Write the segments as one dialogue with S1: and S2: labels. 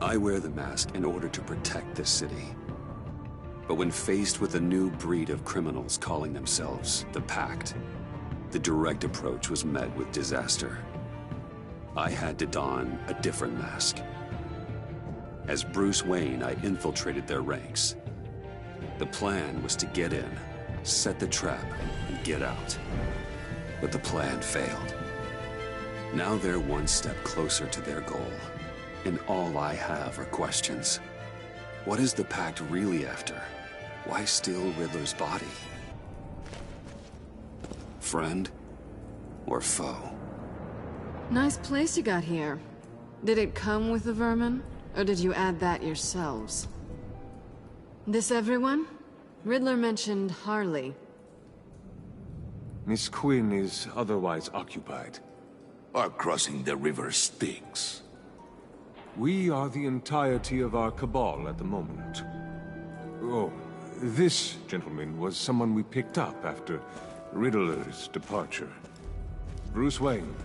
S1: I wear the mask in order to protect this city. But when faced with a new breed of criminals calling themselves the Pact, the direct approach was met with disaster. I had to don a different mask. As Bruce Wayne, I infiltrated their ranks. The plan was to get in, set the trap, and get out. But the plan failed. Now they're one step closer to their goal, and all I have are questions. What is the Pact really after? Why steal Riddler's body? Friend or foe?
S2: Nice place you got here. Did it come with the vermin, or did you add that yourselves? This everyone? Riddler mentioned Harley.
S3: Miss Quinn is otherwise occupied.
S4: Are crossing the river Styx.
S3: We are the entirety of our cabal at the moment. Oh, this gentleman was someone we picked up after Riddler's departure. Bruce Wayne.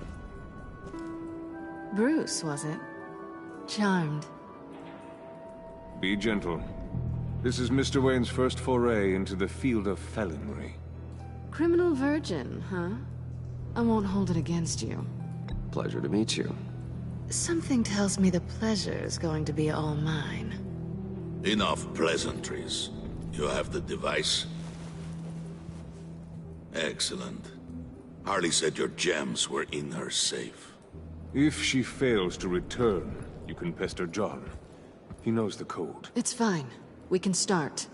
S2: Bruce, was it? Charmed.
S3: Be gentle. This is Mr. Wayne's first foray into the field of felonry.
S2: Criminal virgin, huh? I won't hold it against you.
S1: Pleasure to meet you.
S2: Something tells me the pleasure's going to be all mine.
S4: Enough pleasantries. You have the device? Excellent. Harley said your gems were in her safe.
S3: If she fails to return, you can pester John. He knows the code.
S2: It's fine. We can start.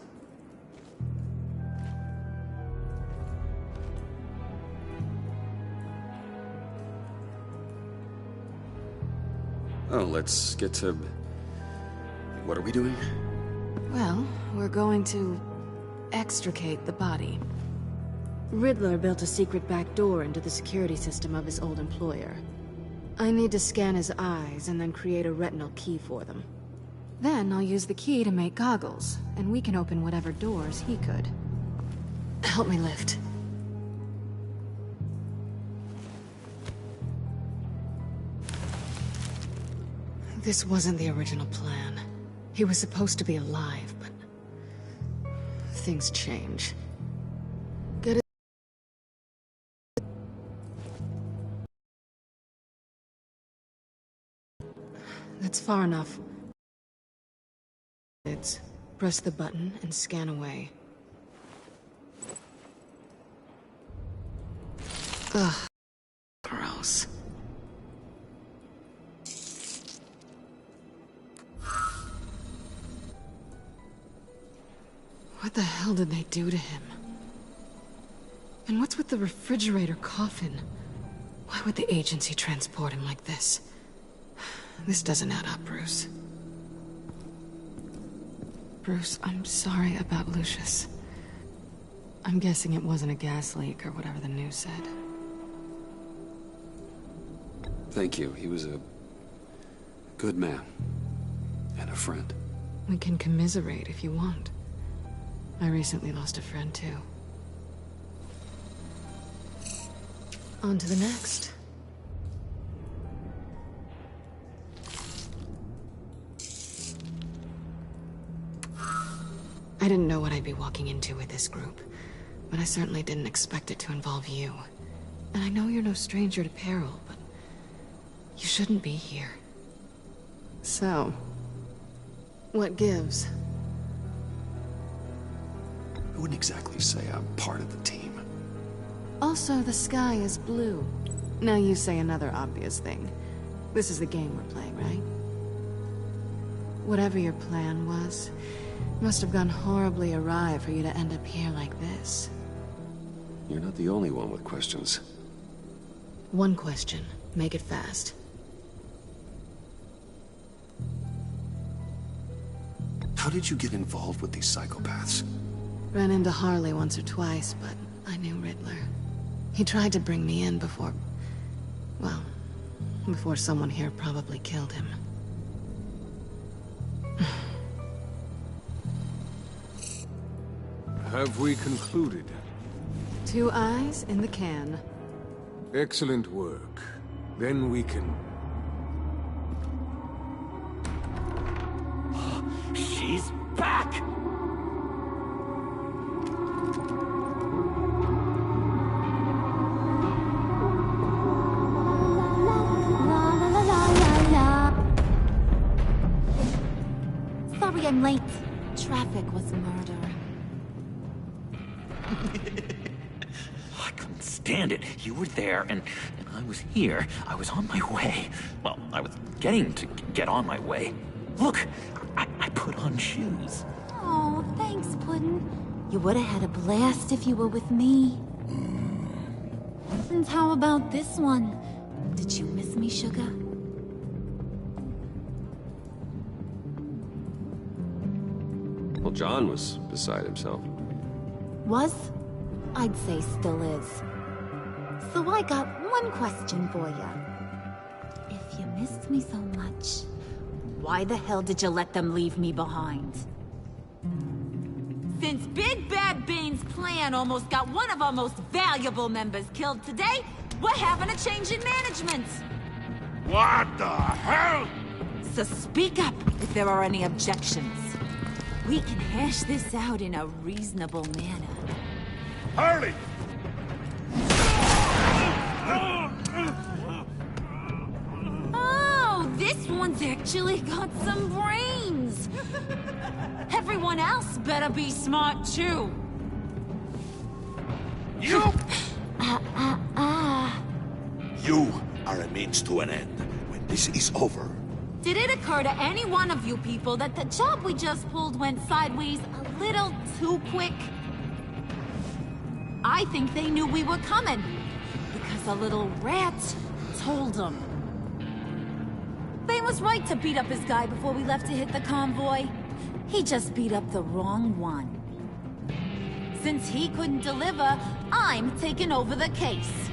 S1: Oh, let's get to... What are we doing?
S2: Well, we're going to extricate the body. Riddler built a secret back door into the security system of his old employer. I need to scan his eyes and then create a retinal key for them. Then I'll use the key to make goggles, and we can open whatever doors he could. Help me lift. This wasn't the original plan. He was supposed to be alive, but... things change. Get it? That's far enough. Press the button and scan away. Ugh. Gross. What the hell did they do to him? And what's with the refrigerator coffin? Why would the agency transport him like this? This doesn't add up, Bruce. Bruce, I'm sorry about Lucius. I'm guessing it wasn't a gas leak or whatever the news said.
S1: Thank you. He was a good man. And a friend.
S2: We can commiserate if you want. I recently lost a friend, too. On to the next. I didn't know what I'd be walking into with this group, but I certainly didn't expect it to involve you. And I know you're no stranger to peril, but you shouldn't be here. So, what gives?
S1: I wouldn't exactly say I'm part of the team.
S2: Also, the sky is blue. Now you say another obvious thing. This is the game we're playing, right? Whatever your plan was, must have gone horribly awry for you to end up here like this.
S1: You're not the only one with questions.
S2: One question. Make it fast.
S1: How did you get involved with these psychopaths?
S2: Ran into Harley once or twice, but I knew Riddler. He tried to bring me in before... well, before someone here probably killed him.
S3: Have we concluded?
S2: 2 eyes in the can.
S3: Excellent work. Then we can...
S5: She's back!
S6: Sorry I'm late. Traffic was murder.
S5: I couldn't stand it. You were there, and I was here. I was on my way. Well, I was getting to get on my way. Look, I put on shoes.
S6: Oh, thanks, Puddin'. You would have had a blast if you were with me. And how about this one? Did you miss me, sugar?
S1: Well, John was beside himself.
S6: Was? I'd say still is. So I got one question for you. If you missed me so much, why the hell did you let them leave me behind? Since Big Bad Bane's plan almost got one of our most valuable members killed today, we're having a change in management.
S4: What the hell?
S6: So speak up if there are any objections. We can hash this out in a reasonable manner.
S4: Harley!
S6: Oh, this one's actually got some brains. Everyone else better be smart too.
S4: You! You are a means to an end. When this is over,
S6: Did it occur to any one of you people that the job we just pulled went sideways a little too quick? I think they knew we were coming, because a little rat told them. Bane was right to beat up his guy before we left to hit the convoy. He just beat up the wrong one. Since he couldn't deliver, I'm taking over the case.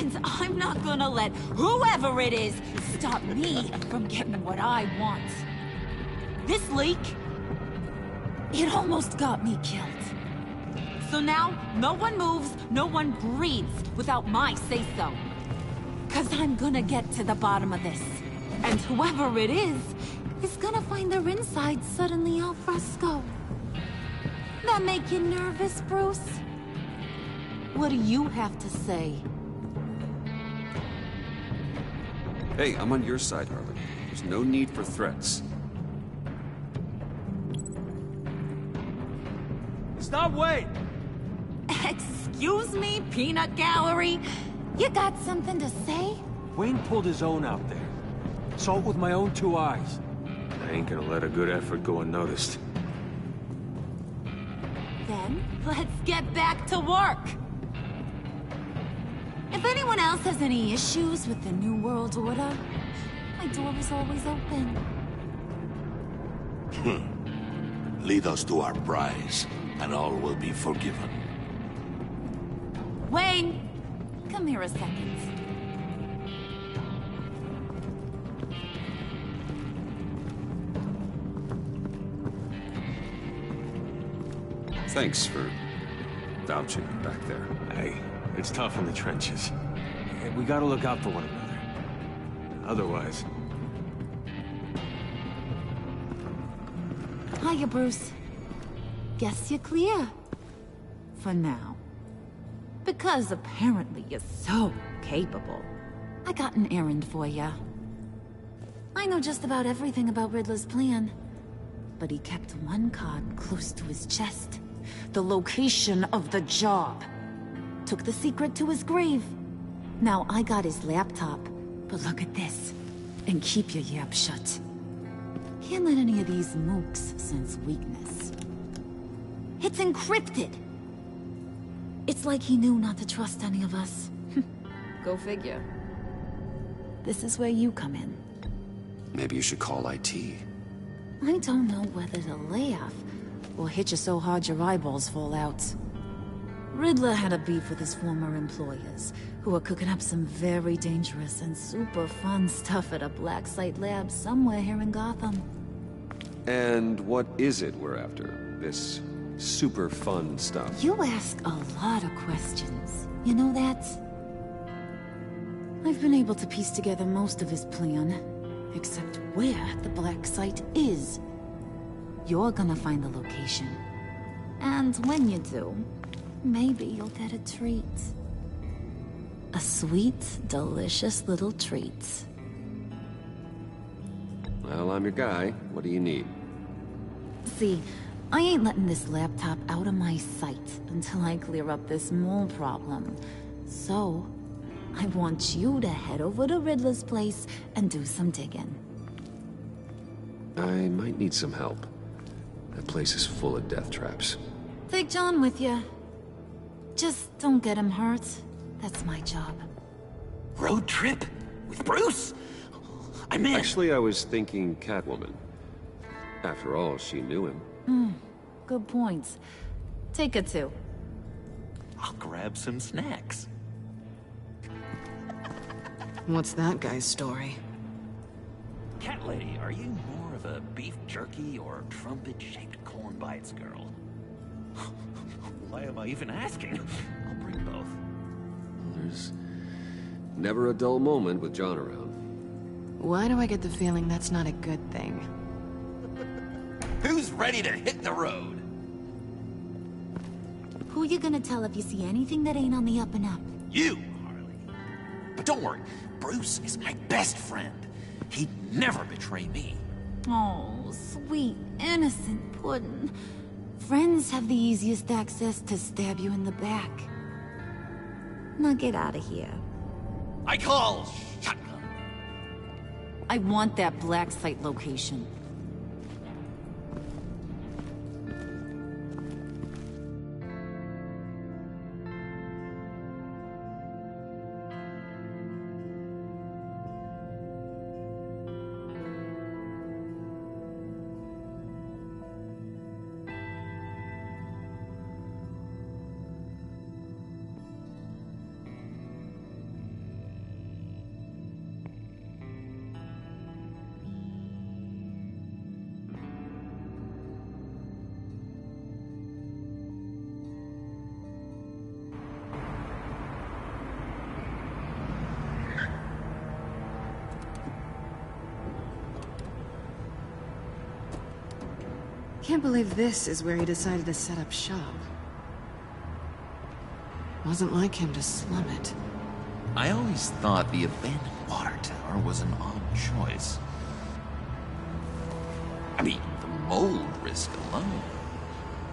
S6: And I'm not gonna let whoever it is stop me from getting what I want. This leak, it almost got me killed. So now, no one moves, no one breathes without my say-so. 'Cause I'm gonna get to the bottom of this. And whoever it is gonna find their insides suddenly al fresco. That make you nervous, Bruce? What do you have to say?
S1: Hey, I'm on your side, Harley. There's no need for threats.
S7: Stop, wait!
S6: Excuse me, peanut gallery? You got something to say?
S7: Wayne pulled his own out there. Saw it with my own 2 eyes.
S3: I ain't gonna let a good effort go unnoticed.
S6: Then, let's get back to work. If anyone else has any issues with the New World Order, my door is always open.
S4: lead us to our prize, and all will be forgiven.
S6: Wayne, come here a second.
S1: Thanks for vouching back there.
S3: Hey, it's tough in the trenches.
S7: Hey, we gotta look out for one another.
S3: Otherwise...
S6: Hiya, Bruce. Guess you're clear. For now. Because apparently you're so capable. I got an errand for ya. I know just about everything about Riddler's plan. But he kept one card close to his chest. The location of the job. Took the secret to his grave. Now I got his laptop. But look at this. And keep your yap shut. Can't let any of these mooks sense weakness. It's encrypted. It's like he knew not to trust any of us. Go figure. This is where you come in.
S1: Maybe you should call IT.
S6: I don't know whether to laugh or hit you so hard your eyeballs fall out. Riddler had a beef with his former employers, who were cooking up some very dangerous and super fun stuff at a black site lab somewhere here in Gotham.
S1: And what is it we're after? This super fun stuff?
S6: You ask a lot of questions. You know that? I've been able to piece together most of his plan, except where the black site is. You're gonna find the location. And when you do, maybe you'll get a treat. A sweet, delicious little treat.
S1: Well, I'm your guy. What do you need?
S6: See, I ain't letting this laptop out of my sight until I clear up this mole problem. So, I want you to head over to Riddler's place and do some digging.
S1: I might need some help. That place is full of death traps.
S6: Take John with you. Just don't get him hurt. That's my job.
S5: Road trip? With Bruce? I'm in.
S1: Actually, I was thinking Catwoman. After all, she knew him.
S6: Good points. Take her too.
S5: I'll grab some snacks.
S2: What's that guy's story?
S5: Cat lady, are you more of a beef jerky or trumpet-shaped corn bites girl? Why am I even asking? I'll bring both.
S1: There's never a dull moment with John around.
S2: Why do I get the feeling that's not a good thing?
S5: Who's ready to hit the road?
S6: Who you gonna tell if you see anything that ain't on the up and up?
S5: You, Harley. But don't worry, Bruce is my best friend. He'd never betray me.
S6: Oh, sweet, innocent Puddin'. Friends have the easiest access to stab you in the back. Now get out of here.
S5: I call shotgun.
S6: I want that black site location.
S2: Can't believe this is where he decided to set up shop. Wasn't like him to slum it.
S5: I always thought the abandoned water tower was an odd choice. I mean, the mold risk alone.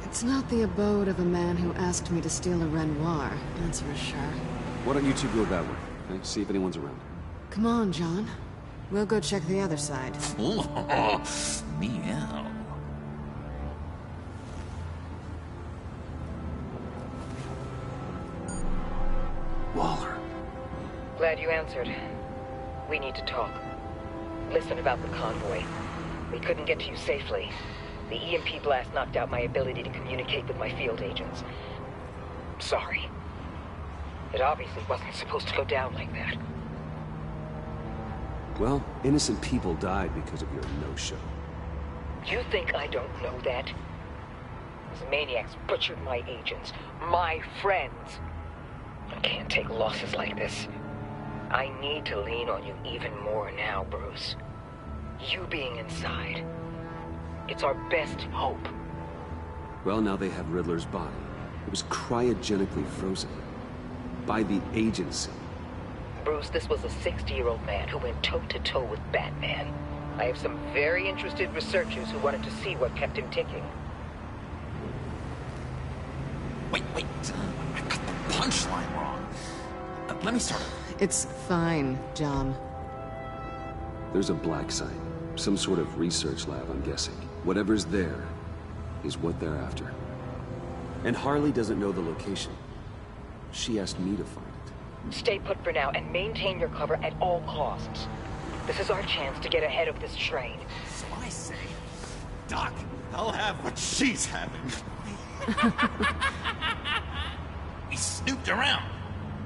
S2: It's not the abode of a man who asked me to steal a Renoir, that's for sure.
S1: Why don't you two go that way? Okay? See if anyone's around.
S2: Come on, John. We'll go check the other side.
S5: Meow.
S1: Waller.
S8: Glad you answered. We need to talk. Listen about the convoy. We couldn't get to you safely. The EMP blast knocked out my ability to communicate with my field agents. Sorry. It obviously wasn't supposed to go down like that.
S1: Well, innocent people died because of your no-show.
S8: You think I don't know that? These maniacs butchered my agents, my friends. I can't take losses like this. I need to lean on you even more now, Bruce. You being inside. It's our best hope.
S1: Well, now they have Riddler's body. It was cryogenically frozen. By the agency.
S8: Bruce, this was a 60-year-old man who went toe-to-toe with Batman. I have some very interested researchers who wanted to see what kept him ticking.
S5: Wait. I got the punchline wrong. Let me start over.
S2: It's fine, John.
S1: There's a black site. Some sort of research lab, I'm guessing. Whatever's there is what they're after. And Harley doesn't know the location. She asked me to find it.
S8: Stay put for now and maintain your cover at all costs. This is our chance to get ahead of this train.
S5: So I say, Doc, I'll have what she's having. We snooped around.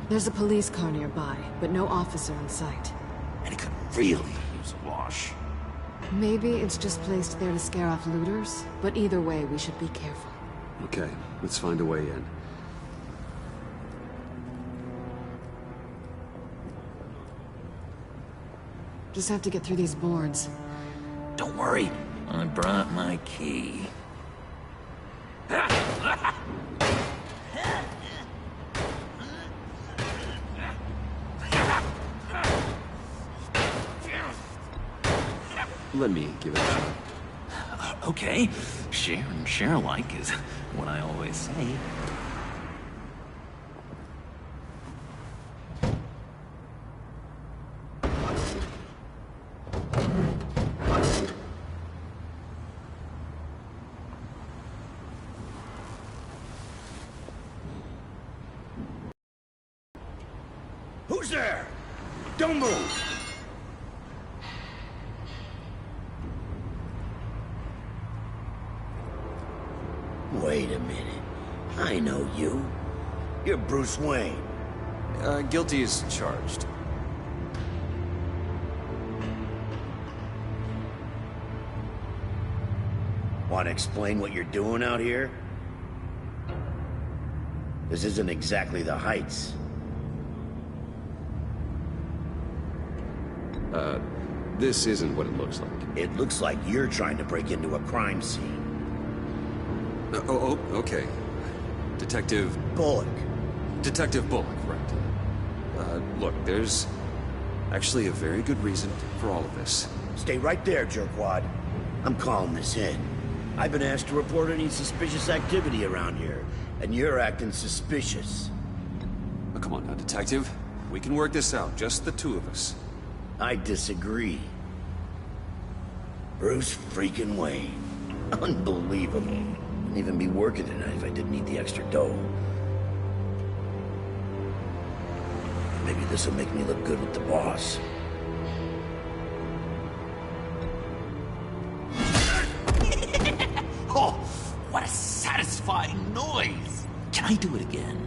S2: There's a police car nearby, but no officer in sight.
S5: And it could really use a wash.
S2: Maybe it's just placed there to scare off looters, but either way, we should be careful.
S1: Okay, let's find a way in.
S2: Just have to get through these boards.
S5: Don't worry, I brought my key.
S1: Let me give it a shot.
S5: Okay. Share and share alike is what I always say.
S9: Who's there? Don't move! Wait a minute. I know you. You're Bruce Wayne.
S1: Guilty as charged.
S9: Want to explain what you're doing out here? This isn't exactly the Heights.
S1: This isn't what it looks like.
S9: It looks like you're trying to break into a crime scene.
S1: Okay. Detective
S9: Bullock.
S1: Detective Bullock, right. Look, there's actually a very good reason for all of this.
S9: Stay right there, jerkwad. I'm calling this in. I've been asked to report any suspicious activity around here, and you're acting suspicious.
S1: Oh, come on now, Detective. We can work this out, just the two of us.
S9: I disagree. Bruce freaking Wayne. Unbelievable. Wouldn't even be working tonight if I didn't need the extra dough. Maybe this will make me look good with the boss.
S5: Oh, what a satisfying noise! Can I do it again?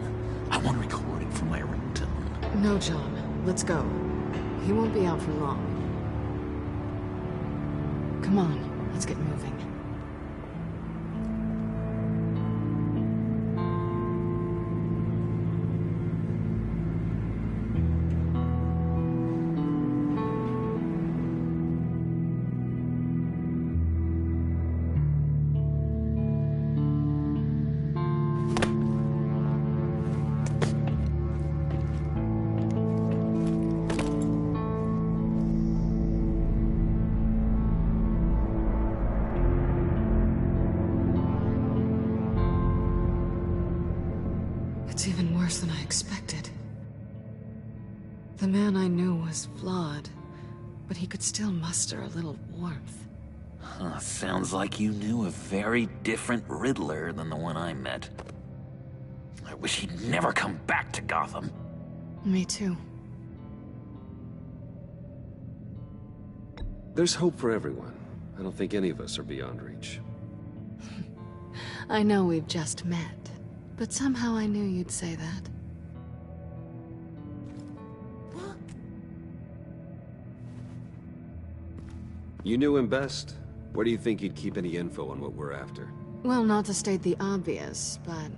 S5: I want to record it for my ringtone.
S2: No, John. Let's go. He won't be out for long. Come on, let's get moving. It's even worse than I expected. The man I knew was flawed, but he could still muster a little warmth.
S5: Sounds like you knew a very different Riddler than the one I met. I wish he'd never come back to Gotham.
S2: Me too.
S1: There's hope for everyone. I don't think any of us are beyond reach.
S2: I know we've just met, but somehow I knew you'd say that.
S1: You knew him best. Where do you think he'd keep any info on what we're after?
S2: Well, not to state the obvious, but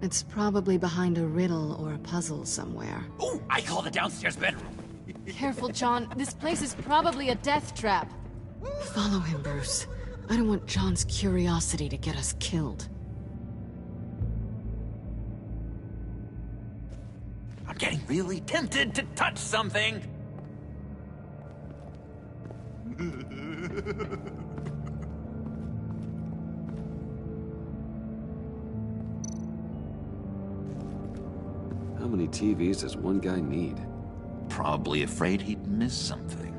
S2: it's probably behind a riddle or a puzzle somewhere.
S5: Oh, I call the downstairs bedroom.
S2: Careful, John. This place is probably a death trap. Follow him, Bruce. I don't want John's curiosity to get us killed.
S5: I'm getting really tempted to touch something.
S1: How many TVs does one guy need?
S5: Probably afraid he'd miss something.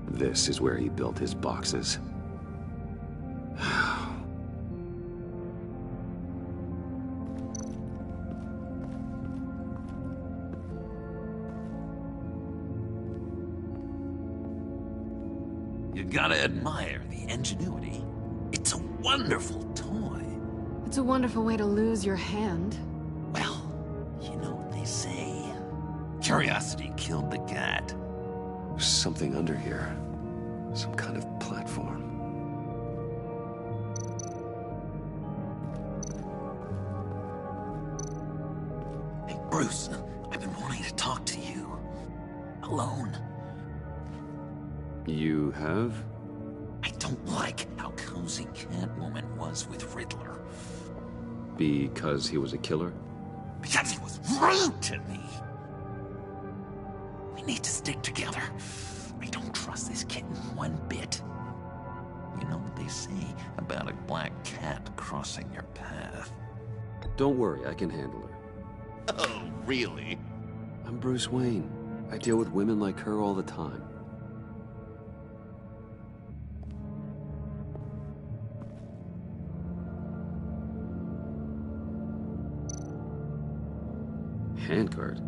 S1: This is where he built his boxes.
S5: You gotta admire the ingenuity. It's a wonderful toy.
S2: It's a wonderful way to lose your hand.
S5: Well, you know what they say. Curiosity killed the cat.
S1: There's something under here. Some kind of platform.
S5: Bruce, I've been wanting to talk to you. Alone.
S1: You have?
S5: I don't like how cozy Cetwaman was with Riddler.
S1: Because he was a killer?
S5: Because he was rude to me. We need to stick together. I don't trust this kitten one bit. You know what they say about a black cat crossing your path?
S1: Don't worry, I can handle her.
S5: Oh, really?
S1: I'm Bruce Wayne. I deal with women like her all the time. Handguard?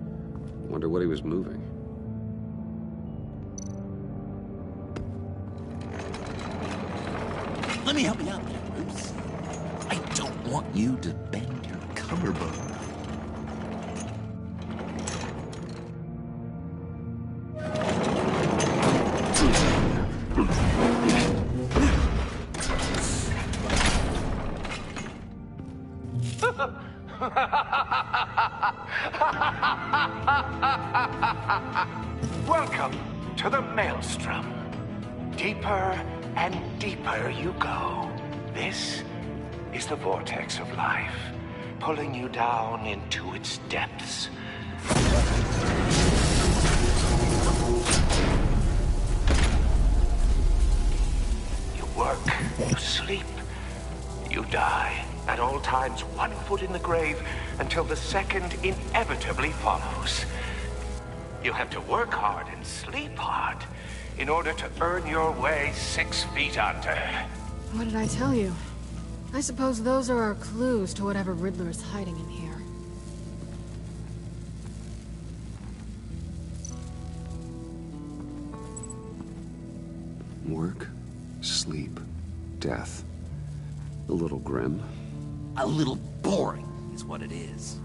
S1: Wonder what he was moving.
S5: Let me help you out there, Bruce. I don't want you to bend your collarbone.
S10: Welcome to the Maelstrom. Deeper and deeper you go. This is the vortex of life, pulling you down into its depths. You work, you sleep, you die. At all times, 1 foot in the grave until the second inevitably follows. You have to work hard and sleep hard in order to earn your way 6 feet under.
S2: What did I tell you? I suppose those are our clues to whatever Riddler is hiding in here.
S1: Work, sleep, death. A little grim.
S5: A little boring is what it is.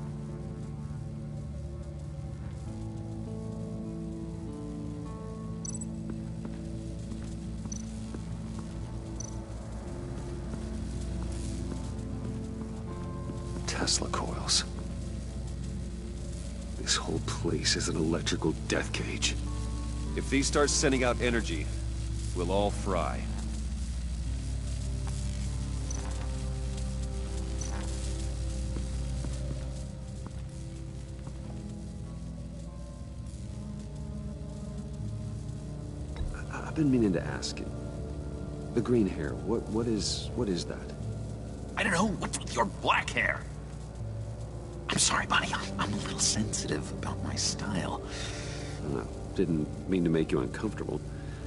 S1: Tesla coils. This whole place is an electrical death cage.
S11: If these start sending out energy, we'll all fry.
S1: I've been meaning to ask you. The green hair, what is that?
S5: I don't know, what's with your black hair? I'm sorry, buddy, I'm a little sensitive about my style.
S1: Didn't mean to make you uncomfortable.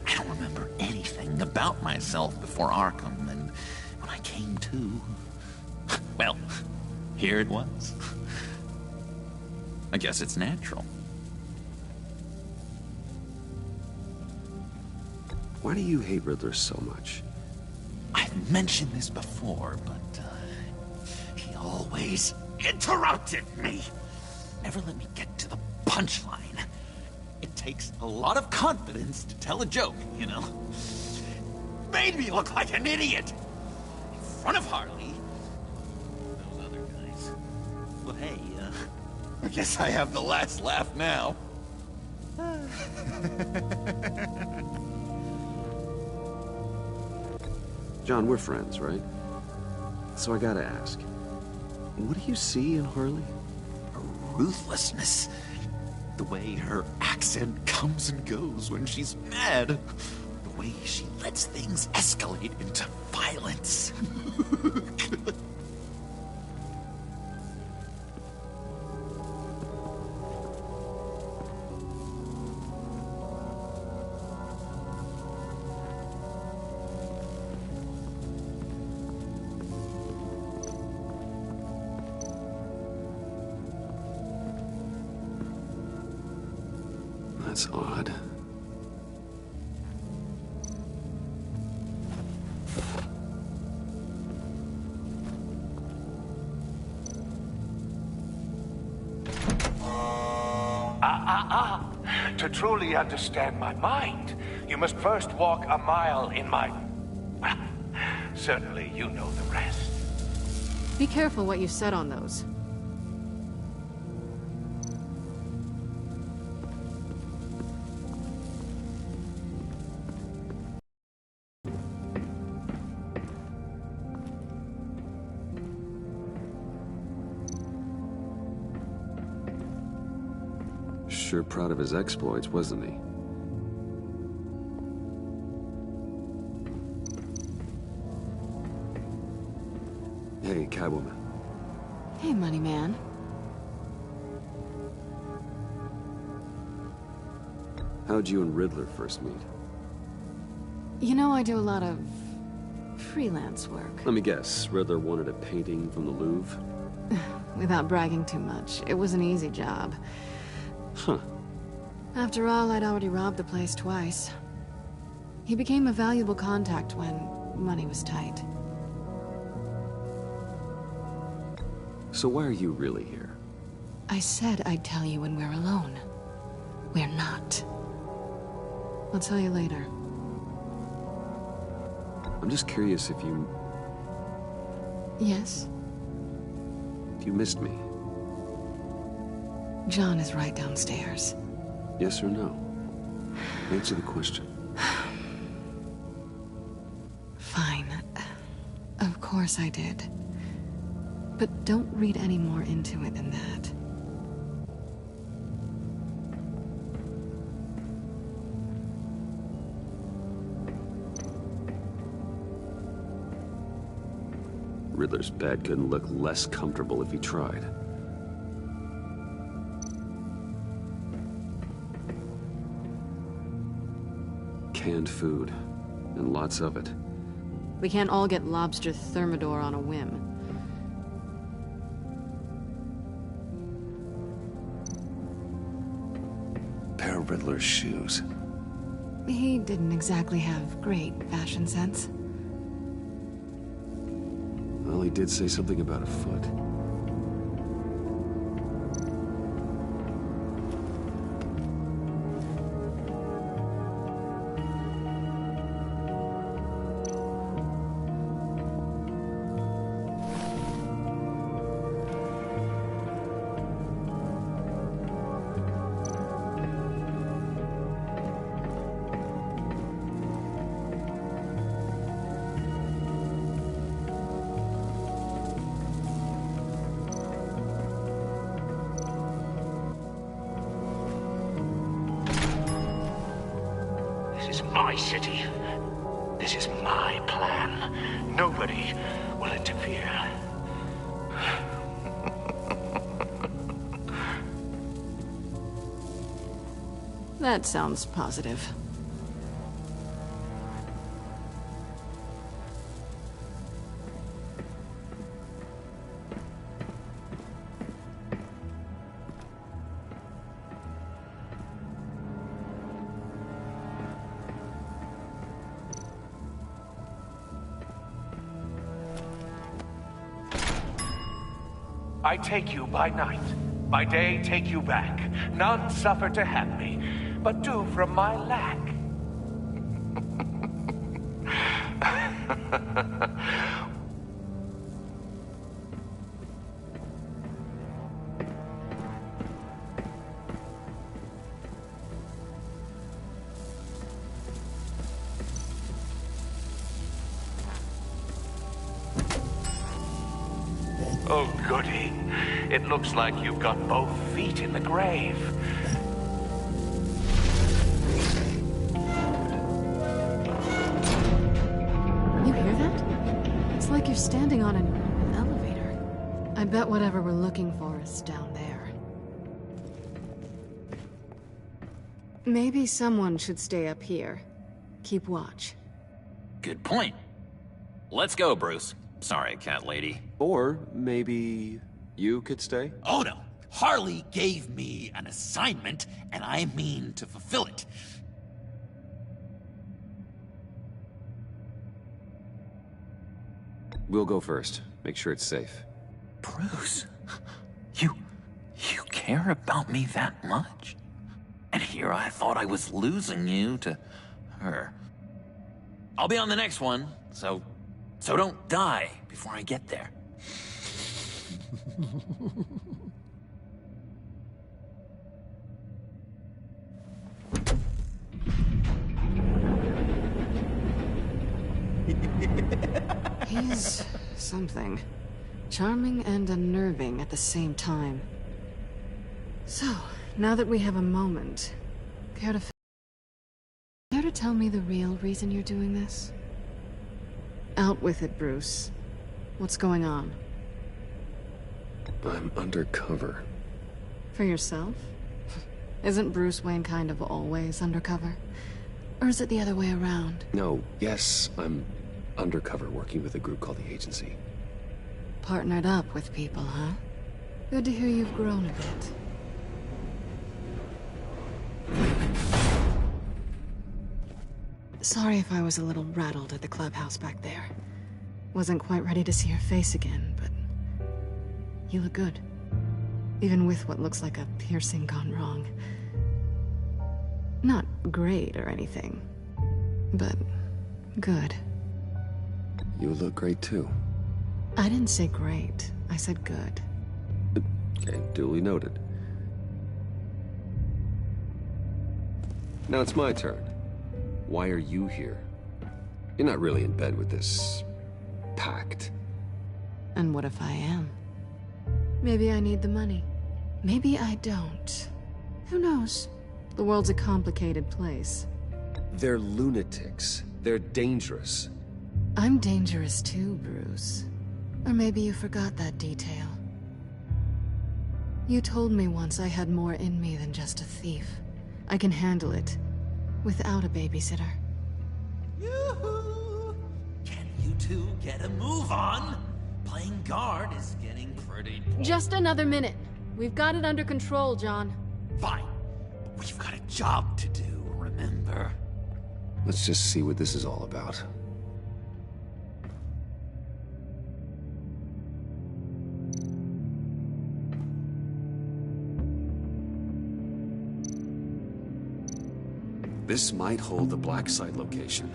S5: I don't remember anything about myself before Arkham, and when I came to, well, here it was. I guess it's natural.
S1: Why do you hate Riddler so much?
S5: I've mentioned this before, but he always interrupted me. Never let me get to the punchline. It takes a lot of confidence to tell a joke, you know. Made me look like an idiot. In front of Harley. Those other guys. Well, hey, I guess I have the last laugh now.
S1: John, we're friends, right? So I gotta ask, what do you see in Harley?
S5: Her ruthlessness. The way her accent comes and goes when she's mad. The way she lets things escalate into violence.
S1: That's odd.
S10: To truly understand my mind, you must first walk a mile in my... Well, certainly you know the rest.
S2: Be careful what you said on those.
S1: sure proud of his exploits, wasn't he? Hey, Catwoman.
S2: Hey, money man.
S1: How'd you and Riddler first meet?
S2: You know, I do a lot of freelance work.
S1: Let me guess, Riddler wanted a painting from the Louvre?
S2: Without bragging too much, it was an easy job.
S1: Huh.
S2: After all, I'd already robbed the place twice. He became a valuable contact when money was tight.
S1: So why are you really here?
S2: I said I'd tell you when we're alone. We're not. I'll tell you later.
S1: I'm just curious if you...
S2: Yes?
S1: If you missed me.
S2: John is right downstairs.
S1: Yes or no? Answer the question.
S2: Fine. Of course I did. But don't read any more into it than that.
S1: Riddler's bed couldn't look less comfortable if he tried. Canned food, and lots of it.
S2: We can't all get lobster thermidor on a whim.
S1: Pair of Riddler's shoes.
S2: He didn't exactly have great fashion sense.
S1: Well, he did say something about a foot.
S10: My city. This is my plan. Nobody will interfere.
S2: That sounds positive.
S10: I take you by night. By day, take you back. None suffer to have me, but do from my lack. Oh, goody. It looks like you've got both feet in the grave.
S2: You hear that? It's like you're standing on an elevator. I bet whatever we're looking for is down there. Maybe someone should stay up here. Keep watch.
S5: Good point. Let's go, Bruce. Sorry, cat lady.
S1: Or maybe you could stay?
S12: Oh no. Harley gave me an assignment, and I mean to fulfill it.
S1: We'll go first. Make sure it's safe.
S5: Bruce, you care about me that much? And here I thought I was losing you to her. I'll be on the next one, so don't die before I get there.
S2: He's something. Charming and unnerving at the same time. So, Now that we have a moment, care to tell me the real reason you're doing this? Out with it, Bruce. What's going on?
S1: I'm undercover.
S2: For yourself? Isn't Bruce Wayne kind of always undercover? Or is it the other way around?
S1: No, yes, I'm undercover working with a group called the Agency.
S2: Partnered up with people, huh? Good to hear you've grown a bit. Sorry if I was a little rattled at the clubhouse back there. Wasn't quite ready to see your face again, but... you look good. Even with what looks like a piercing gone wrong. Not great or anything, but good.
S1: You look great too.
S2: I didn't say great. I said good.
S1: Okay, duly noted. Now it's my turn. Why are you here? You're not really in bed with this... pact.
S2: And what if I am? Maybe I need the money. Maybe I don't. Who knows? The world's a complicated place.
S1: They're lunatics. They're dangerous.
S2: I'm dangerous too, Bruce. Or maybe you forgot that detail. You told me once I had more in me than just a thief. I can handle it. Without a babysitter.
S12: Yoo-hoo! Can you two get a move on? Playing guard is getting pretty...
S2: Just another minute. We've got it under control, John.
S12: Fine. But we've got a job to do, remember?
S1: Let's just see what this is all about. This might hold the black site location.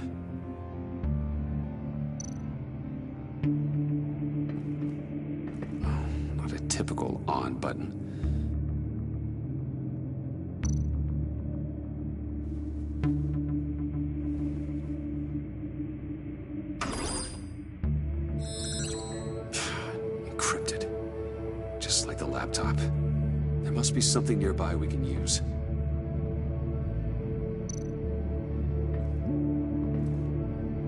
S1: Oh, not a typical on button. Encrypted. Just like the laptop. There must be something nearby we can use.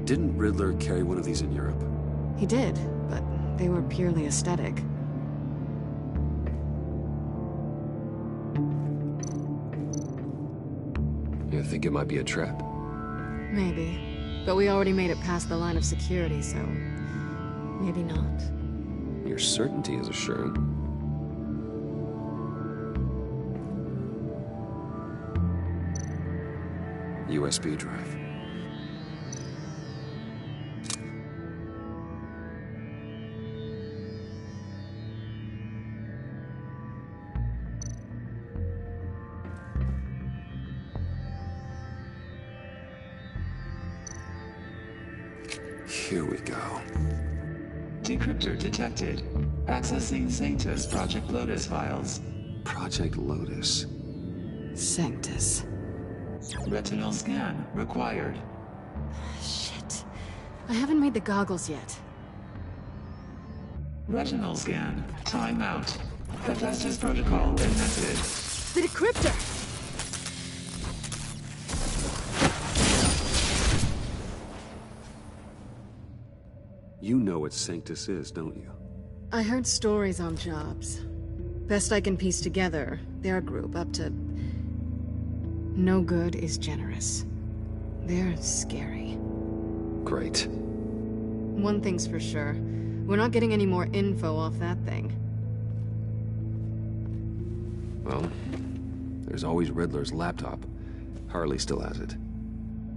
S1: Didn't Riddler carry one of these in Europe?
S2: He did, but they were purely aesthetic.
S1: You think it might be a trap?
S2: Maybe. But we already made it past the line of security, so... maybe not.
S1: Your certainty is assuring. USB drive. Here we go.
S13: Decryptor detected. Accessing Sanctus Project Lotus files.
S1: Project Lotus.
S2: Sanctus.
S13: Retinal scan required.
S2: Shit. I haven't made the goggles yet.
S13: Retinal scan. Timeout. Hephaestus protocol enacted.
S2: The decryptor!
S1: You know what Sanctus is, don't you?
S2: I heard stories on jobs. Best I can piece together, their group up to... no good is generous. They're scary.
S1: Great.
S2: One thing's for sure. We're not getting any more info off that thing.
S1: Well, there's always Riddler's laptop. Harley still has it.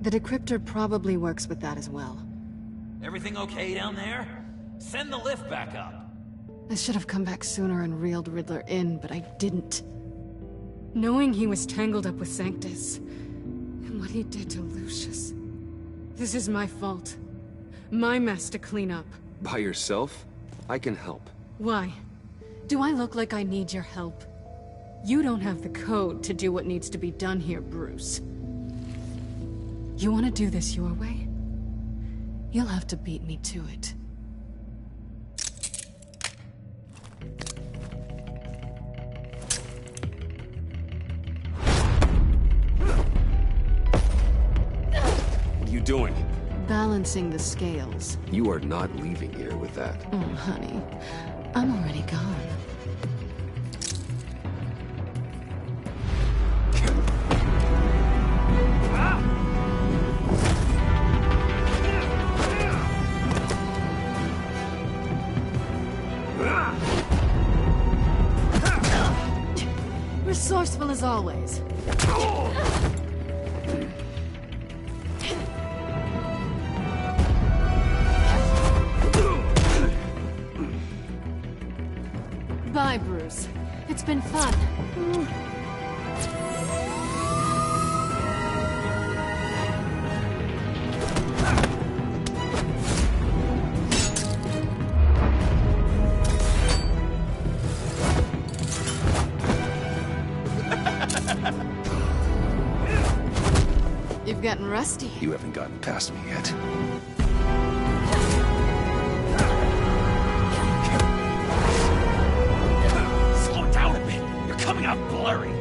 S2: The decryptor probably works with that as well.
S12: Everything okay down there? Send the lift back up.
S2: I should have come back sooner and reeled Riddler in, but I didn't. Knowing he was tangled up with Sanctus, and what he did to Lucius. This is my fault. My mess to clean up.
S1: By yourself? I can help.
S2: Why? Do I look like I need your help? You don't have the code to do what needs to be done here, Bruce. You want to do this your way? You'll have to beat me to it.
S1: doing?
S2: Balancing the scales.
S1: You are not leaving here with that.
S2: Oh, honey. I'm already gone. Resourceful as always. Bye, Bruce. It's been fun. You've gotten rusty.
S1: You haven't gotten past me yet.
S5: Slow down a bit. You're coming out blurry.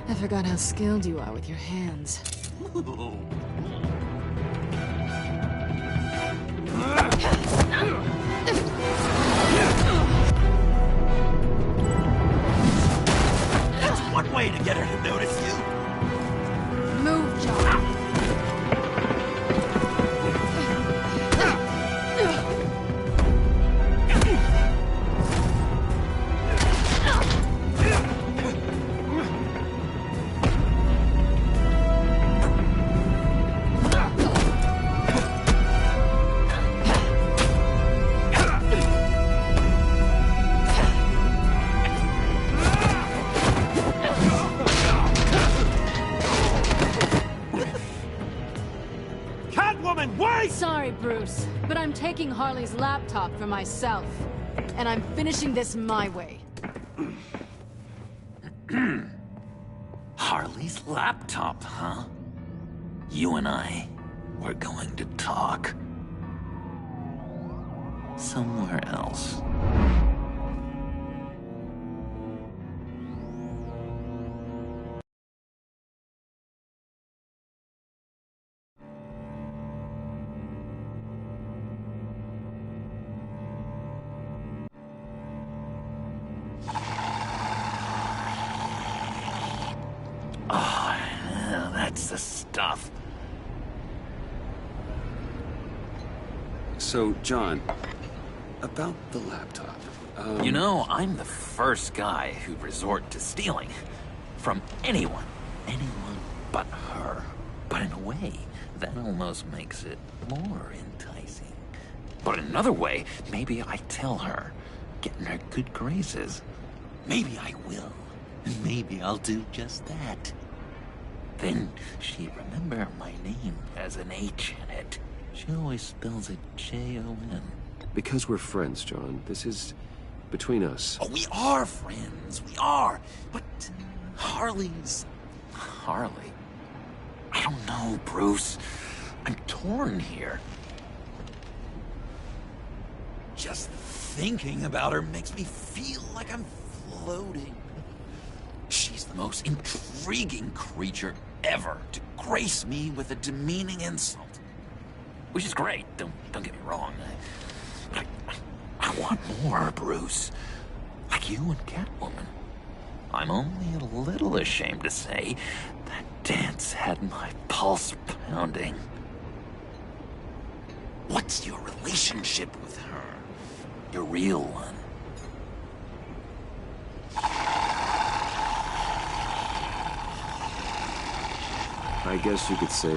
S2: I forgot how skilled you are with your hands.
S12: That's one way to get her to notice you.
S2: Move, John. Sorry, Bruce, but I'm taking Harley's laptop for myself. And I'm finishing this my way.
S5: Harley's laptop, huh? You and I, we're going to talk. Somewhere else. Oh, yeah, that's the stuff.
S1: So, John, about the laptop.
S5: You know, I'm the first guy who'd resort to stealing. From anyone. Anyone but her. But in a way, that almost makes it more enticing. But in another way, maybe I tell her, get in her good graces. Maybe I will. And maybe I'll do just that. Then she'd remember my name as an H in it. She always spells it J-O-N.
S1: Because we're friends, John. This is between us.
S5: Oh, we are friends. We are. But Harley's... Harley? I don't know, Bruce. I'm torn here. Just thinking about her makes me feel like I'm floating. She's the most intriguing creature ever to grace me with a demeaning insult. Which is great, don't get me wrong. I want more, Bruce. Like you and Catwoman. I'm only a little ashamed to say that dance had my pulse pounding. What's your relationship with her? Your real one?
S1: I guess you could say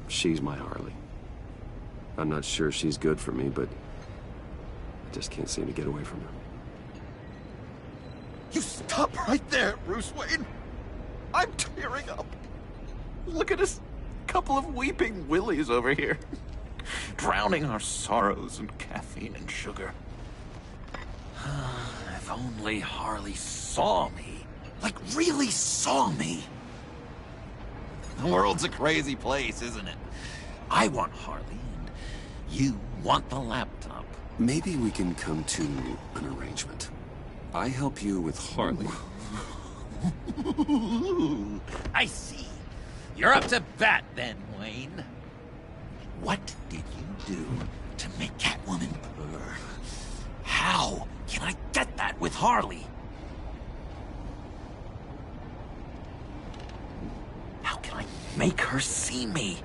S1: she's my Harley. I'm not sure she's good for me, but I just can't seem to get away from her.
S5: You stop right there, Bruce Wayne. I'm tearing up. Look at us, couple of weeping willies over here. Drowning our sorrows in caffeine and sugar. If only Harley saw me. Like, really saw me. The world's a crazy place, isn't it? I want Harley, and you want the laptop.
S1: Maybe we can come to an arrangement. I help you with Harley.
S5: I see. You're up to bat then, Wayne. What did you do to make Catwoman purr? How can I get that with Harley? How can I make her see me?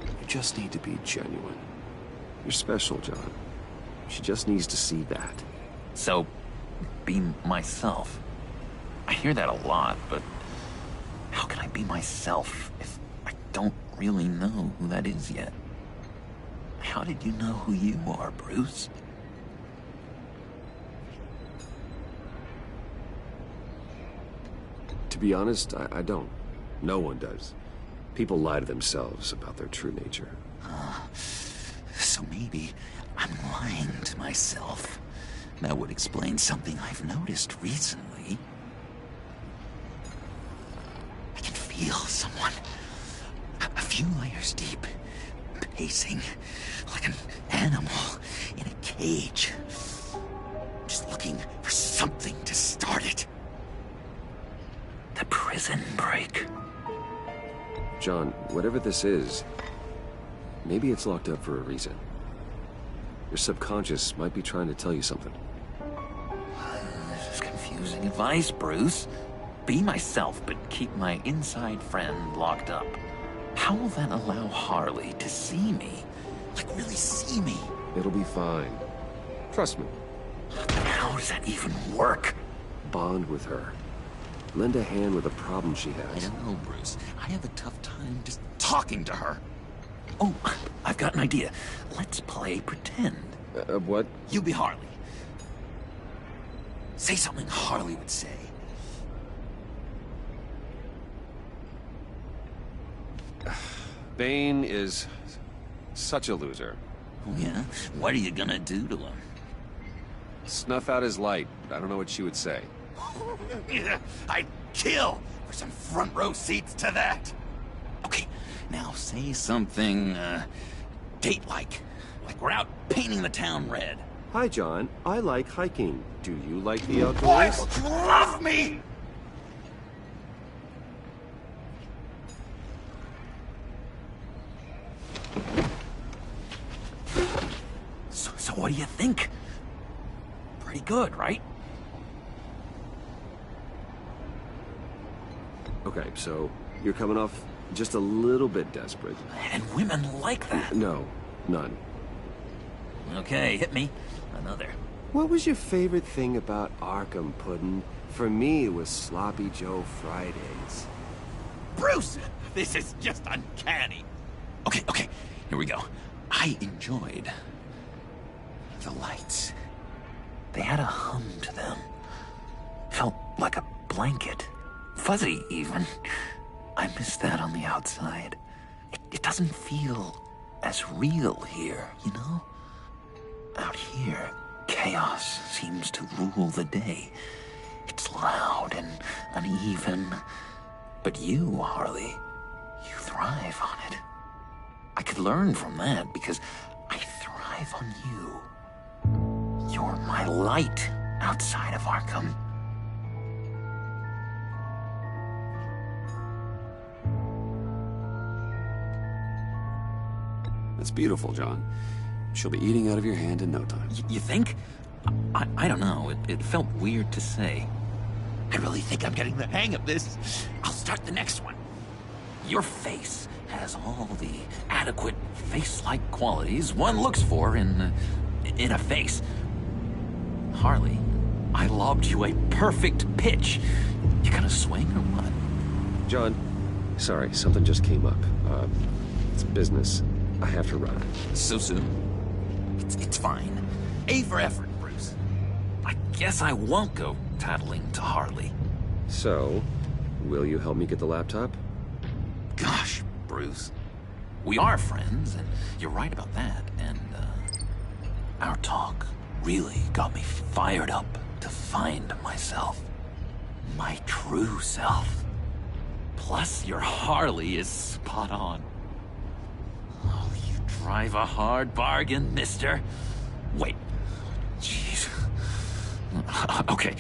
S1: You just need to be genuine. You're special, John. She just needs to see that.
S5: So, be myself. I hear that a lot, but how can I be myself if I don't really know who that is yet? How did you know who you are, Bruce?
S1: To be honest, I don't. No one does. People lie to themselves about their true nature.
S5: So maybe I'm lying to myself. That would explain something I've noticed recently. I can feel someone a few layers deep, pacing like an animal in a cage. Just looking for something to start it. The prison break.
S1: John, whatever this is, maybe it's locked up for a reason. Your subconscious might be trying to tell you something.
S5: This is confusing advice, Bruce. Be myself, but keep my inside friend locked up. How will that allow Harley to see me? Like, really see me?
S1: It'll be fine. Trust me.
S5: How does that even work?
S1: Bond with her. Lend a hand with a problem she has.
S5: I don't know, Bruce. I have a tough time just talking to her. Oh, I've got an idea. Let's play pretend.
S1: What?
S5: You be Harley. Say something Harley would say.
S1: Bane is such a loser.
S5: Oh, yeah? What are you gonna do to him?
S1: Snuff out his light. I don't know what she would say.
S5: I'd kill for some front row seats to that. Okay, now say something, date-like. Like we're out painting the town red.
S1: Hi, John. I like hiking. Do you like the outdoors?
S5: Why don't you love me? So what do you think? Pretty good, right?
S1: Okay, so you're coming off just a little bit desperate.
S5: And women like that.
S1: No, none.
S5: Okay, hit me. Another.
S1: What was your favorite thing about Arkham, Puddin'? For me, it was Sloppy Joe Fridays.
S5: Bruce! This is just uncanny. Okay, here we go. I enjoyed the lights. They had a hum to them. Felt like a blanket. Fuzzy, even. I miss that on the outside. It doesn't feel as real here, you know? Out here, chaos seems to rule the day. It's loud and uneven. But you, Harley, you thrive on it. I could learn from that because I thrive on you. You're my light outside of Arkham.
S1: That's beautiful, John. She'll be eating out of your hand in no time.
S5: You think? I don't know. It felt weird to say. I really think I'm getting the hang of this. I'll start the next one. Your face has all the adequate face-like qualities one looks for in a face. Harley, I lobbed you a perfect pitch. You gonna swing or what?
S1: John, sorry, something just came up. It's business. I have to run.
S5: So soon? It's fine. A for effort, Bruce. I guess I won't go tattling to Harley.
S1: So, will you help me get the laptop?
S5: Gosh, Bruce. We are friends, and you're right about that, and, our talk really got me fired up to find myself. My true self. Plus, your Harley is spot on. Oh, you drive a hard bargain, mister. Wait. Jeez. Okay,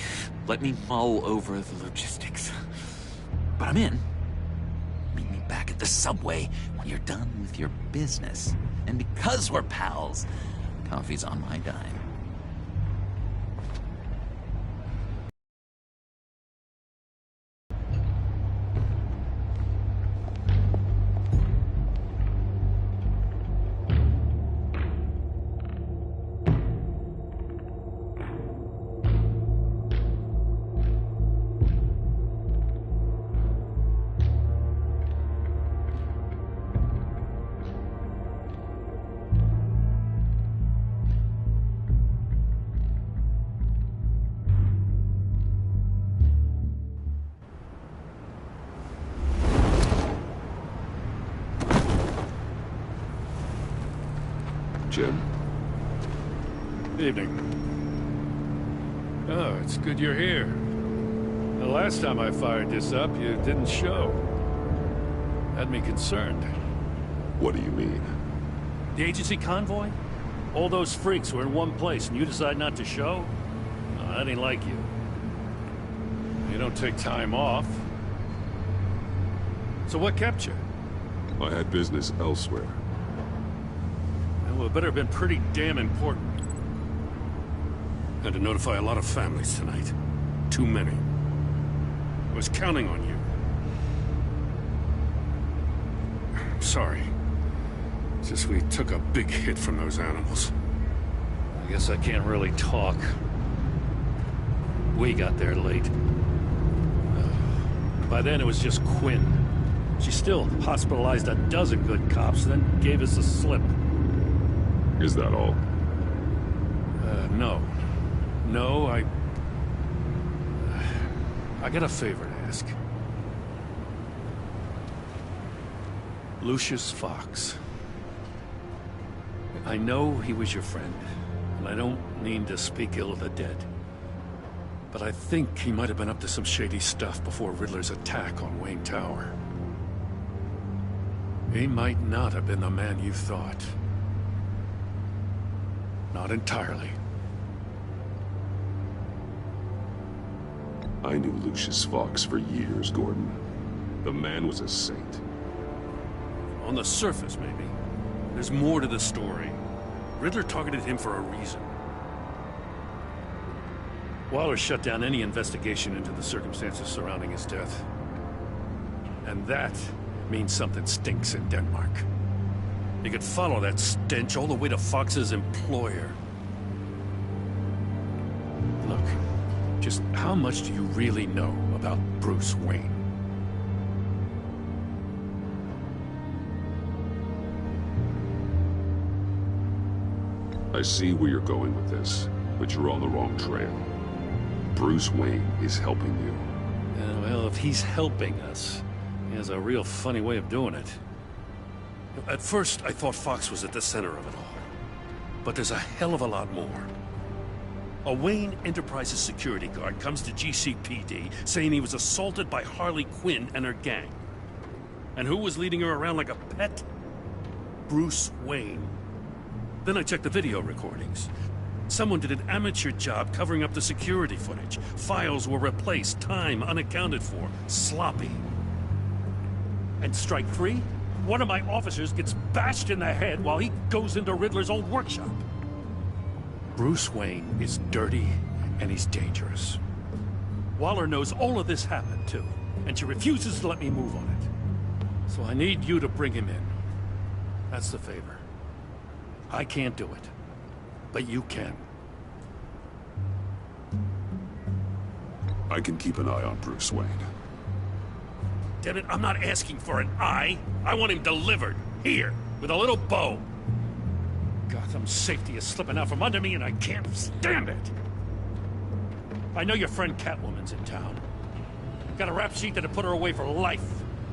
S5: let me mull over the logistics. But I'm in. Meet me back at the subway when you're done with your business. And because we're pals, coffee's on my dime.
S3: Jim?
S14: Evening. Oh, it's good you're here. The last time I fired this up, you didn't show. Had me concerned.
S3: What do you mean?
S14: The agency convoy? All those freaks were in one place and you decide not to show? No, that ain't like you. You don't take time off. So what kept you?
S3: I had business elsewhere.
S14: Well, it better have been pretty damn important. Had to notify a lot of families tonight. Too many. I was counting on you. Sorry. It's just we took a big hit from those animals. I guess I can't really talk. We got there late. By then it was just Quinn. She still hospitalized a dozen good cops, then gave us a slip.
S3: Is that all?
S14: No. No, I got a favor to ask. Lucius Fox. I know he was your friend, and I don't mean to speak ill of the dead. But I think he might have been up to some shady stuff before Riddler's attack on Wayne Tower. He might not have been the man you thought. Not entirely.
S3: I knew Lucius Fox for years, Gordon. The man was a saint.
S14: On the surface, maybe. There's more to the story. Riddler targeted him for a reason. Waller shut down any investigation into the circumstances surrounding his death. And that means something stinks in Denmark. You could follow that stench all the way to Fox's employer. Look, just how much do you really know about Bruce Wayne?
S3: I see where you're going with this, but you're on the wrong trail. Bruce Wayne is helping you.
S14: Yeah, well, if he's helping us, he has a real funny way of doing it. At first, I thought Fox was at the center of it all. But there's a hell of a lot more. A Wayne Enterprises security guard comes to GCPD saying he was assaulted by Harley Quinn and her gang. And who was leading her around like a pet? Bruce Wayne. Then I checked the video recordings. Someone did an amateur job covering up the security footage. Files were replaced, time unaccounted for, sloppy. And strike three? One of my officers gets bashed in the head while he goes into Riddler's old workshop. Bruce Wayne is dirty and he's dangerous. Waller knows all of this happened too, and she refuses to let me move on it. So I need you to bring him in. That's the favor. I can't do it, but you can.
S3: I can keep an eye on Bruce Wayne.
S14: Damn it, I'm not asking for an eye. I want him delivered. Here, with a little bow. Gotham's safety is slipping out from under me and I can't stand it. I know your friend Catwoman's in town. Got a rap sheet that'll put her away for life.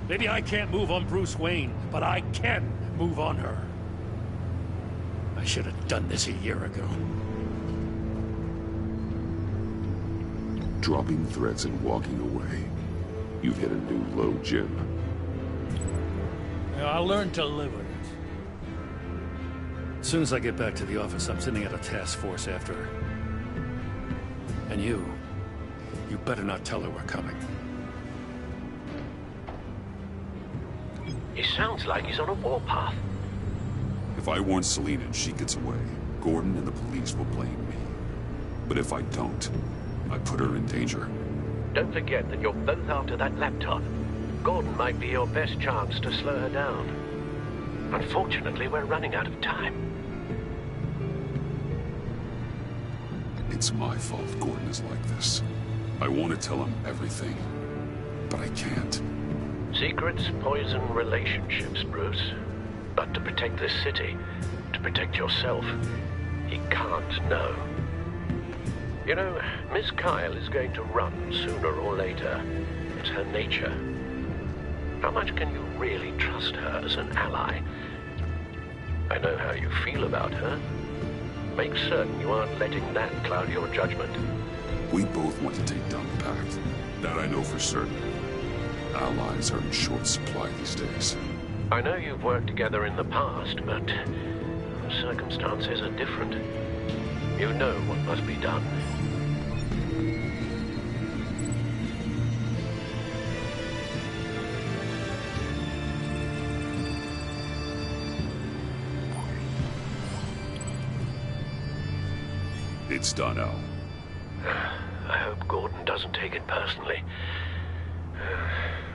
S14: Maybe I can't move on Bruce Wayne, but I can move on her. I should have done this a year ago.
S3: Dropping threats and walking away.
S1: You've hit a new low, Jim.
S14: Yeah, I'll learn to live with it. As soon as I get back to the office, I'm sending out a task force after her. And you better not tell her we're coming.
S10: He sounds like he's on a warpath.
S1: If I warn Selina and she gets away, Gordon and the police will blame me. But if I don't, I put her in danger.
S10: Don't forget that you're both after that laptop. Gordon might be your best chance to slow her down. Unfortunately, we're running out of time.
S1: It's my fault Gordon is like this. I want to tell him everything, but I can't.
S10: Secrets poison relationships, Bruce. But to protect this city, to protect yourself, he can't know. You know, Miss Kyle is going to run sooner or later. It's her nature. How much can you really trust her as an ally? I know how you feel about her. Make certain you aren't letting that cloud your judgment.
S1: We both want to take down the Pact. That I know for certain. Allies are in short supply these days.
S10: I know you've worked together in the past, but circumstances are different. You know what must be done.
S1: It's done, Al.
S10: I hope Gordon doesn't take it personally.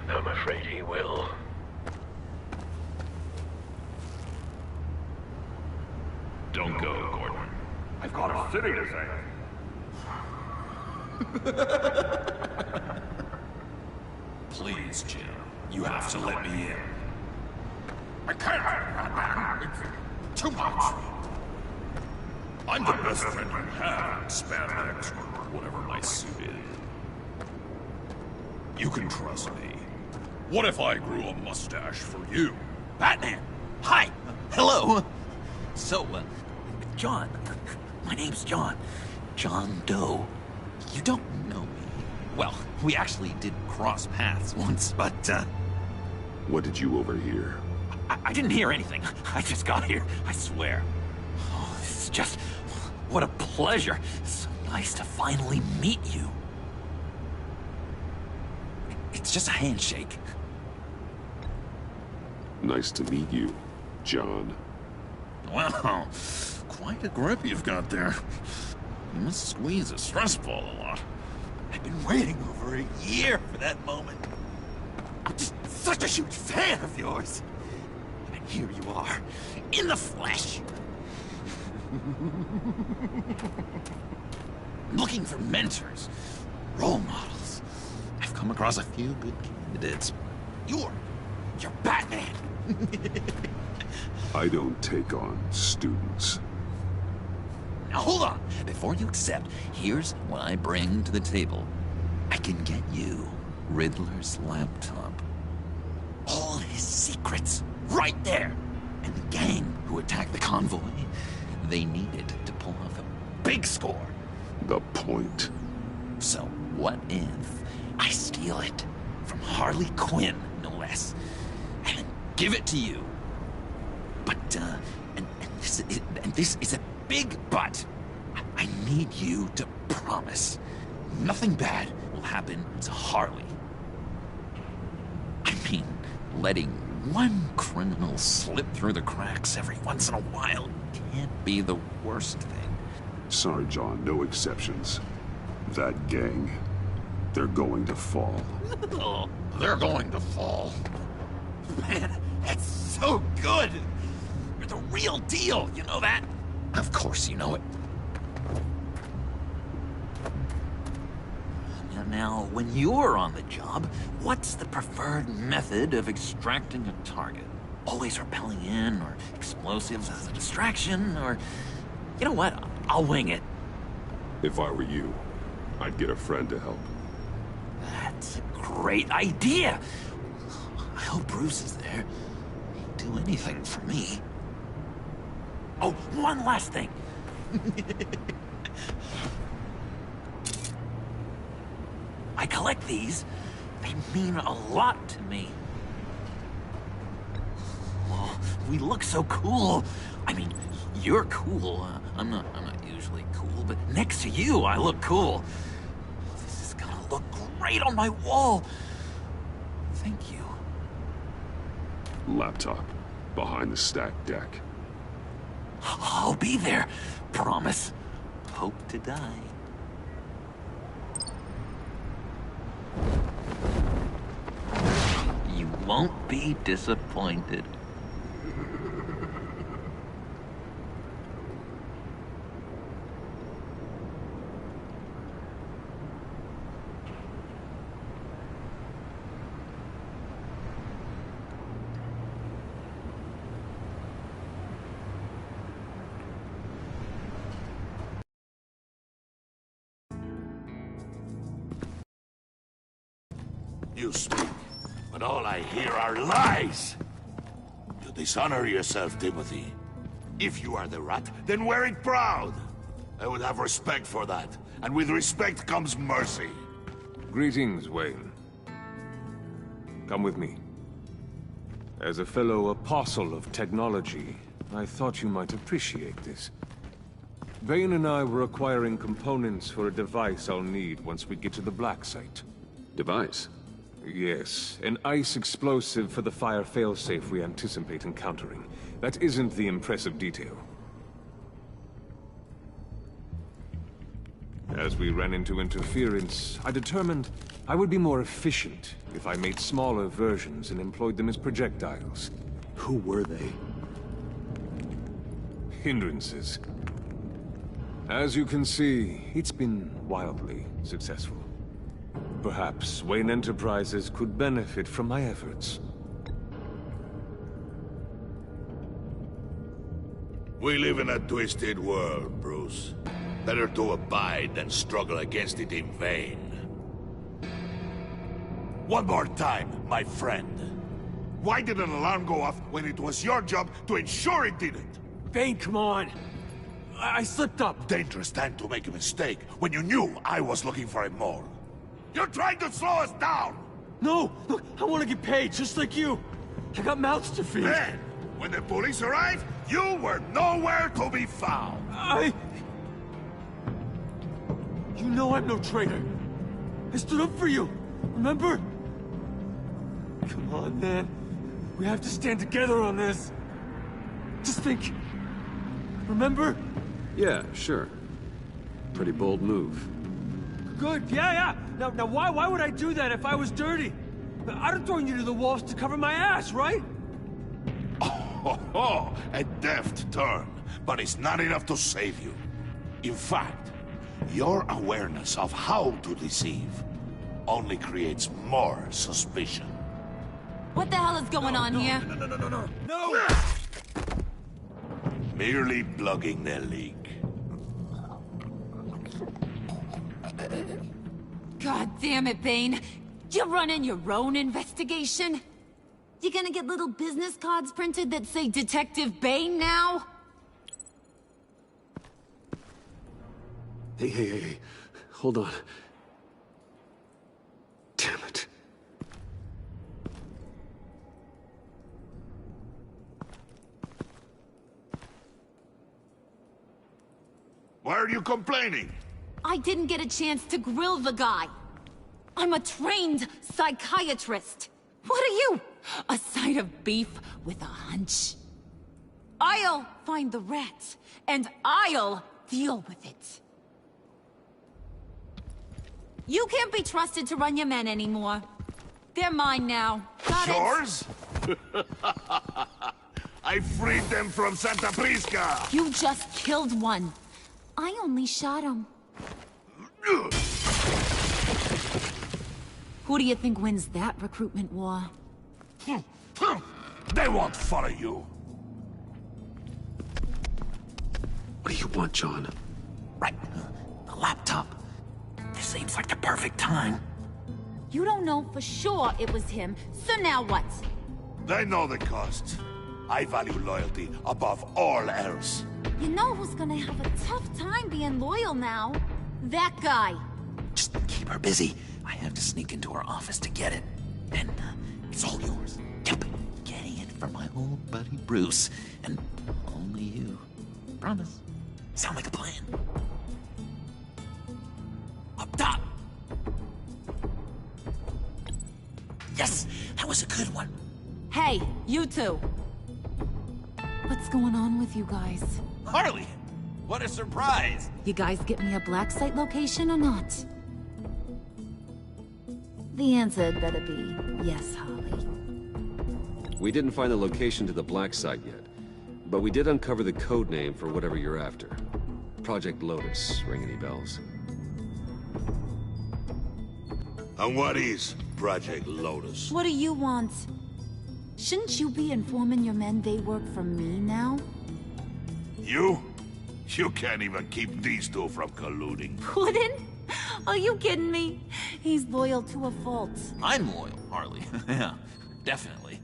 S10: I'm afraid he will.
S15: Don't go, Gordon. I've got a city to save. Please, Jim. You have to let me in. I can't, Batman. It's too much. I'm the best friend you have, Spandex, or whatever my suit is. You can trust me. What if I grew a mustache for you?
S12: Batman! Hi! Hello! So, John. My name's John. John Doe. You don't know me. Well, we actually did cross paths once, but,
S1: What did you overhear?
S12: I didn't hear anything. I just got here, I swear. Oh, it's just... what a pleasure. So nice to finally meet you. It's just a handshake.
S1: Nice to meet you, John.
S15: Wow, quite a grip you've got there. You must squeeze a stress ball a lot.
S12: I've been waiting over a year for that moment. I'm just such a huge fan of yours. And here you are, in the flesh. Looking for mentors, role models. I've come across a few good candidates. You're Batman.
S1: I don't take on students.
S12: Now hold on. Before you accept, here's what I bring to the table. I can get you Riddler's laptop. All his secrets, right there. And the gang who attacked the convoy, they needed to pull off a big score.
S1: The point.
S12: So what if I steal it from Harley Quinn, no less, and then give it to you? But, and this is a big but. I need you to promise nothing bad will happen to Harley. I mean, letting one criminal slip through the cracks every once in a while can't be the worst thing.
S1: Sorry, John, no exceptions. That gang, they're going to fall.
S12: Oh, they're going to fall. Man, that's so good! You're the real deal, you know that? Of course you know it. Now, when you're on the job, what's the preferred method of extracting a target? Always rappelling in, or explosives as a distraction, or... You know what? I'll wing it.
S1: If I were you, I'd get a friend to help.
S12: That's a great idea! I hope Bruce is there. He'd do anything for me. Oh, one last thing. I collect these
S5: They mean a lot to me. Oh, we look so cool. I mean, you're cool. I'm not usually cool, but next to you, I look cool. This is gonna look great on my wall. Thank you.
S1: Laptop. Behind the stacked deck.
S5: I'll be there. Promise. Hope to die. You won't be disappointed.
S4: You speak, but all I hear are lies! You dishonor yourself, Timothy. If you are the rat, then wear it proud! I would have respect for that, and with respect comes mercy.
S3: Greetings, Wayne. Come with me. As a fellow apostle of technology, I thought you might appreciate this. Bane and I were acquiring components for a device I'll need once we get to the Black Site.
S1: Device?
S3: Yes, an ice explosive for the fire failsafe we anticipate encountering. That isn't the impressive detail. As we ran into interference, I determined I would be more efficient if I made smaller versions and employed them as projectiles.
S1: Who were they?
S3: Hindrances. As you can see, it's been wildly successful. Perhaps Wayne Enterprises could benefit from my efforts.
S4: We live in a twisted world, Bruce. Better to abide than struggle against it in vain. One more time, my friend. Why did an alarm go off when it was your job to ensure it didn't?
S7: Bane, come on! I slipped up!
S4: Dangerous time to make a mistake when you knew I was looking for a mole. You're trying to slow us down!
S7: No! Look, I want to get paid, just like you! I got mouths to feed!
S4: Then, when the police arrived, you were nowhere to be found!
S7: You know I'm no traitor! I stood up for you, remember? Come on, man. We have to stand together on this. Just think. Remember?
S1: Yeah, sure. Pretty bold move.
S7: Good, yeah. Now why would I do that if I was dirty? I'd have thrown you to the wolves to cover my ass, right?
S4: Oh, a deft turn, but it's not enough to save you. In fact, your awareness of how to deceive only creates more suspicion.
S6: What the hell is going on here?
S4: No! Merely plugging the leak.
S6: God damn it, Bane. You're running your own investigation? You gonna get little business cards printed that say Detective Bane now?
S1: Hey. Hold on. Damn it.
S4: Why are you complaining?
S6: I didn't get a chance to grill the guy. I'm a trained psychiatrist. What are you? A side of beef with a hunch? I'll find the rat, and I'll deal with it. You can't be trusted to run your men anymore. They're mine now. Got it?
S4: Yours? I freed them from Santa Prisca!
S6: You just killed one. I only shot him. Who do you think wins that recruitment war?
S4: They won't follow you.
S1: What do you want, John?
S5: Right. The laptop. This seems like the perfect time.
S6: You don't know for sure it was him, so now what?
S4: They know the cost. I value loyalty above all else.
S6: You know who's gonna have a tough time being loyal now? That guy.
S5: Just keep her busy.
S12: I have to sneak into her office to get it. And it's all yours. Yep, getting it from my old buddy Bruce. And only you. Promise. Sound like a plan? Up top! Yes, that was a good one.
S6: Hey, you two! What's going on with you guys?
S12: Harley! What a surprise!
S6: You guys get me a black site location or not? The answer had better be yes, Harley.
S11: We didn't find the location to the black site yet, but we did uncover the code name for whatever you're after. Project Lotus. Ring any bells?
S4: And what is Project Lotus?
S6: What do you want? Shouldn't you be informing your men they work for me now?
S4: You? You can't even keep these two from colluding.
S6: Puddin'? Are you kidding me? He's loyal to a fault.
S12: I'm loyal, Harley. Yeah, definitely.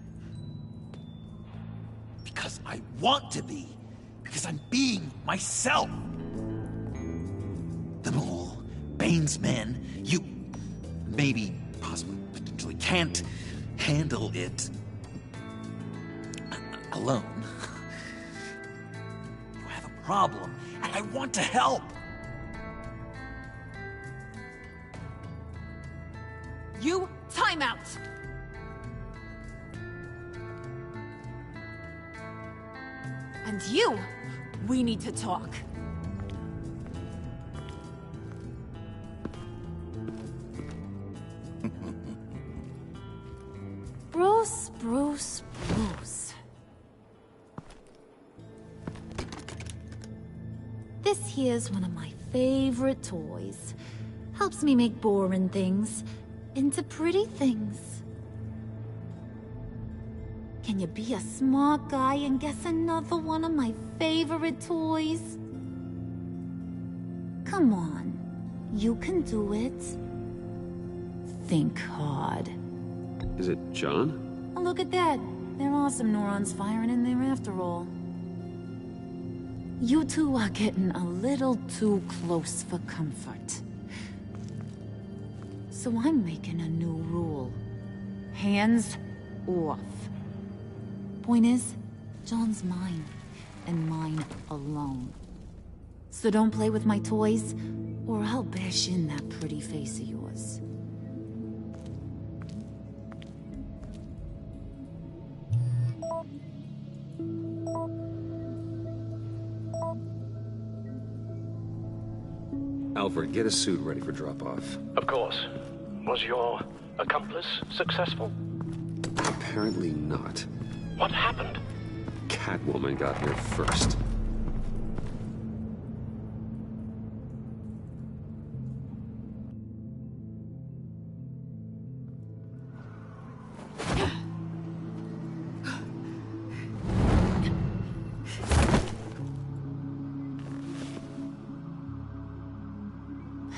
S12: Because I want to be. Because I'm being myself. The mole, Bane's men, you maybe, possibly, potentially can't handle it alone. You have a problem, and I want to help.
S6: You, time out! And you, we need to talk. Bruce. This here's one of my favorite toys. Helps me make boring things into pretty things. Can you be a smart guy and guess another one of my favorite toys? Come on, you can do it. Think hard.
S11: Is it John?
S6: Oh, look at that. There are some neurons firing in there after all. You two are getting a little too close for comfort. So I'm making a new rule. Hands off. Point is, John's mine, and mine alone. So don't play with my toys, or I'll bash in that pretty face of yours.
S11: Alfred, get a suit ready for drop-off.
S10: Of course. Was your accomplice successful?
S11: Apparently not.
S10: What happened?
S11: Catwoman got here first.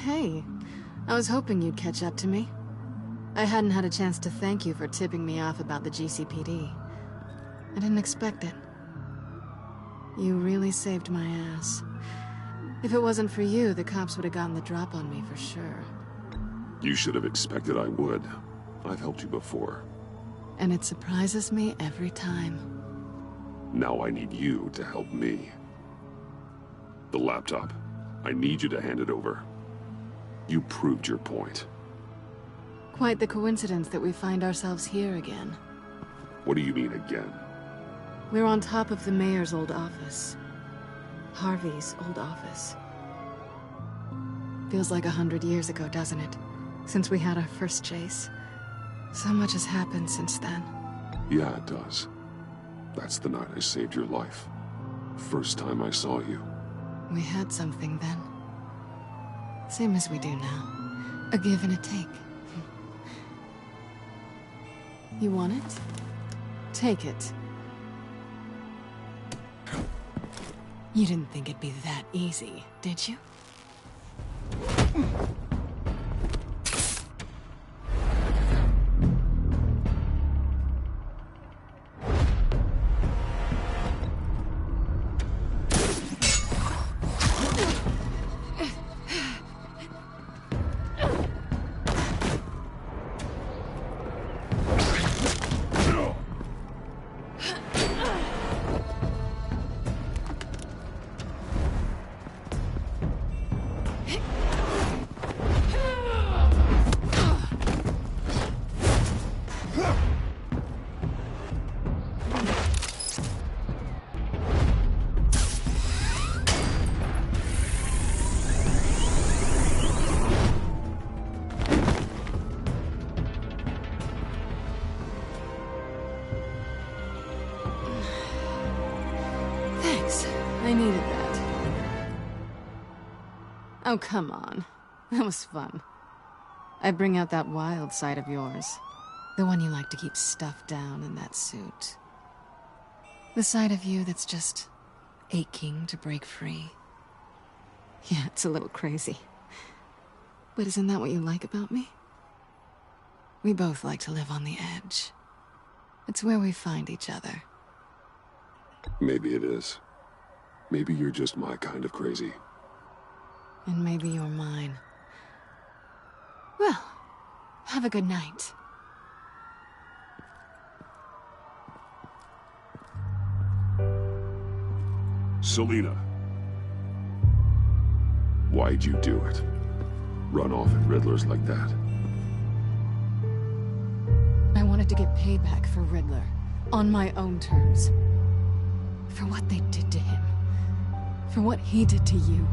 S2: Hey, I was hoping you'd catch up to me. I hadn't had a chance to thank you for tipping me off about the GCPD. I didn't expect it. You really saved my ass. If it wasn't for you, the cops would have gotten the drop on me for sure.
S16: You should have expected I would. I've helped you before.
S2: And it surprises me every time.
S16: Now I need you to help me. The laptop. I need you to hand it over. You proved your point.
S2: Quite the coincidence that we find ourselves here again.
S16: What do you mean again?
S2: We're on top of the mayor's old office. Harvey's old office. Feels like 100 years ago, doesn't it? Since we had our first chase. So much has happened since then.
S16: Yeah, it does. That's the night I saved your life. First time I saw you.
S2: We had something then. Same as we do now. A give and a take. You want it? Take it. You didn't think it'd be that easy, did you? Oh, come on. That was fun. I bring out that wild side of yours. The one you like to keep stuffed down in that suit. The side of you that's just aching to break free. Yeah, it's a little crazy. But isn't that what you like about me? We both like to live on the edge. It's where we find each other.
S16: Maybe it is. Maybe you're just my kind of crazy.
S2: And maybe you're mine. Well, have a good night.
S16: Selina. Why'd you do it? Run off at Riddlers like that?
S2: I wanted to get payback for Riddler. On my own terms. For what they did to him. For what he did to you.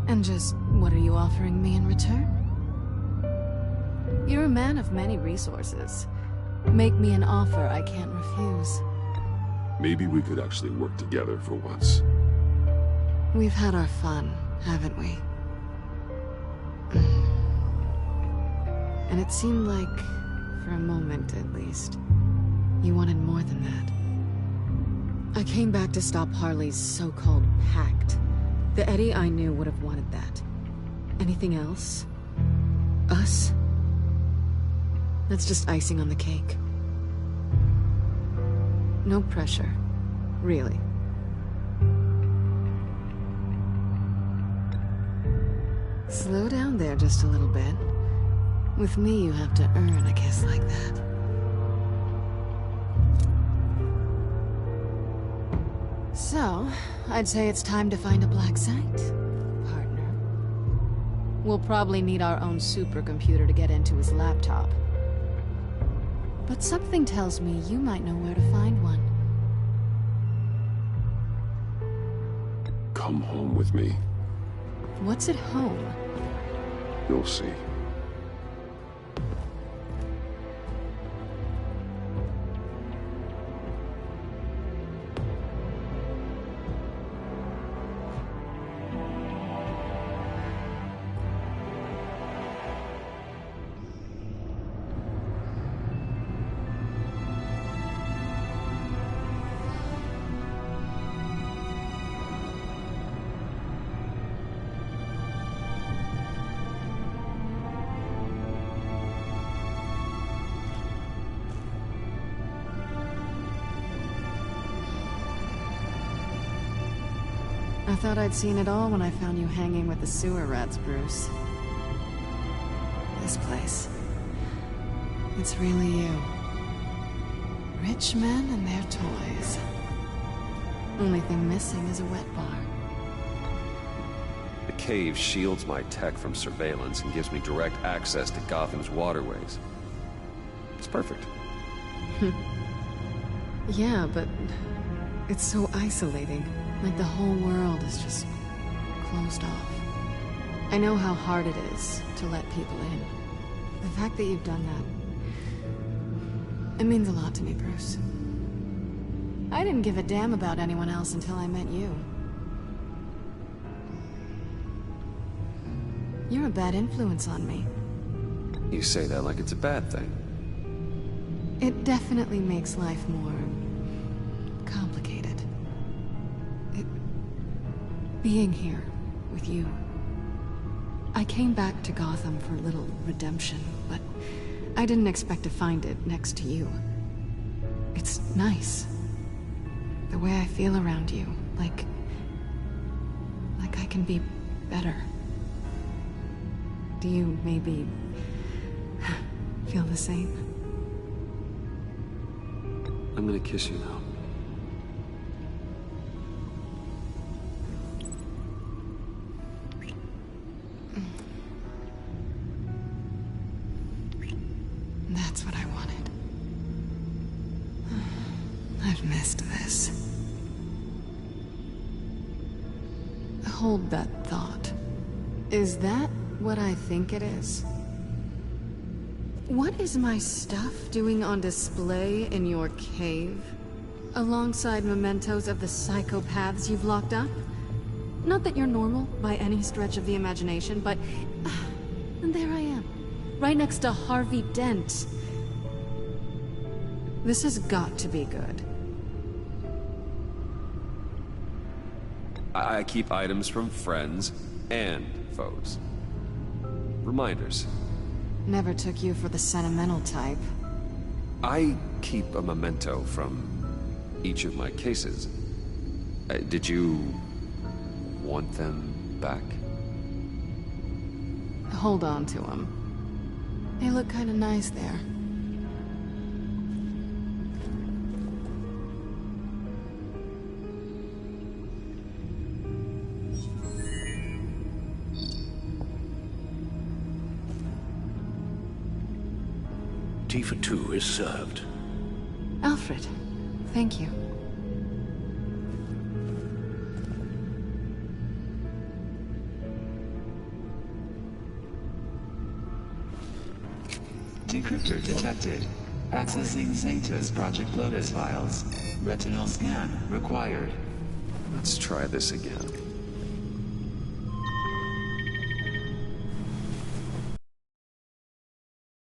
S2: And just, what are you offering me in return? You're a man of many resources. Make me an offer I can't refuse.
S16: Maybe we could actually work together for once.
S2: We've had our fun, haven't we? And it seemed like, for a moment at least, you wanted more than that. I came back to stop Harley's so-called pact. The Eddie I knew would have wanted that. Anything else? Us? That's just icing on the cake. No pressure. Really. Slow down there just a little bit. With me, you have to earn a kiss like that. So, I'd say it's time to find a black site, partner. We'll probably need our own supercomputer to get into his laptop. But something tells me you might know where to find one.
S16: Come home with me.
S2: What's at home?
S16: You'll see.
S2: I thought I'd seen it all when I found you hanging with the sewer rats, Bruce. This place. It's really you. Rich men and their toys. Only thing missing is a wet bar.
S1: The cave shields my tech from surveillance and gives me direct access to Gotham's waterways. It's perfect.
S2: Yeah, but it's so isolating. Like the whole world is just closed off. I know how hard it is to let people in. The fact that you've done that, it means a lot to me, Bruce. I didn't give a damn about anyone else until I met you. You're a bad influence on me.
S1: You say that like it's a bad thing.
S2: It definitely makes life more complicated. Being here with you. I came back to Gotham for a little redemption, but I didn't expect to find it next to you. It's nice. The way I feel around you, like I can be better. Do you maybe feel the same?
S1: I'm gonna kiss you now.
S2: That's what I wanted. I've missed this. Hold that thought. Is that what I think it is? What is my stuff doing on display in your cave? Alongside mementos of the psychopaths you've locked up? Not that you're normal, by any stretch of the imagination, but... and there I am. Right next to Harvey Dent. This has got to be good.
S11: I keep items from friends and foes. Reminders.
S2: Never took you for the sentimental type.
S11: I keep a memento from each of my cases. Did you want them back?
S2: Hold on to them. They look kinda nice there.
S17: Tea for two is served.
S2: Alfred, thank you.
S13: Decryptor detected. Accessing Zeta's Project Lotus files. Retinal scan required.
S11: Let's try this again.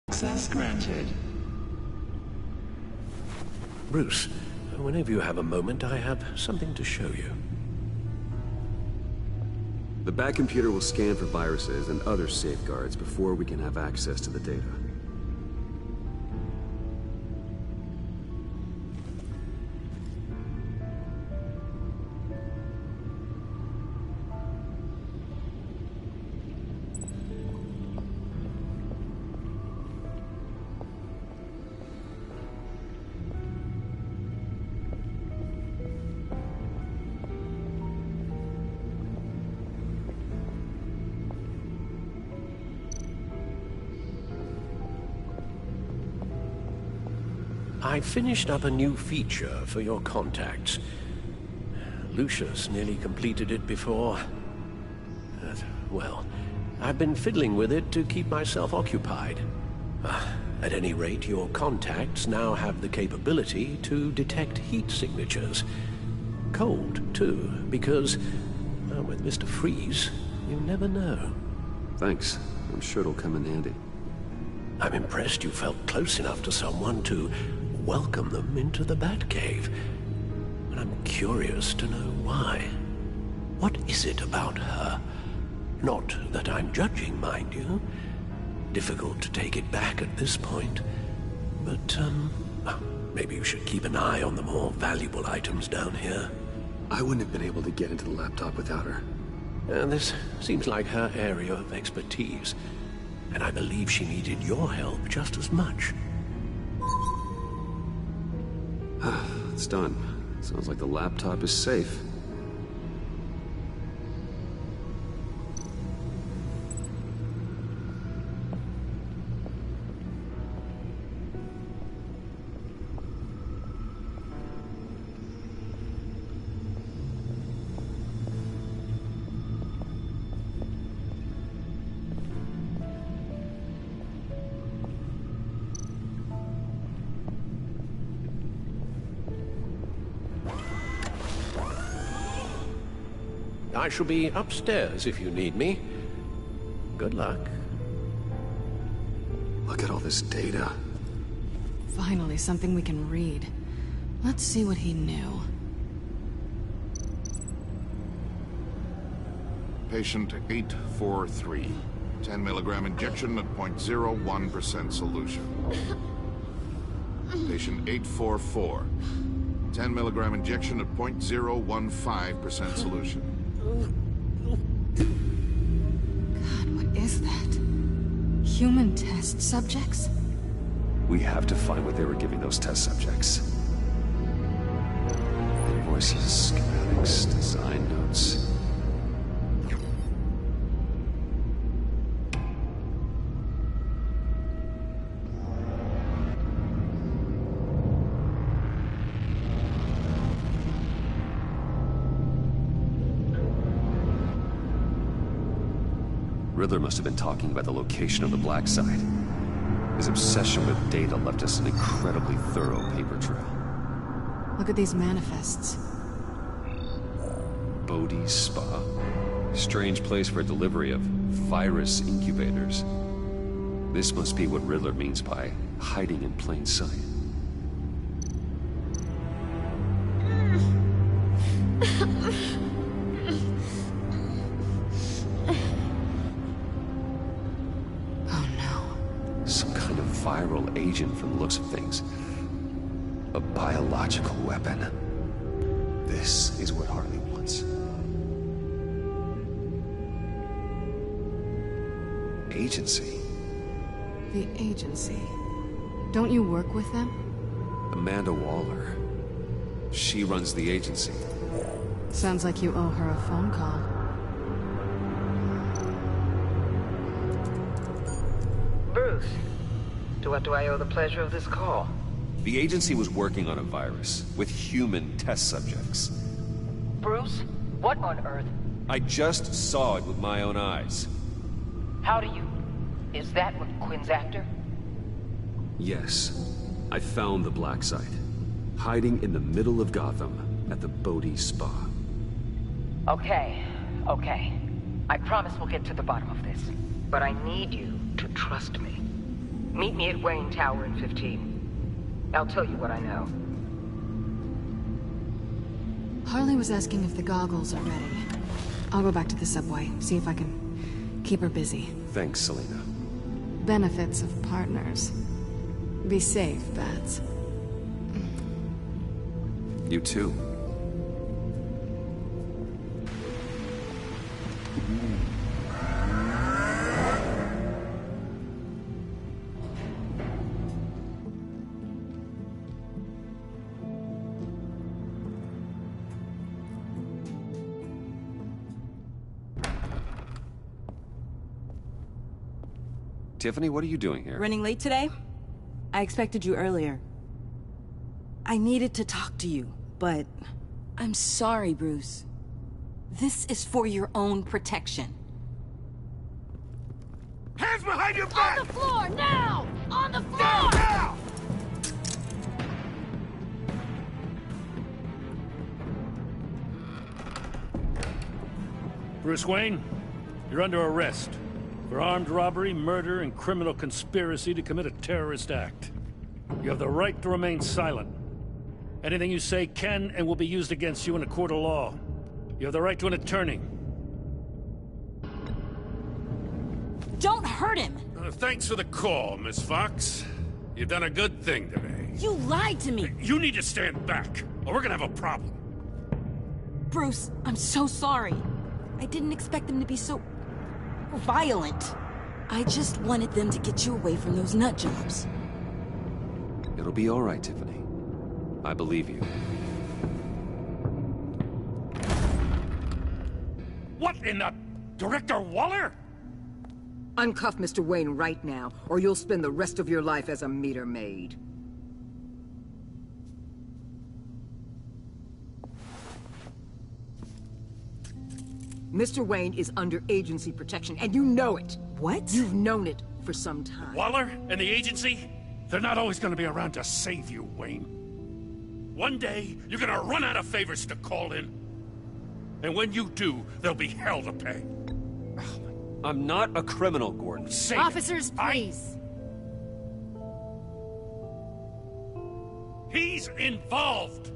S13: Access granted.
S17: Bruce, whenever you have a moment, I have something to show you.
S11: The back computer will scan for viruses and other safeguards before we can have access to the data.
S17: I finished up a new feature for your contacts. Lucius nearly completed it before. Well, I've been fiddling with it to keep myself occupied. At any rate, your contacts now have the capability to detect heat signatures. Cold, too, because, with Mr. Freeze, you never know.
S11: Thanks. I'm sure it'll come in handy.
S17: I'm impressed you felt close enough to someone to welcome them into the Batcave. And I'm curious to know why. What is it about her? Not that I'm judging, mind you. Difficult to take it back at this point. But, maybe you should keep an eye on the more valuable items down here.
S11: I wouldn't have been able to get into the laptop without her.
S17: This seems like her area of expertise. And I believe she needed your help just as much.
S11: It's done. Sounds like the laptop is safe.
S17: I shall be upstairs if you need me. Good luck.
S11: Look at all this data.
S2: Finally, something we can read. Let's see what he knew.
S18: Patient 843. 10 milligram injection at 0.01% solution. Patient 844. 10 milligram injection at 0.015% solution.
S2: God, what is that? Human test subjects?
S11: We have to find what they were giving those test subjects. Invoices, schematics, design notes. Riddler must have been talking about the location of the black site. His obsession with data left us an incredibly thorough paper trail.
S2: Look at these manifests.
S11: Bodhi's Spa? Strange place for delivery of virus incubators. This must be what Riddler means by hiding in plain sight.
S2: Oh no.
S11: Some kind of viral agent from the looks of things. A biological weapon. This is what Harley wants. Agency.
S2: The agency. Don't you work with them?
S11: Amanda Waller. She runs the agency.
S2: Sounds like you owe her a phone call.
S8: Bruce, to what do I owe the pleasure of this call?
S11: The agency was working on a virus with human test subjects.
S8: Bruce, what on earth?
S11: I just saw it with my own eyes.
S8: How do you... Is that what Quinn's after?
S1: Yes. I found the black site. Hiding in the middle of Gotham at the Bodhi Spa.
S8: Okay. I promise we'll get to the bottom of this. But I need you to trust me. Meet me at Wayne Tower in 15. I'll tell you what I know.
S2: Harley was asking if the goggles are ready. I'll go back to the subway, see if I can keep her busy.
S11: Thanks, Selena.
S2: Benefits of partners. Be safe, Bats.
S11: You too. Tiffany, what are you doing here?
S19: Running late today? I expected you earlier. I needed to talk to you, but... I'm sorry, Bruce. This is for your own protection.
S4: Hands behind your back!
S6: On the floor, now! On the floor!
S4: Now!
S14: Bruce Wayne, you're under arrest for armed robbery, murder, and criminal conspiracy to commit a terrorist act. You have the right to remain silent. Anything you say can and will be used against you in a court of law. You have the right to an attorney.
S19: Don't hurt him!
S14: Thanks for the call, Miss Fox. You've done a good thing today.
S19: You lied to me!
S14: You need to stand back, or we're gonna have a problem.
S19: Bruce, I'm so sorry. I didn't expect them to be so... violent. I just wanted them to get you away from those nut jobs.
S11: It'll be all right, Tiffany. I believe you.
S14: What in the... Director Waller?
S20: Uncuff Mr. Wayne right now, or you'll spend the rest of your life as a meter maid. Mr. Wayne is under agency protection, and you know it.
S19: What?
S20: You've known it for some time.
S14: Waller and the agency? They're not always gonna be around to save you, Wayne. One day, you're gonna run out of favors to call in. And when you do, there'll be hell to pay.
S11: I'm not a criminal, Gordon.
S2: Officers, please.
S14: He's involved.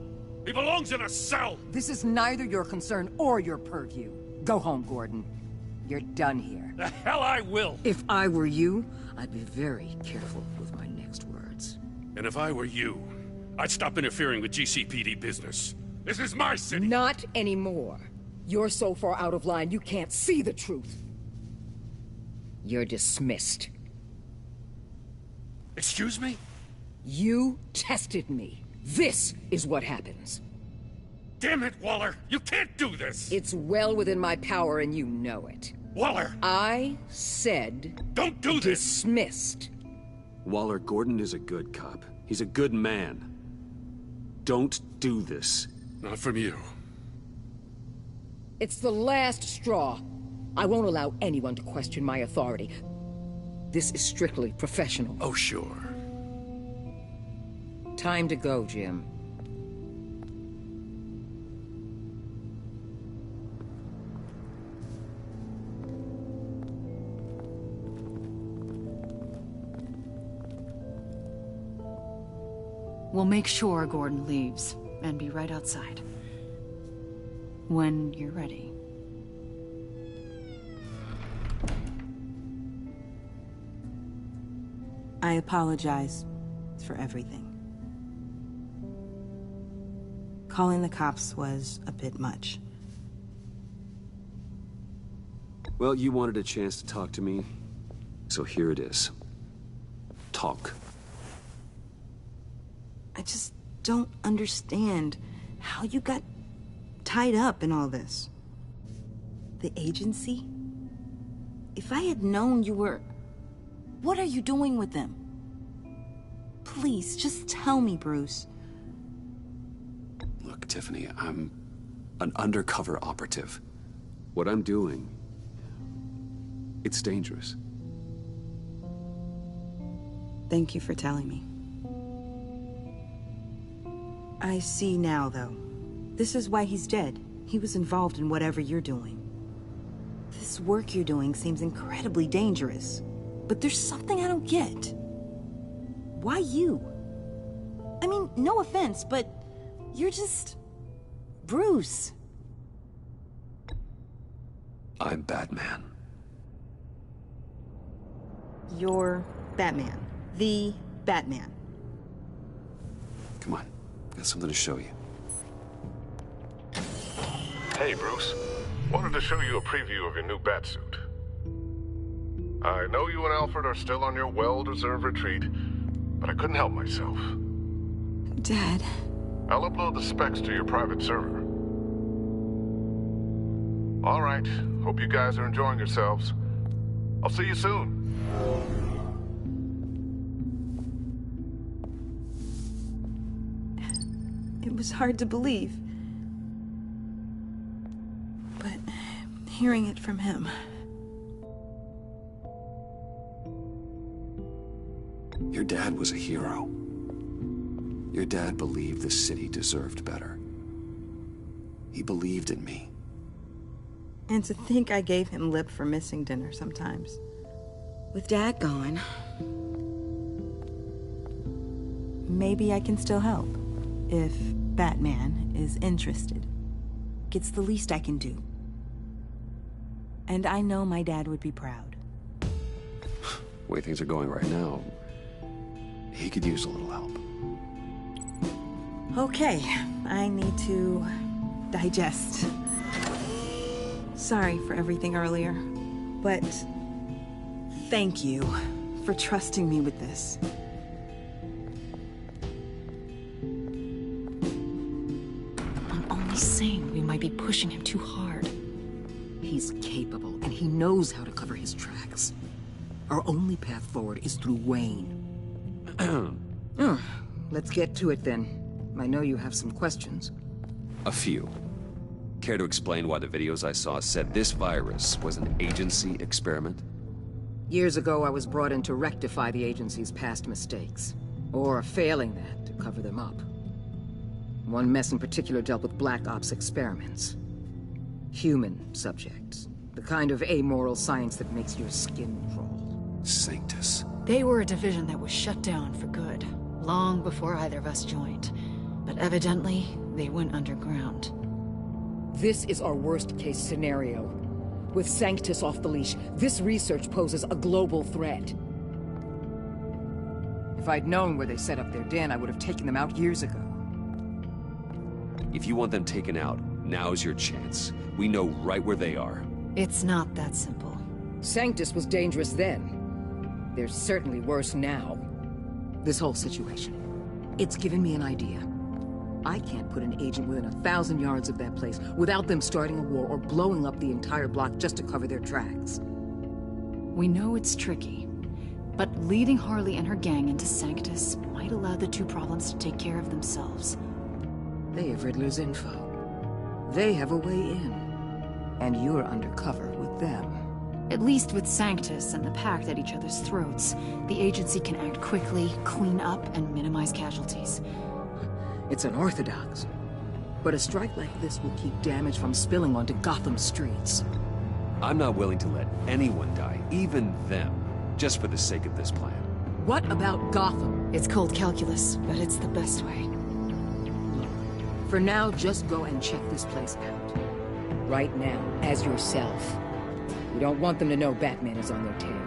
S14: He belongs in a cell.
S20: This is neither your concern or your purview. Go home, Gordon. You're done here.
S14: The hell I will.
S20: If I were you, I'd be very careful with my next words.
S14: And if I were you, I'd stop interfering with GCPD business. This is my city.
S20: Not anymore. You're so far out of line, you can't see the truth. You're dismissed.
S14: Excuse me?
S20: You tested me. This is what happens.
S14: Damn it, Waller! You can't do this!
S20: It's well within my power and you know it.
S14: Waller!
S20: I said...
S14: Don't do this!
S20: Dismissed.
S1: Waller, Gordon is a good cop. He's a good man. Don't do this.
S14: Not from you.
S20: It's the last straw. I won't allow anyone to question my authority. This is strictly professional.
S14: Oh, sure.
S20: Time to go, Jim.
S6: We'll make sure Gordon leaves, and be right outside. When you're ready.
S19: I apologize for everything. Calling the cops was a bit much.
S1: Well, you wanted a chance to talk to me, so here it is. Talk.
S19: I just don't understand how you got tied up in all this. The agency? If I had known you were... What are you doing with them? Please, just tell me, Bruce.
S1: Look, Tiffany, I'm an undercover operative. What I'm doing, it's dangerous.
S19: Thank you for telling me. I see now, though. This is why he's dead. He was involved in whatever you're doing. This work you're doing seems incredibly dangerous. But there's something I don't get. Why you? I mean, no offense, but you're just... Bruce.
S1: I'm Batman.
S19: You're Batman. The Batman.
S1: Come on, got something to show you.
S21: Hey, Bruce. Wanted to show you a preview of your new batsuit. I know you and Alfred are still on your well-deserved retreat, but I couldn't help myself.
S19: Dad.
S21: I'll upload the specs to your private server. All right. Hope you guys are enjoying yourselves. I'll see you soon.
S19: It was hard to believe. But hearing it from him...
S1: Your dad was a hero. Your dad believed the city deserved better. He believed in me.
S19: And to think I gave him lip for missing dinner sometimes. With Dad gone... Maybe I can still help. If Batman is interested. It's the least I can do. And I know my dad would be proud.
S1: The way things are going right now, he could use a little help.
S19: Okay, I need to digest. Sorry for everything earlier, but thank you for trusting me with this.
S20: I'm only saying we might be pushing him too hard. He's capable, and he knows how to cover his tracks. Our only path forward is through Wayne. Let's get to it then. I know you have some questions.
S1: A few. Care to explain why the videos I saw said this virus was an agency experiment?
S20: Years ago, I was brought in to rectify the agency's past mistakes. Or failing that, to cover them up. One mess in particular dealt with Black Ops experiments. Human subjects. The kind of amoral science that makes your skin crawl.
S1: Sanctus.
S2: They were a division that was shut down for good, long before either of us joined. But evidently, they went underground.
S20: This is our worst-case scenario. With Sanctus off the leash, this research poses a global threat. If I'd known where they set up their den, I would have taken them out years ago.
S1: If you want them taken out, now's your chance. We know right where they are.
S2: It's not that simple.
S20: Sanctus was dangerous then. They're certainly worse now. This whole situation, it's given me an idea. I can't put an agent within 1,000 yards of that place without them starting a war or blowing up the entire block just to cover their tracks.
S6: We know it's tricky, but leading Harley and her gang into Sanctus might allow the two problems to take care of themselves.
S20: They have Riddler's info. They have a way in. And you're undercover with them.
S6: At least with Sanctus and the Pact at each other's throats, the agency can act quickly, clean up, and minimize casualties.
S20: It's unorthodox. But a strike like this will keep damage from spilling onto Gotham streets.
S1: I'm not willing to let anyone die, even them, just for the sake of this plan.
S20: What about Gotham?
S2: It's cold calculus, but it's the best way.
S20: For now, just go and check this place out. Right now, as yourself. You don't want them to know Batman is on their tail.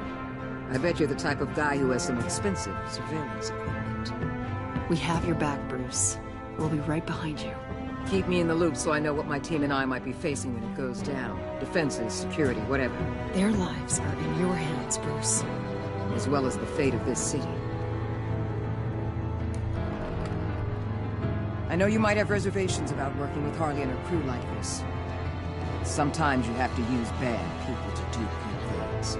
S20: I bet you're the type of guy who has some expensive surveillance equipment.
S2: We have your back, Bruce. We'll be right behind you.
S20: Keep me in the loop so I know what my team and I might be facing when it goes down. Defenses, security, whatever.
S2: Their lives are in your hands, Bruce.
S20: As well as the fate of this city. I know you might have reservations about working with Harley and her crew like this. Sometimes you have to use bad people to do good things.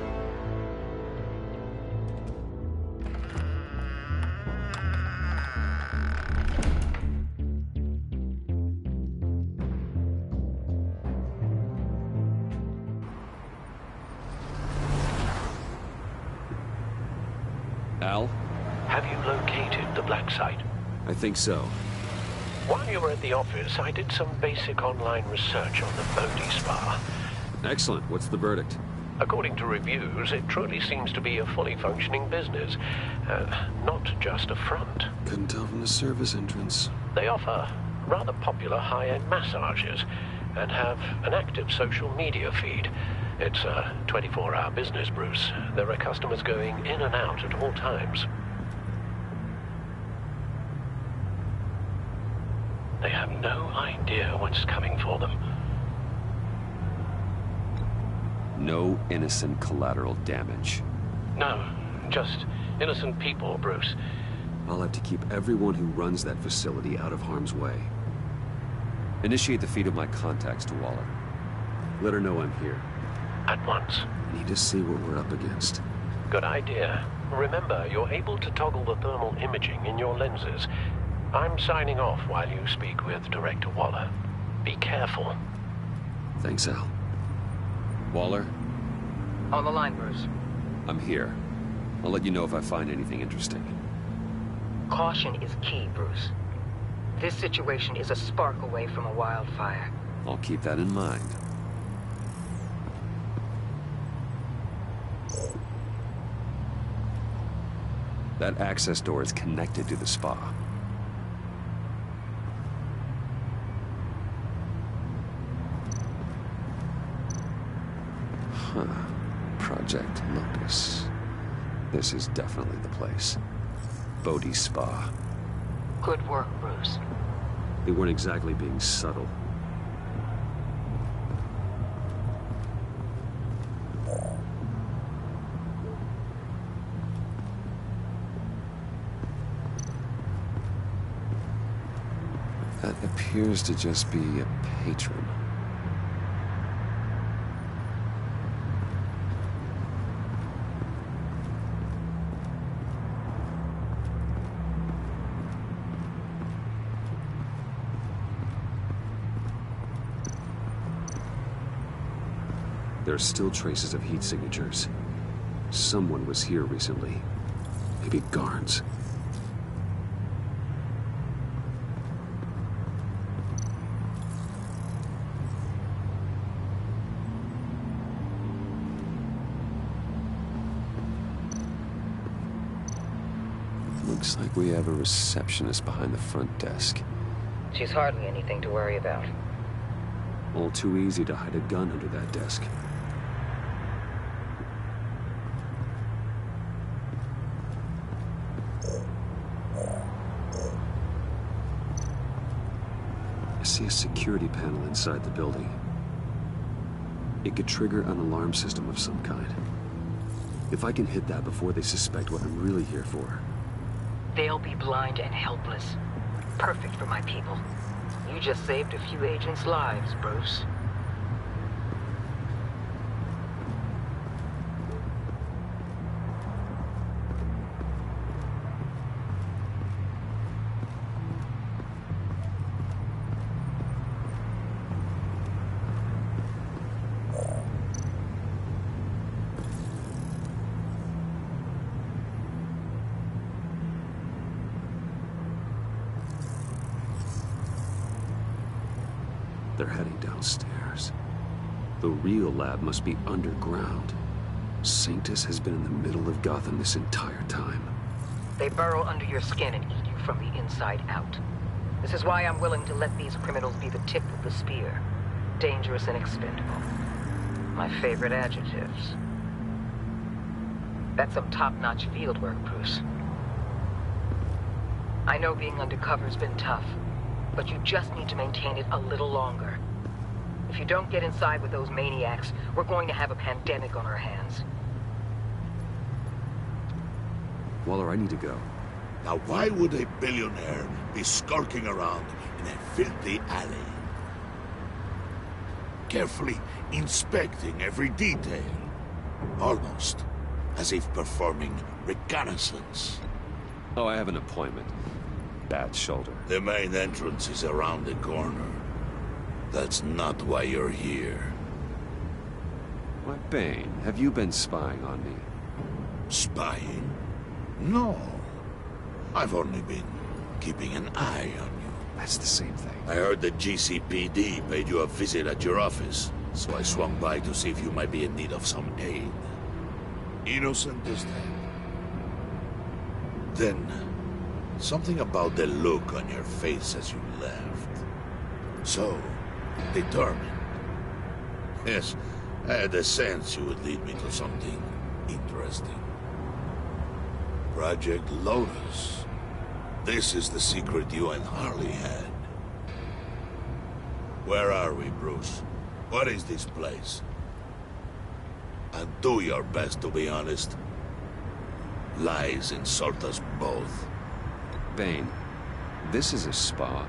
S1: Al?
S9: Have you located the black site?
S1: I think so.
S9: While you were at the office, I did some basic online research on the Bodhi Spa.
S1: Excellent. What's the verdict?
S9: According to reviews, it truly seems to be a fully functioning business. Not just a front.
S1: Couldn't tell from the service entrance.
S9: They offer rather popular high-end massages and have an active social media feed. It's a 24-hour business, Bruce. There are customers going in and out at all times. They have no idea what's coming for them.
S1: No innocent collateral damage.
S9: No, just innocent people, Bruce.
S1: I'll have to keep everyone who runs that facility out of harm's way. Initiate the feed of my contacts to Waller. Let her know I'm here.
S9: At once.
S1: I need to see what we're up against.
S9: Good idea. Remember, you're able to toggle the thermal imaging in your lenses. I'm signing off while you speak with Director Waller. Be careful.
S1: Thanks, Al. Waller?
S20: On the line, Bruce.
S1: I'm here. I'll let you know if I find anything interesting.
S20: Caution is key, Bruce. This situation is a spark away from a wildfire.
S1: I'll keep that in mind. That access door is connected to the spa. Huh. Project Locus. This is definitely the place. Bodhi Spa.
S20: Good work, Bruce.
S1: They weren't exactly being subtle. That appears to just be a patron. There are still traces of heat signatures. Someone was here recently. Maybe guards. Looks like we have a receptionist behind the front desk.
S20: She's hardly anything to worry about.
S1: All too easy to hide a gun under that desk. I see a security panel inside the building. It could trigger an alarm system of some kind. If I can hit that before they suspect what I'm really here for.
S20: They'll be blind and helpless. Perfect for my people. You just saved a few agents' lives, Bruce.
S1: They're heading downstairs. The real lab must be underground. Sanctus has been in the middle of Gotham this entire time.
S8: They burrow under your skin and eat you from the inside out. This is why I'm willing to let these criminals be the tip of the spear. Dangerous and expendable. My favorite adjectives. That's some top-notch field work, Bruce. I know being undercover's been tough, but you just need to maintain it a little longer. If you don't get inside with those maniacs, we're going to have a pandemic on our hands.
S1: Waller, I need to go.
S4: Now why would a billionaire be skulking around in a filthy alley? Carefully inspecting every detail. Almost as if performing reconnaissance.
S1: Oh, I have an appointment. Bad shoulder.
S4: The main entrance is around the corner. That's not why you're here.
S1: Why, Bane, have you been spying on me?
S4: Spying? No. I've only been keeping an eye on you.
S1: That's the same thing.
S4: I heard the GCPD paid you a visit at your office, so I swung by to see if you might be in need of some aid. Innocent as that. Then, something about the look on your face as you left. So, determined. Yes, I had a sense you would lead me to something interesting. Project Lotus. This is the secret you and Harley had. Where are we, Bruce? What is this place? And do your best to be honest. Lies insult us both.
S1: Bane, this is a spa.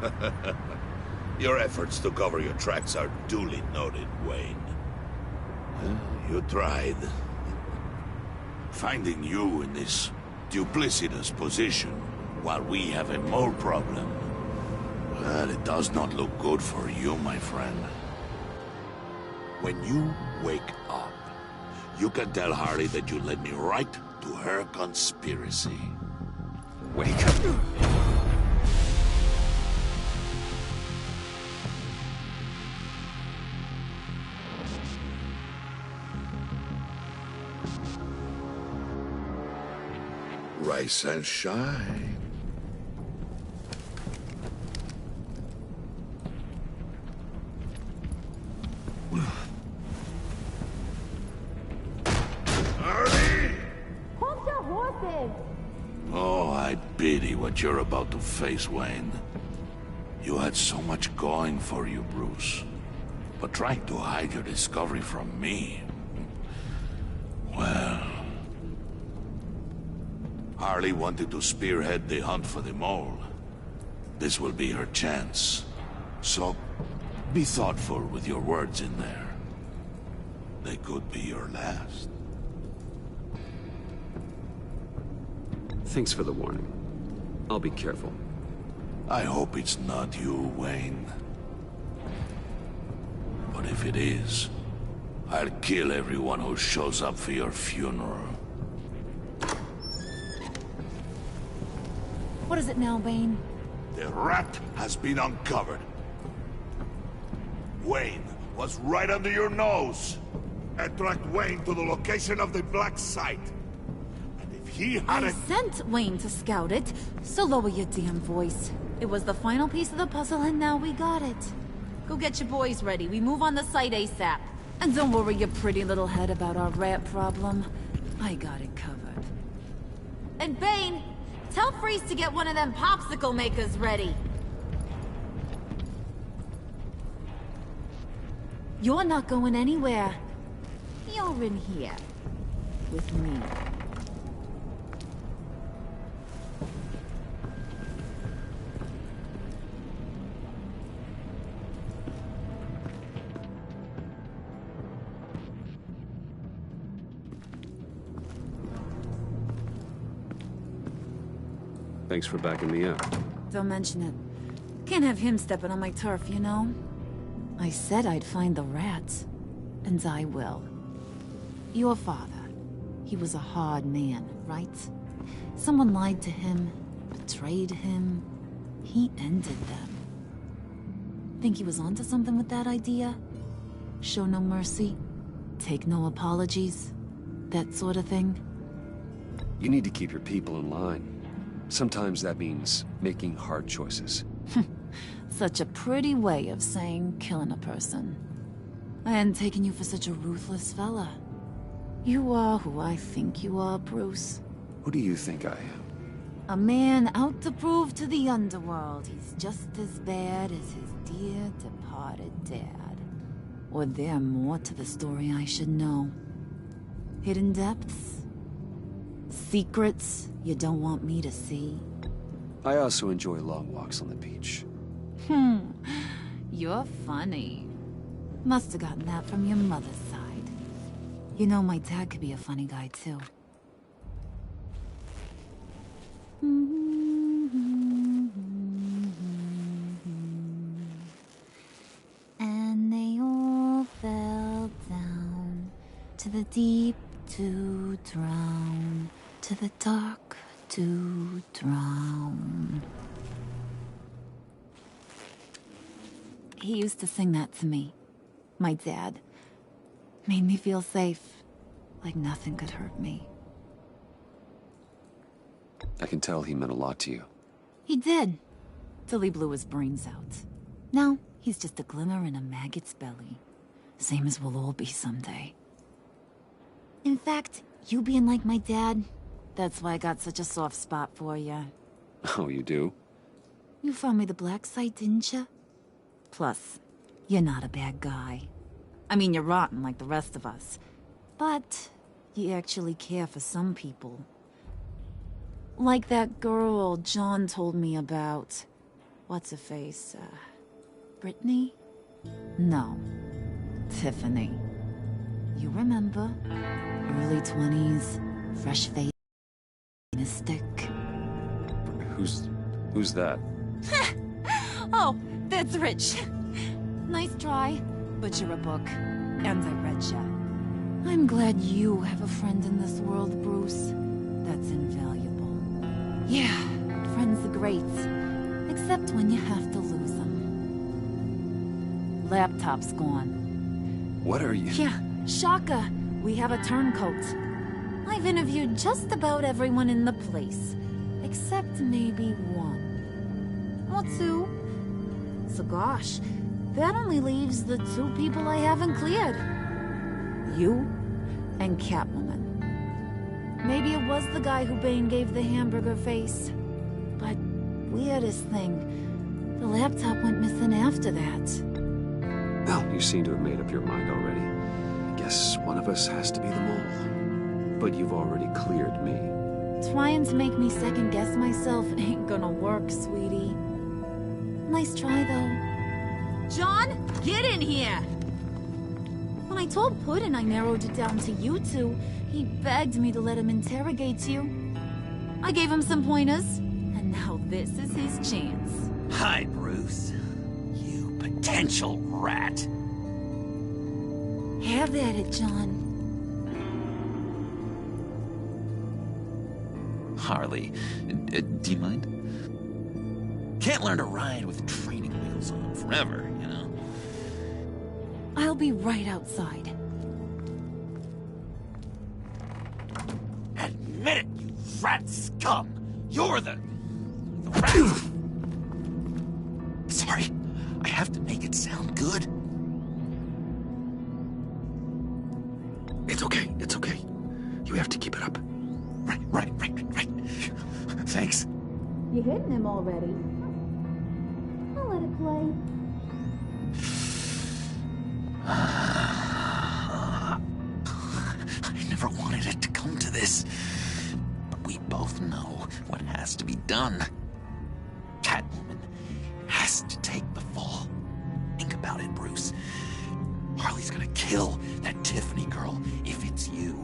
S4: Your efforts to cover your tracks are duly noted, Wayne. Well, you tried. Finding you in this duplicitous position while we have a mole problem. Well, it does not look good for you, my friend. When you wake up, you can tell Harley that you led me right to her conspiracy.
S1: Wake up.
S4: Rise and shine. Oh, I pity what you're about to face, Wayne. You had so much going for you, Bruce. But trying to hide your discovery from me... Well... Harley wanted to spearhead the hunt for the mole. This will be her chance. So, be thoughtful with your words in there. They could be your last.
S1: Thanks for the warning. I'll be careful.
S4: I hope it's not you, Wayne. But if it is, I'll kill everyone who shows up for your funeral.
S6: What is it now, Bane?
S4: The rat has been uncovered. Wayne was right under your nose. Attract Wayne to the location of the black site. And if he had
S6: I sent Wayne to scout it, so lower your damn voice. It was the final piece of the puzzle and now we got it. Go get your boys ready, we move on the site ASAP. And don't worry your pretty little head about our rat problem. I got it covered. And Bane, tell Freeze to get one of them popsicle makers ready. You're not going anywhere. You're in here. With me.
S1: Thanks for backing me up.
S6: Don't mention it. Can't have him stepping on my turf, you know? I said I'd find the rats. And I will. Your father. He was a hard man, right? Someone lied to him, betrayed him. He ended them. Think he was onto something with that idea? Show no mercy? Take no apologies? That sort of thing?
S1: You need to keep your people in line. Sometimes that means making hard choices.
S6: Such a pretty way of saying killing a person. I hadn't taken you for such a ruthless fella. You are who I think you are, Bruce.
S1: Who do you think I am?
S6: A man out to prove to the underworld he's just as bad as his dear departed dad. Or there more to the story I should know? Hidden depths? Secrets you don't want me to see?
S1: I also enjoy long walks on the beach.
S6: You're funny. Must have gotten that from your mother's side. You know, my dad could be a funny guy, too. And they all fell down to the deep to drown, to the dark to drown. He used to sing that to me. My dad. Made me feel safe. Like nothing could hurt me.
S1: I can tell he meant a lot to you.
S6: He did. Till he blew his brains out. Now, he's just a glimmer in a maggot's belly. Same as we'll all be someday. In fact, you being like my dad, that's why I got such a soft spot for you.
S1: Oh, you do?
S6: You found me the black site, didn't you? Plus, you're not a bad guy. I mean, you're rotten like the rest of us. But you actually care for some people. Like that girl John told me about. What's her face? Brittany? No. Tiffany. You remember? Early 20s, fresh face, in a stick.
S1: Who's that?
S6: Oh, that's Rich. Nice try, but you're a book, and I read ya. I'm glad you have a friend in this world, Bruce. That's invaluable. Yeah, friends are great, except when you have to lose them. Laptop's gone.
S1: What are you?
S6: Yeah, shocker. We have a turncoat. I've interviewed just about everyone in the place, except maybe one. Or two. So gosh, that only leaves the two people I haven't cleared. You and Catwoman. Maybe it was the guy who Bane gave the hamburger face. But weirdest thing, the laptop went missing after that.
S1: Well, you seem to have made up your mind already. I guess one of us has to be the mole. But you've already cleared me.
S6: Trying to make me second-guess myself ain't gonna work, sweetie. Nice try, though. John, get in here! When I told Puddin' I narrowed it down to you two, he begged me to let him interrogate you. I gave him some pointers, and now this is his chance.
S12: Hi, Bruce. You potential rat.
S6: Have at it, John.
S12: Harley, do you mind? Can't learn to ride with training wheels on forever, you know?
S6: I'll be right outside.
S12: Admit it, you rat scum! You're the rat! Sorry, I have to make it sound good.
S1: It's okay, it's okay. You have to keep it up.
S12: Right. Thanks.
S6: You hitting him already? I'll let it play.
S12: I never wanted it to come to this. But we both know what has to be done. Catwoman has to take the fall. Think about it, Bruce. Harley's gonna kill that Tiffany girl if it's you.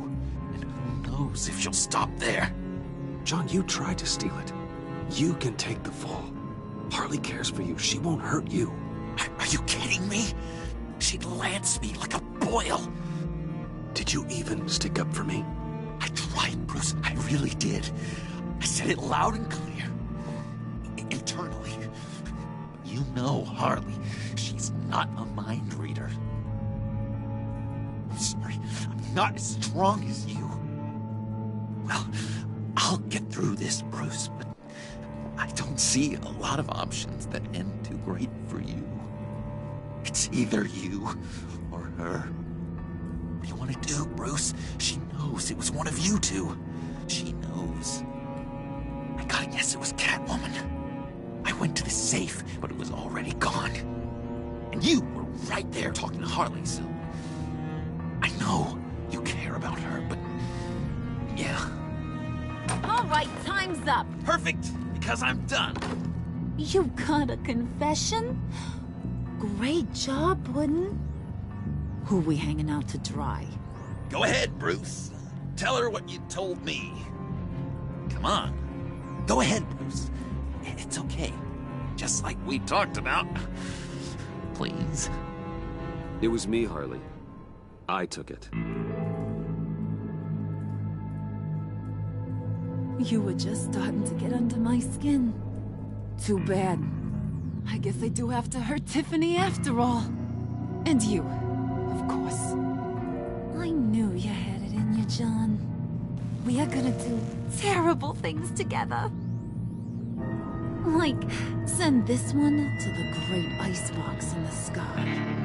S12: And who knows if she'll stop there.
S1: John, you tried to steal it. You can take the fall. Harley cares for you. She won't hurt you.
S12: Are you kidding me? She'd lance me like a boil.
S1: Did you even stick up for me?
S12: I tried, Bruce. I really did. I said it loud and clear. Internally. You know Harley. She's not a mind reader. I'm sorry. I'm not as strong as you. Well, I'll get through this, Bruce, but see a lot of options that end too great for you. It's either you or her. What do you want to do, Bruce? She knows it was one of you two. She knows. I gotta guess it was Catwoman. I went to the safe, but it was already gone. And you were right there talking to Harley, so... I know you care about her, but... yeah.
S6: All right, time's up.
S12: Perfect, because I'm done.
S6: You got a confession? Great job, Puddin'. Who we hanging out to dry?
S12: Go ahead, Bruce. Tell her what you told me. Come on. Go ahead, Bruce. It's okay. Just like we talked about. Please.
S11: It was me, Harley. I took it.
S6: You were just starting to get under my skin. Too bad. I guess I do have to hurt Tiffany after all. And you, of course. I knew you had it in you, John. We are gonna do terrible things together. Like, send this one to the great icebox in the sky.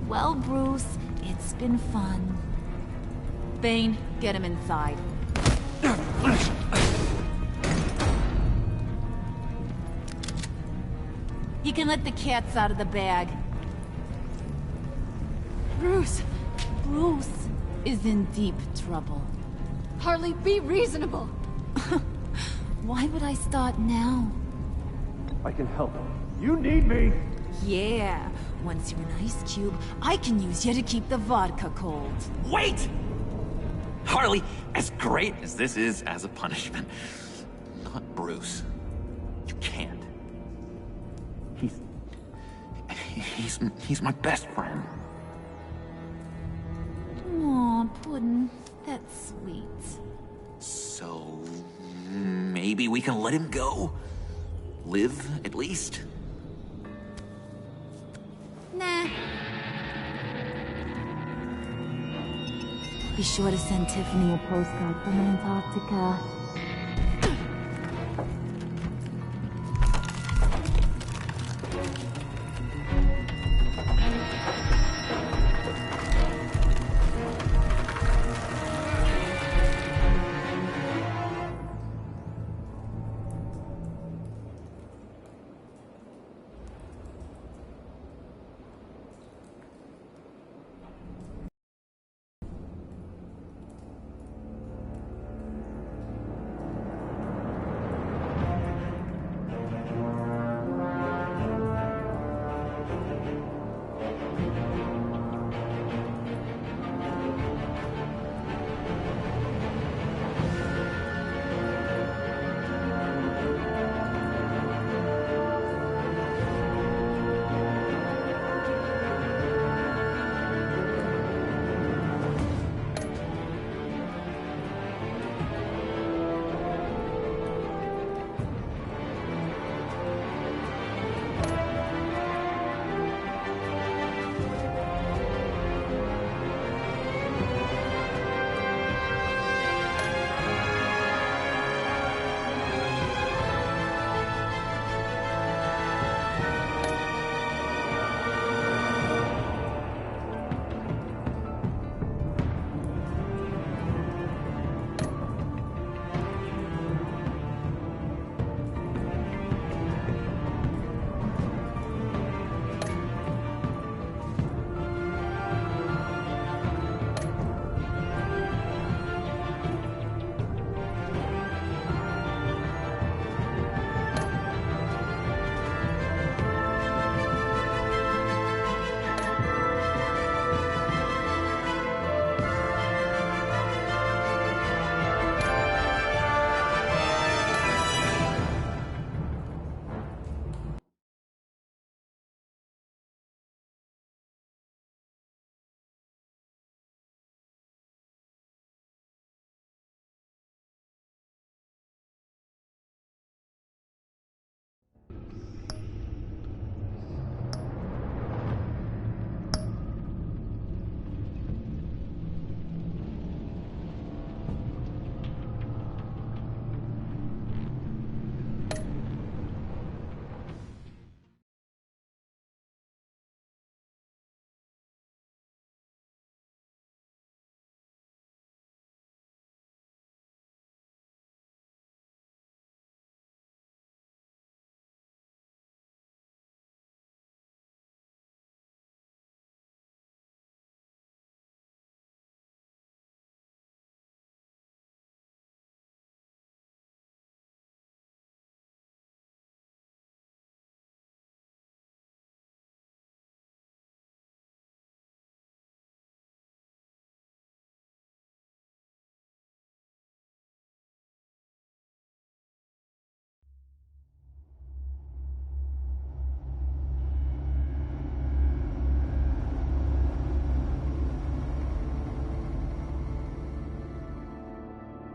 S6: Well, Bruce, it's been fun. Bane, get him inside. You can let the cats out of the bag. Bruce is in deep trouble.
S2: Harley, be reasonable.
S6: Why would I start now?
S7: I can help. You need me!
S6: Yeah, once you're an ice cube, I can use you to keep the vodka cold.
S5: Wait! Harley, as great as this is as a punishment, not Bruce. You can't. He's my best friend.
S6: Aw, Puddin', that's sweet.
S5: So, maybe we can let him go? Live, at least?
S6: Nah. Be sure to send Tiffany a postcard from Antarctica.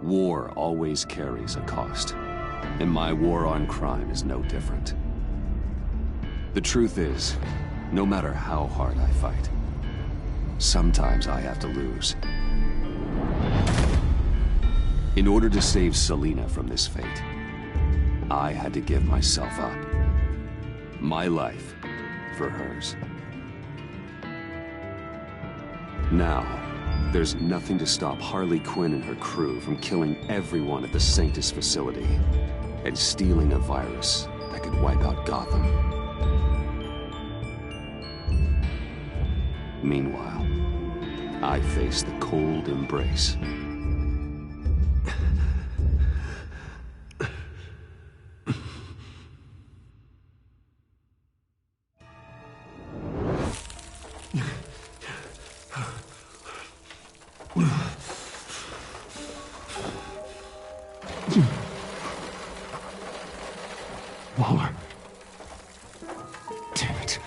S1: War always carries a cost, and my war on crime is no different. The truth is, no matter how hard I fight, sometimes I have to lose. In order to save Selina from this fate, I had to give myself up. My life for hers. Now, there's nothing to stop Harley Quinn and her crew from killing everyone at the Sanctus facility and stealing a virus that could wipe out Gotham. Meanwhile, I face the cold embrace.
S7: Waller. Damn it.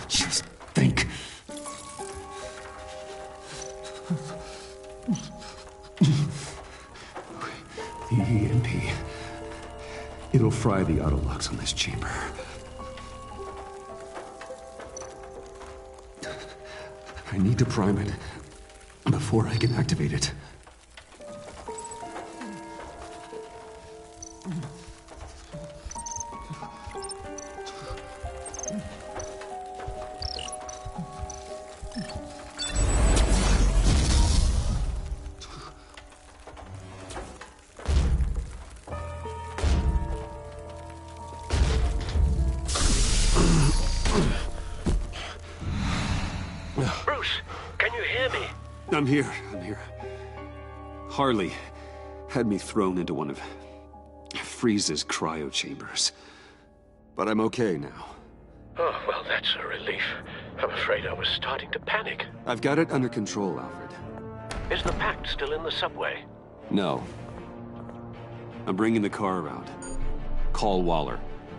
S7: Just think. The EMP. It'll fry the auto locks on this chamber. I need to prime it before I can activate it.
S1: I'm here. Harley had me thrown into one of Freeze's cryo chambers. But I'm okay now.
S17: Oh, well, that's a relief. I'm afraid I was starting to panic.
S1: I've got it under control, Alfred.
S17: Is the Pact still in the subway?
S1: No. I'm bringing the car around. Call Waller.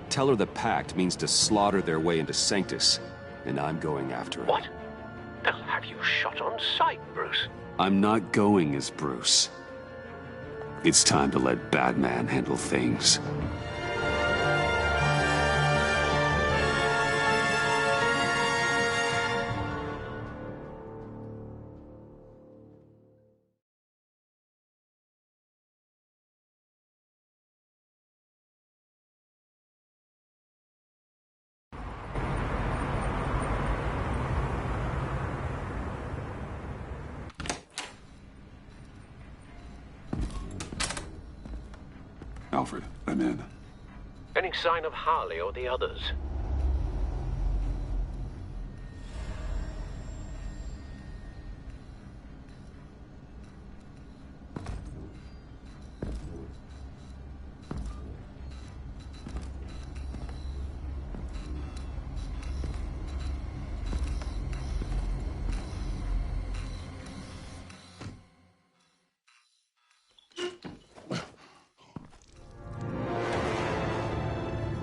S1: Tell her the Pact means to slaughter their way into Sanctus, and I'm going after it.
S17: What? They'll have you shot on sight, Bruce.
S1: I'm not going as Bruce. It's time to let Batman handle things.
S16: Alfred, I'm in.
S17: Any sign of Harley or the others?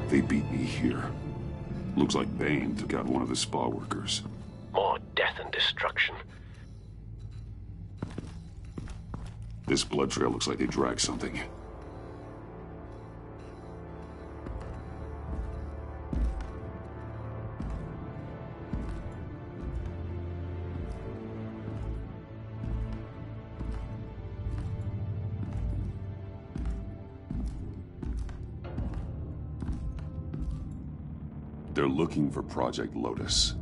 S16: They beat me here. Looks like Bane took out one of the spa workers.
S17: More death and destruction.
S16: This blood trail looks like they dragged something. They're looking for Project Lotus.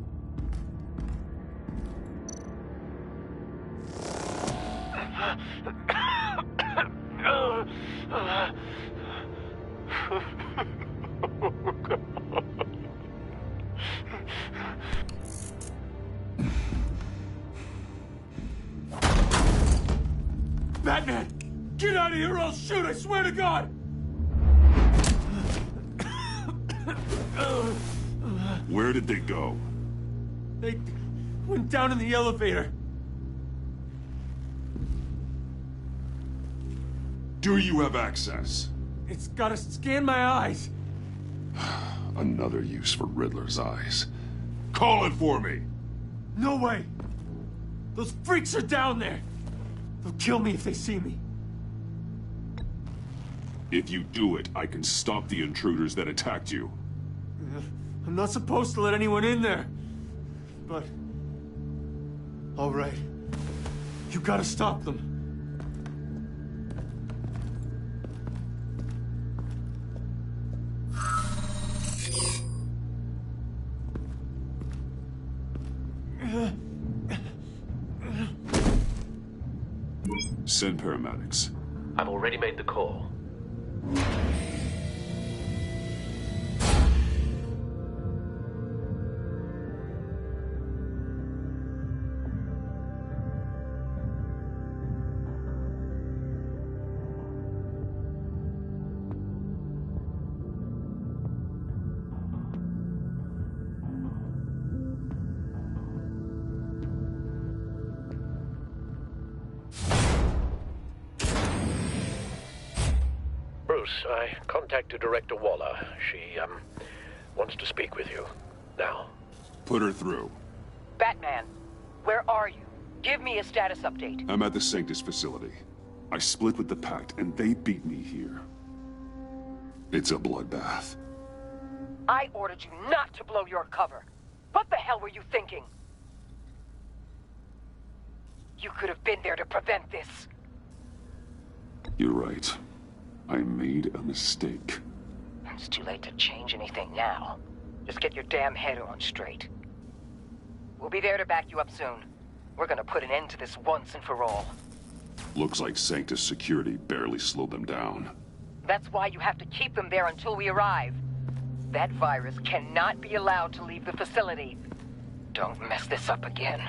S7: Batman! Get out of here or I'll shoot, I swear to God!
S16: Where did they go?
S7: They went down in the elevator.
S16: Do you have access?
S7: It's gotta scan my eyes.
S16: Another use for Riddler's eyes. Call it for me!
S7: No way! Those freaks are down there! They'll kill me if they see me.
S16: If you do it, I can stop the intruders that attacked you.
S7: I'm not supposed to let anyone in there. But... all right. You gotta stop them.
S16: Send paramedics.
S9: I've already made the call. I contacted Director Waller. She, wants to speak with you. Now.
S16: Put her through.
S8: Batman, where are you? Give me a status update.
S16: I'm at the Sanctus facility. I split with the Pact, and they beat me here. It's a bloodbath.
S8: I ordered you not to blow your cover. What the hell were you thinking? You could have been there to prevent this.
S16: You're right. I made a mistake.
S8: It's too late to change anything now. Just get your damn head on straight. We'll be there to back you up soon. We're gonna put an end to this once and for all.
S16: Looks like Sanctus security barely slowed them down.
S8: That's why you have to keep them there until we arrive. That virus cannot be allowed to leave the facility. Don't mess this up again.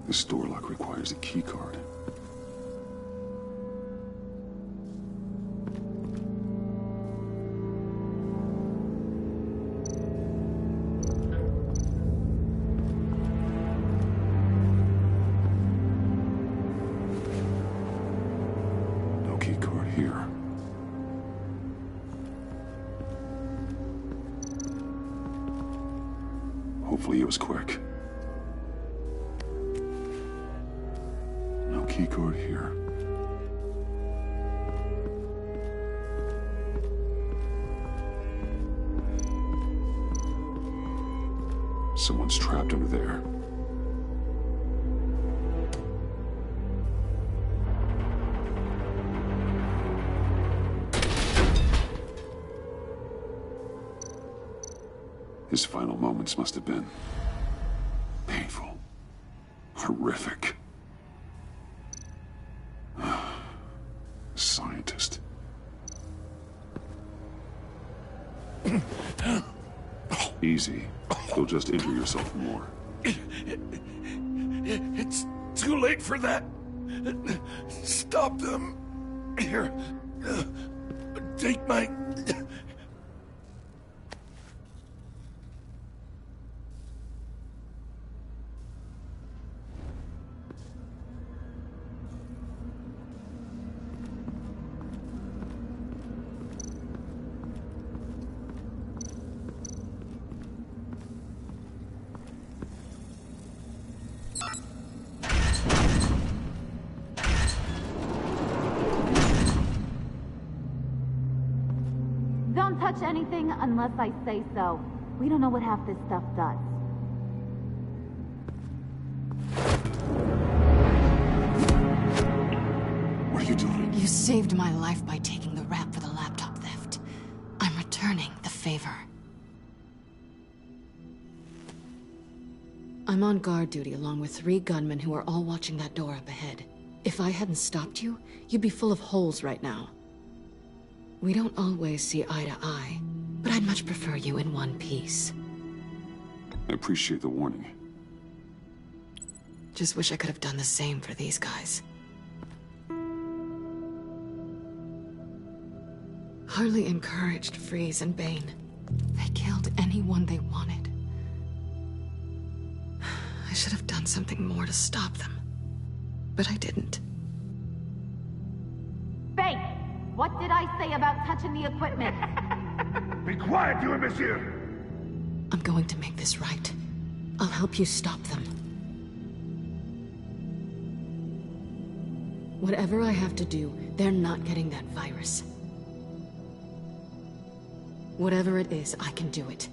S16: This door lock requires a key card. No key card here. Hopefully it was quick. Keycard here. Someone's trapped under there. His final moments must have been painful, horrific. Scientist. Easy. You'll just injure yourself more.
S4: It's too late for that. Stop them. Here. Take my...
S6: Don't touch anything unless I say so. We don't know what half this stuff does.
S16: What are you doing?
S2: You saved my life by taking the rap for the laptop theft. I'm returning the favor. I'm on guard duty along with 3 gunmen who are all watching that door up ahead. If I hadn't stopped you, you'd be full of holes right now. We don't always see eye to eye, but I'd much prefer you in one piece.
S16: I appreciate the warning.
S2: Just wish I could have done the same for these guys. Harley encouraged Freeze and Bane. They killed anyone they wanted. I should have done something more to stop them, but I didn't.
S6: Bane! What did I say about touching the equipment?
S18: Be quiet, you imbecile!
S2: I'm going to make this right. I'll help you stop them. Whatever I have to do, they're not getting that virus. Whatever it is, I can do it.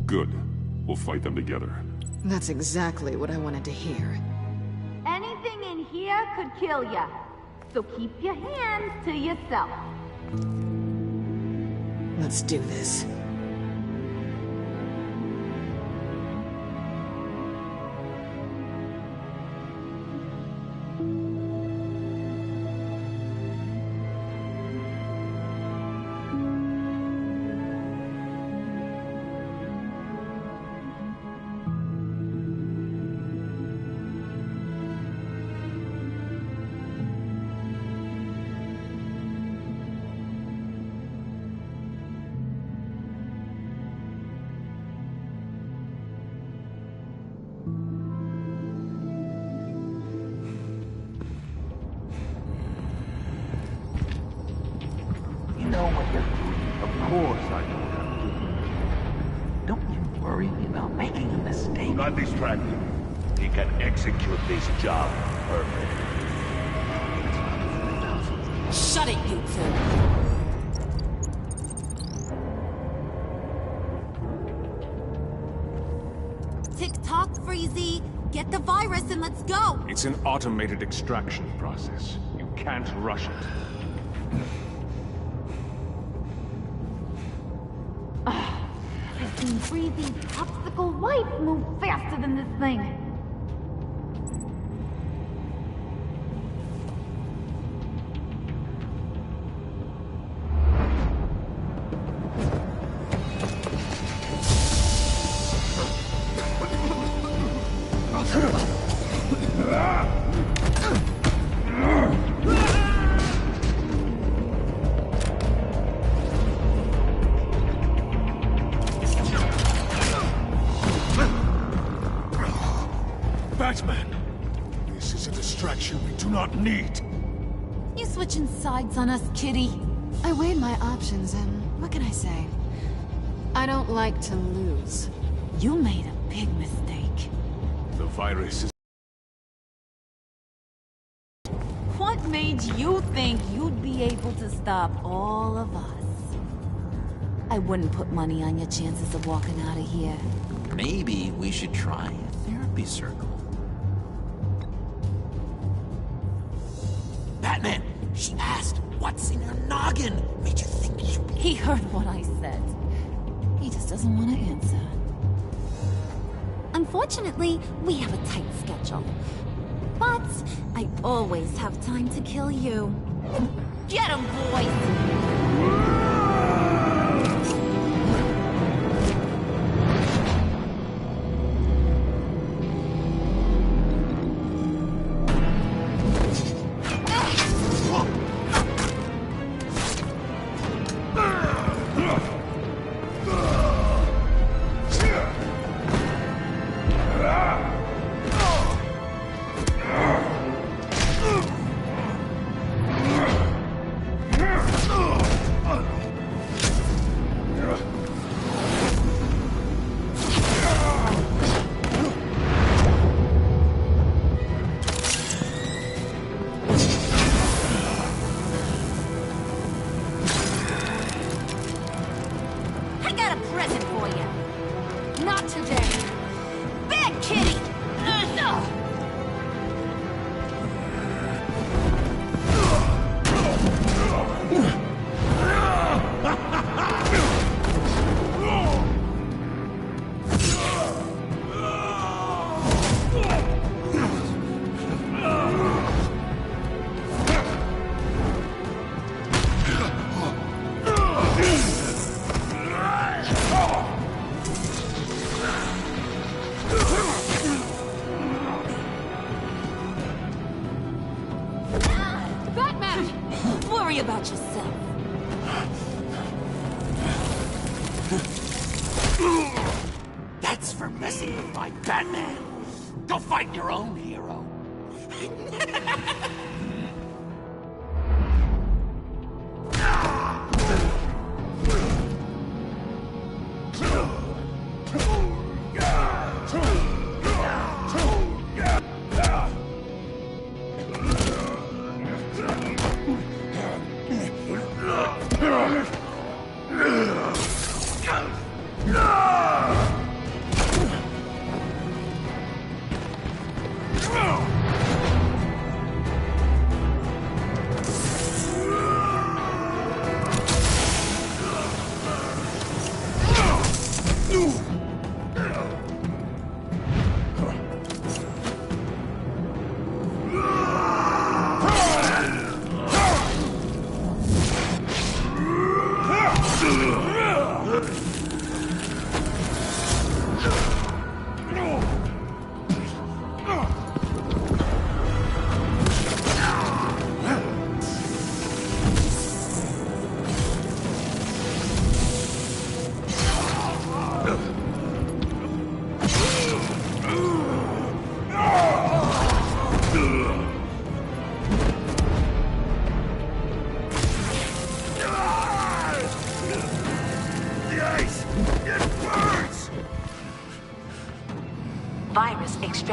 S16: Good. We'll fight them together.
S2: That's exactly what I wanted to hear.
S6: Anything in here could kill ya. So keep your hands to yourself.
S2: Let's do this.
S10: You know what you're doing. Of course I know what I'm doing. Don't you worry about making a mistake.
S4: Do not distract him. He can execute this job perfectly.
S6: Shut it, you two. Tick-tock, Freezy. Get the virus and let's go.
S3: It's an automated extraction process. You can't rush it.
S6: I've seen Freezy's popsicle wife move faster than this thing.
S3: Batman! This is a distraction we do not need.
S6: You switching sides on us, kitty?
S2: I weighed my options and what can I say? I don't like to lose.
S6: You made a big mistake.
S3: The virus is...
S6: What made you think you'd be able to stop all of us? I wouldn't put money on your chances of walking out of here.
S12: Maybe we should try a therapy circle. Batman! She asked, what's in her noggin? Made you think you...
S6: He heard what I said. He just doesn't want to answer. Unfortunately, we have a tight schedule. But I always have time to kill you. Get him, boys! Worry about yourself.
S12: That's for messing with my Batman. Go fight your own hero.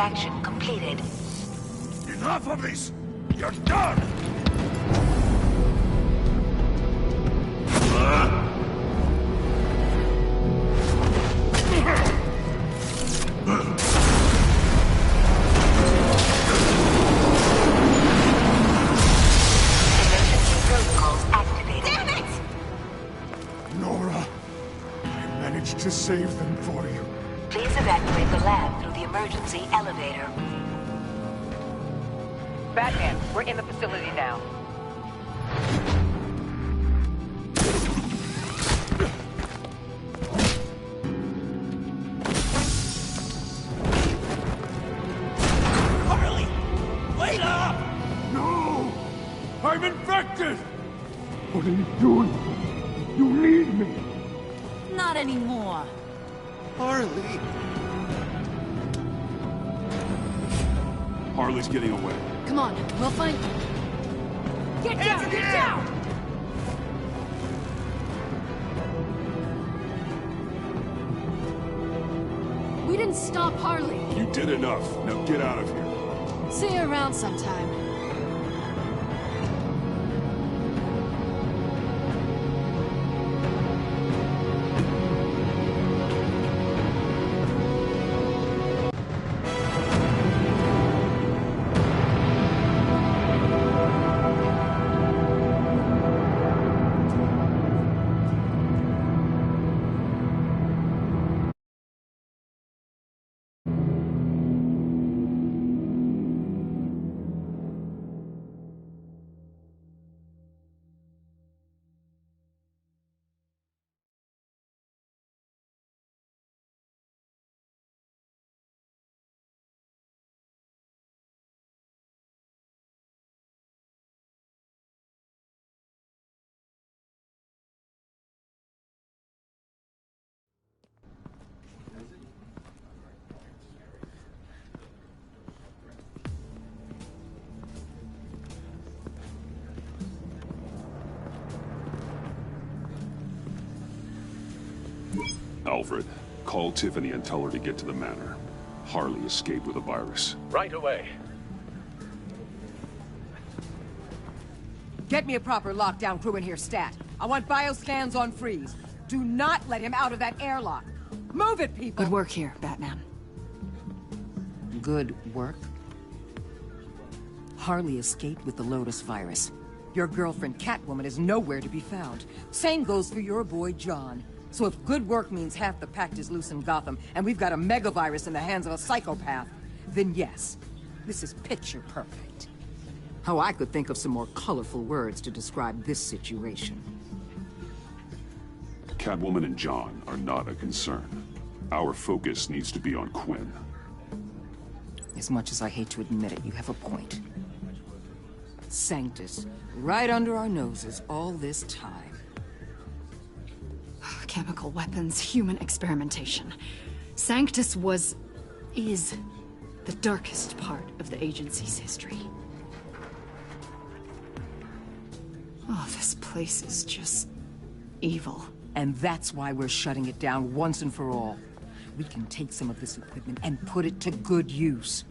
S8: Extraction completed.
S4: Enough of this! You're done!
S18: To save them for you.
S8: Please evacuate the lab through the emergency elevator. Batman, we're in the facility now.
S4: Harley! Wait up!
S18: No! I'm infected! What are you doing? You need me!
S6: Not anymore.
S18: Harley!
S16: Harley's getting away.
S2: Come on, we'll find her.
S6: Get down! Get down!
S2: We didn't stop Harley.
S16: You did enough. Now get out of here.
S2: See you around sometime.
S16: Alfred, call Tiffany and tell her to get to the manor. Harley escaped with a virus.
S17: Right away.
S20: Get me a proper lockdown crew in here, stat. I want bioscans on Freeze. Do not let him out of that airlock. Move it, people!
S15: Good work here, Batman.
S20: Good work? Harley escaped with the Lotus virus. Your girlfriend, Catwoman, is nowhere to be found. Same goes for your boy, John. So if good work means half the pact is loose in Gotham, and we've got a megavirus in the hands of a psychopath, then yes, this is picture perfect. How I could think of some more colorful words to describe this situation.
S16: Catwoman and John are not a concern. Our focus needs to be on Quinn.
S20: As much as I hate to admit it, you have a point. Sanctus, right under our noses all this time.
S15: Chemical weapons, human experimentation. Sanctus is the darkest part of the agency's history. Oh, this place is just evil.
S20: And that's why we're shutting it down once and for all. We can take some of this equipment and put it to good use.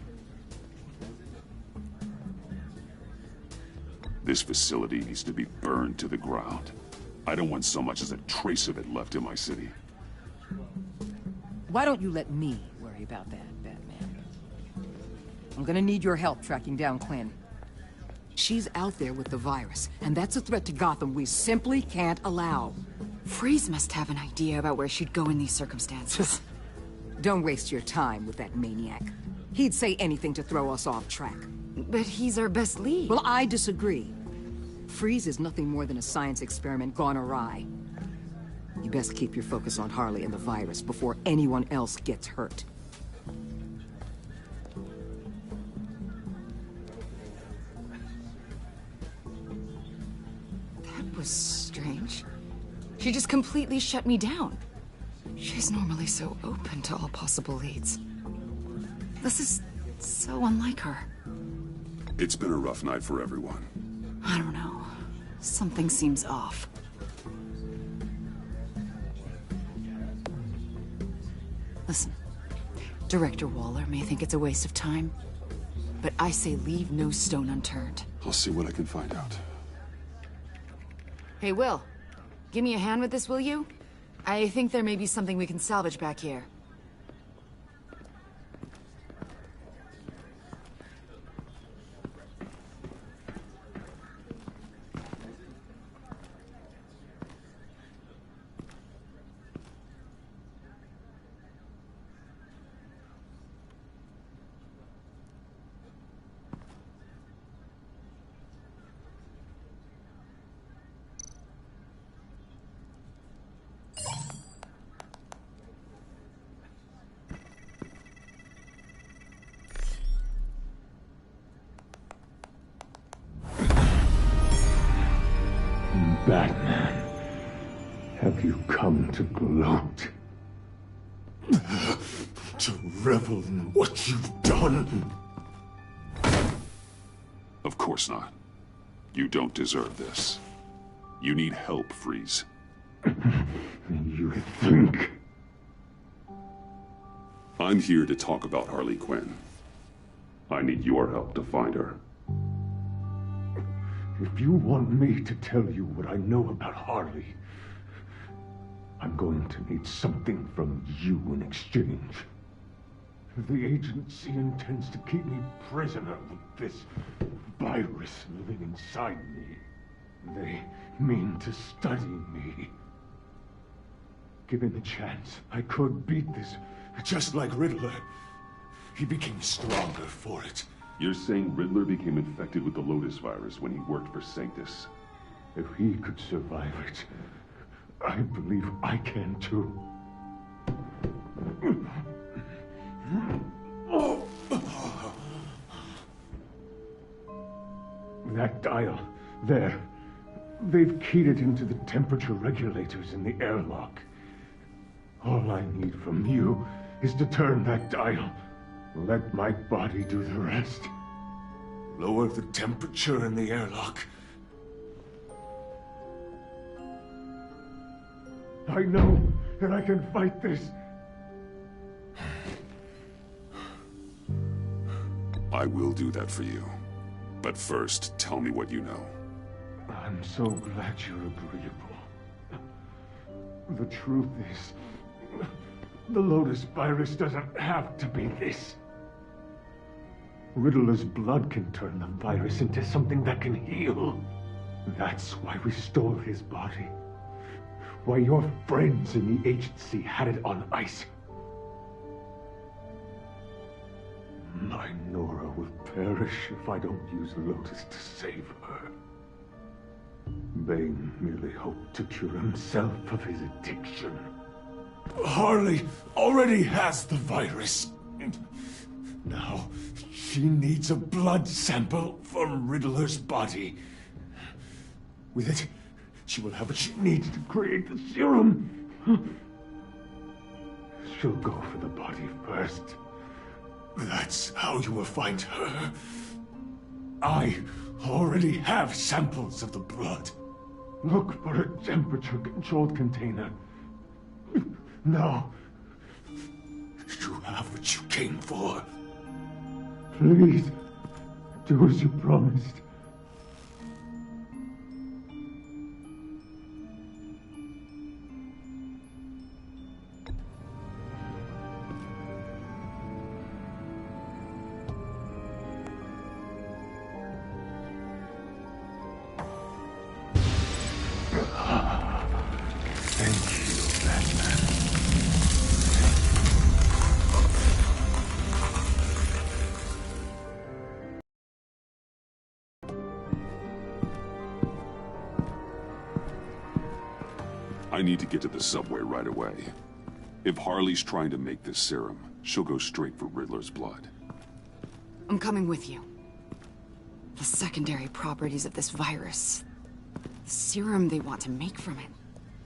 S16: This facility needs to be burned to the ground. I don't want so much as a trace of it left in my city.
S20: Why don't you let me worry about that, Batman? I'm gonna need your help tracking down Quinn. She's out there with the virus, and that's a threat to Gotham we simply can't allow.
S15: Freeze must have an idea about where she'd go in these circumstances.
S20: Don't waste your time with that maniac. He'd say anything to throw us off track.
S15: But he's our best lead.
S20: Well, I disagree. Freeze is nothing more than a science experiment gone awry. You best keep your focus on Harley and the virus before anyone else gets hurt.
S15: That was strange. She just completely shut me down. She's normally so open to all possible leads. This is so unlike her.
S16: It's been a rough night for everyone.
S15: I don't know. Something seems off. Listen, Director Waller may think it's a waste of time, but I say leave no stone unturned.
S16: I'll see what I can find out.
S15: Hey, Will. Give me a hand with this, will you? I think there may be something we can salvage back here.
S18: Batman, have you come to gloat? To revel in what you've done?
S16: Of course not. You don't deserve this. You need help, Freeze.
S18: You think?
S16: I'm here to talk about Harley Quinn. I need your help to find her.
S18: If you want me to tell you what I know about Harley, I'm going to need something from you in exchange. The agency intends to keep me prisoner with this virus living inside me. They mean to study me. Given the chance, I could beat this, just like Riddler. He became stronger for it.
S16: You're saying Riddler became infected with the Lotus virus when he worked for Sanctus?
S18: If he could survive it, I believe I can too. That dial, there. They've keyed it into the temperature regulators in the airlock. All I need from you is to turn that dial. Let my body do the rest. Lower the temperature in the airlock. I know that I can fight this.
S16: I will do that for you. But first, tell me what you know.
S18: I'm so glad you're agreeable. The truth is, the Lotus virus doesn't have to be this. Riddler's blood can turn the virus into something that can heal. That's why we stole his body. Why your friends in the agency had it on ice. My Nora will perish if I don't use Lotus to save her. Bane merely hoped to cure himself of his addiction. Harley already has the virus. Now, she needs a blood sample from Riddler's body. With it, she will have what she needs to create the serum. She'll go for the body first. That's how you will find her. I already have samples of the blood. Look for a temperature-controlled container. Now, you have what you came for. Please, do as you promised.
S16: I need to get to the subway right away. If Harley's trying to make this serum, she'll go straight for Riddler's blood.
S15: I'm coming with you. The secondary properties of this virus. The serum they want to make from it.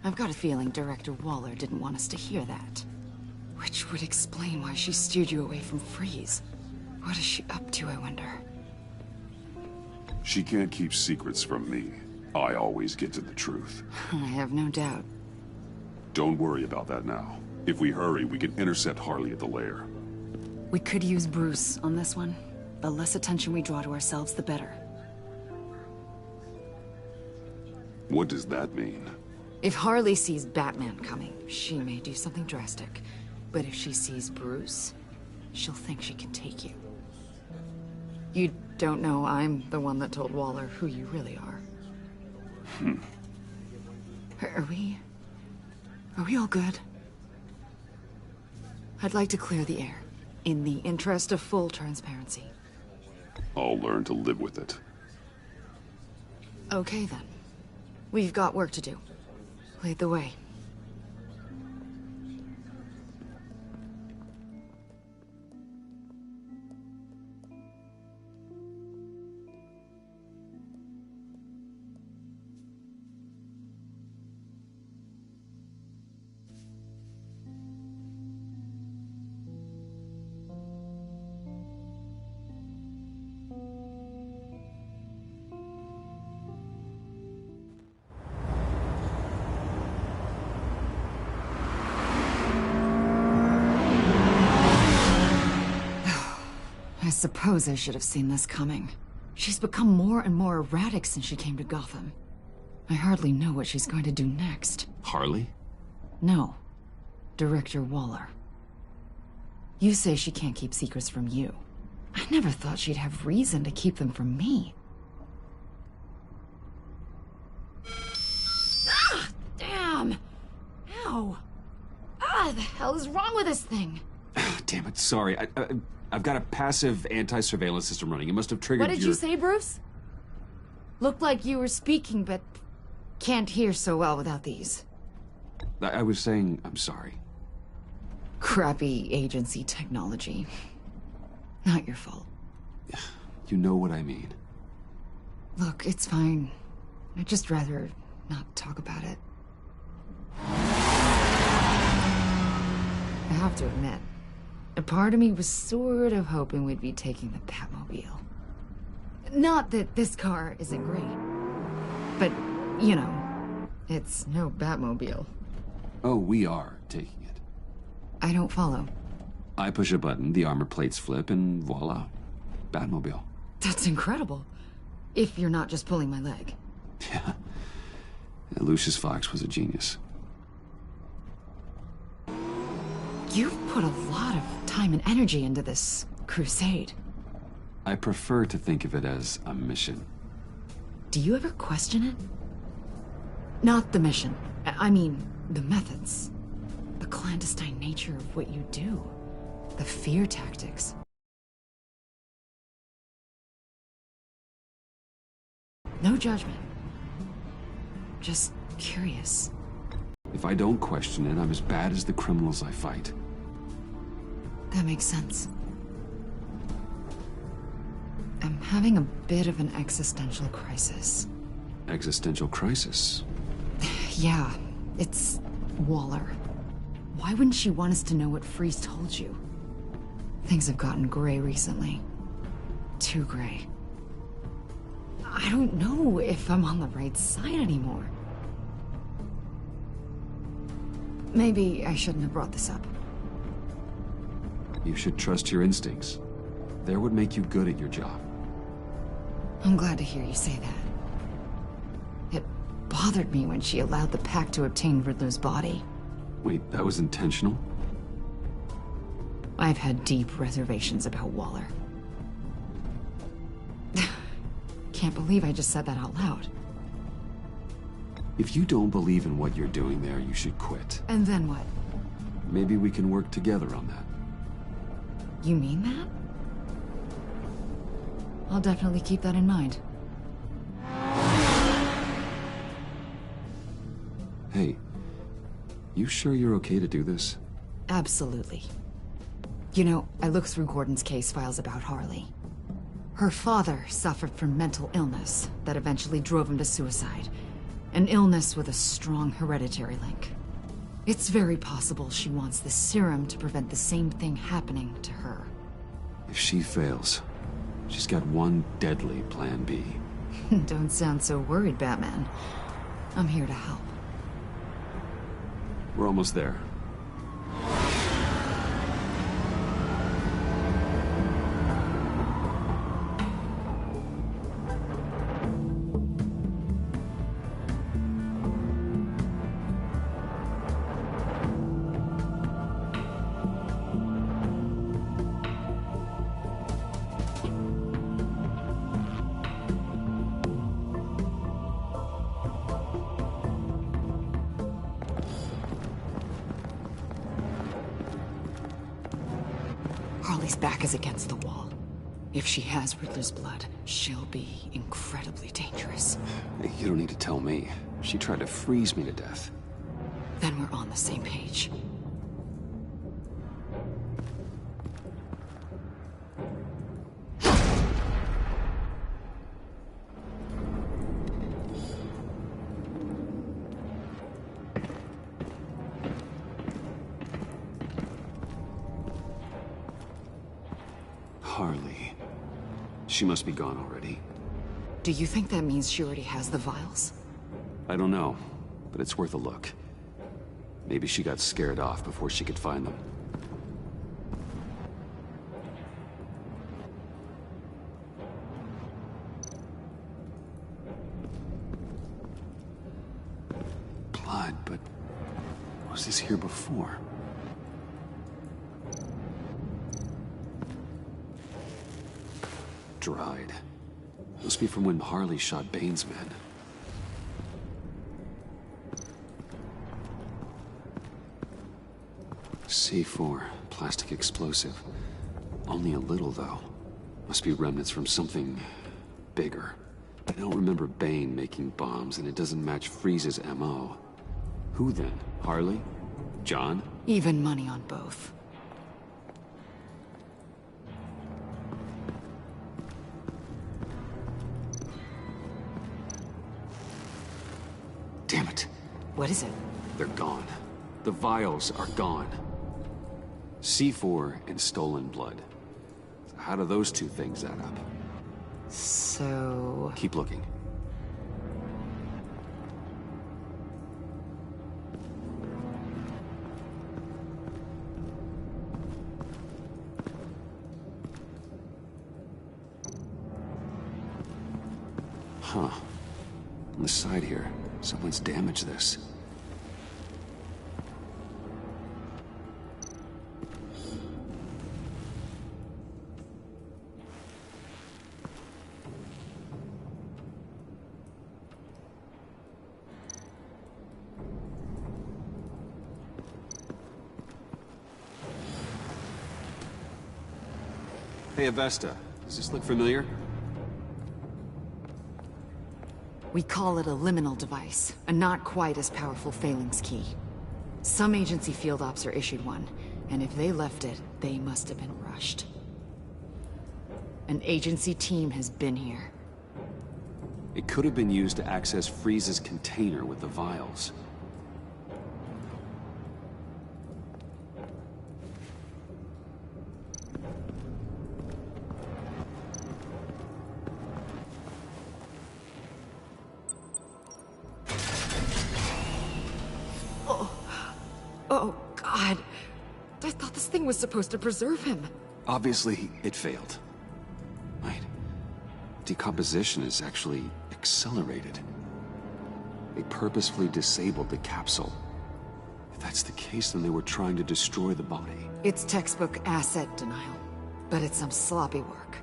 S15: I've got a feeling Director Waller didn't want us to hear that. Which would explain why she steered you away from Freeze. What is she up to, I wonder?
S16: She can't keep secrets from me. I always get to the truth.
S15: I have no doubt.
S16: Don't worry about that now. If we hurry, we can intercept Harley at the lair.
S15: We could use Bruce on this one. The less attention we draw to ourselves, the better.
S16: What does that mean?
S15: If Harley sees Batman coming, she may do something drastic. But if she sees Bruce, she'll think she can take you. You don't know I'm the one that told Waller who you really are. Are we all good? I'd like to clear the air, in the interest of full transparency.
S16: I'll learn to live with it.
S15: Okay then. We've got work to do. Lead the way. I suppose I should have seen this coming. She's become more and more erratic since she came to Gotham. I hardly know what she's going to do next.
S1: Harley?
S15: No. Director Waller. You say she can't keep secrets from you. I never thought she'd have reason to keep them from me. Ah! Damn! Ow! Ah, the hell is wrong with this thing?
S1: Damn it, sorry. I've got a passive anti-surveillance system running. It must have triggered
S15: What did you say, Bruce? Looked like you were speaking, but can't hear so well without these.
S1: I was saying I'm sorry.
S15: Crappy agency technology. Not your fault.
S1: You know what I mean.
S15: Look, it's fine. I'd just rather not talk about it. I have to admit, a part of me was sort of hoping we'd be taking the Batmobile. Not that this car isn't great, but, you know, it's no Batmobile.
S1: Oh, we are taking it.
S15: I don't follow.
S1: I push a button, the armor plates flip, and voila. Batmobile.
S15: That's incredible. If you're not just pulling my leg.
S1: Yeah. Lucius Fox was a genius.
S15: You've put a lot of time and energy into this crusade.
S1: I prefer to think of it as a mission.
S15: Do you ever question it? Not the mission. I mean, the methods. The clandestine nature of what you do. The fear tactics. No judgment. Just curious.
S1: If I don't question it, I'm as bad as the criminals I fight.
S15: That makes sense. I'm having a bit of an existential crisis.
S1: Existential crisis?
S15: Yeah, it's Waller. Why wouldn't she want us to know what Freeze told you? Things have gotten gray recently. Too gray. I don't know if I'm on the right side anymore. Maybe I shouldn't have brought this up.
S1: You should trust your instincts. They're what make you good at your job.
S15: I'm glad to hear you say that. It bothered me when she allowed the Pack to obtain Riddler's body.
S1: Wait, that was intentional?
S15: I've had deep reservations about Waller. Can't believe I just said that out loud.
S1: If you don't believe in what you're doing there, you should quit.
S15: And then what?
S1: Maybe we can work together on that.
S15: You mean that? I'll definitely keep that in mind.
S1: Hey, you sure you're okay to do this?
S15: Absolutely. You know, I looked through Gordon's case files about Harley. Her father suffered from mental illness that eventually drove him to suicide. An illness with a strong hereditary link. It's very possible she wants the serum to prevent the same thing happening to her.
S1: If she fails, she's got one deadly plan B.
S15: Don't sound so worried, Batman. I'm here to help.
S1: We're almost there.
S15: Harley's back is against the wall. If she has Riddler's blood, she'll be incredibly dangerous.
S1: You don't need to tell me. She tried to freeze me to death.
S15: Then we're on the same page.
S1: Harley. She must be gone already.
S15: Do you think that means she already has the vials?
S1: I don't know, but it's worth a look. Maybe she got scared off before she could find them. Blood, but was this here before? Dried. Must be from when Harley shot Bane's men. C4, plastic explosive. Only a little, though. Must be remnants from something bigger. I don't remember Bane making bombs, and it doesn't match Freeze's MO. Who then? Harley? John?
S15: Even money on both.
S1: Damn it.
S15: What is it?
S1: They're gone. The vials are gone. C4 and stolen blood. How do those two things add up?
S15: So...
S1: Keep looking. Huh. On the side here, someone's damaged this. Hey, Avesta. Does this look familiar?
S15: We call it a liminal device, a not quite as powerful phalanx key. Some agency field ops are issued one, and if they left it, they must have been rushed. An agency team has been here.
S1: It could have been used to access Freeze's container with the vials.
S15: Oh, God. I thought this thing was supposed to preserve him.
S1: Obviously, it failed. Wait. Decomposition is actually accelerated. They purposefully disabled the capsule. If that's the case, then they were trying to destroy the body.
S15: It's textbook asset denial, but it's some sloppy work.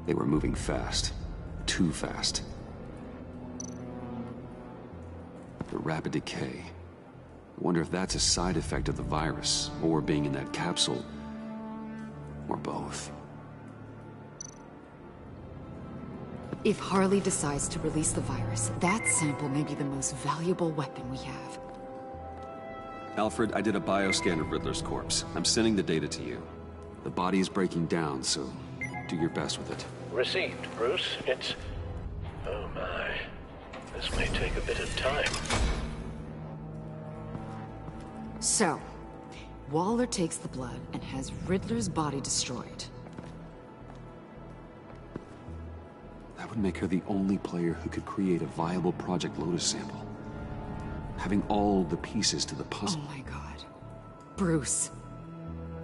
S1: They were moving fast. Too fast. The rapid decay. I wonder if that's a side effect of the virus, or being in that capsule, or both.
S15: If Harley decides to release the virus, that sample may be the most valuable weapon we have.
S1: Alfred, I did a bioscan of Riddler's corpse. I'm sending the data to you. The body is breaking down, so do your best with it.
S9: Received, Bruce. It's... oh my. This may take a bit of time.
S15: So, Waller takes the blood and has Riddler's body destroyed.
S1: That would make her the only player who could create a viable Project Lotus sample. Having all the pieces to the puzzle.
S15: Oh my God. Bruce.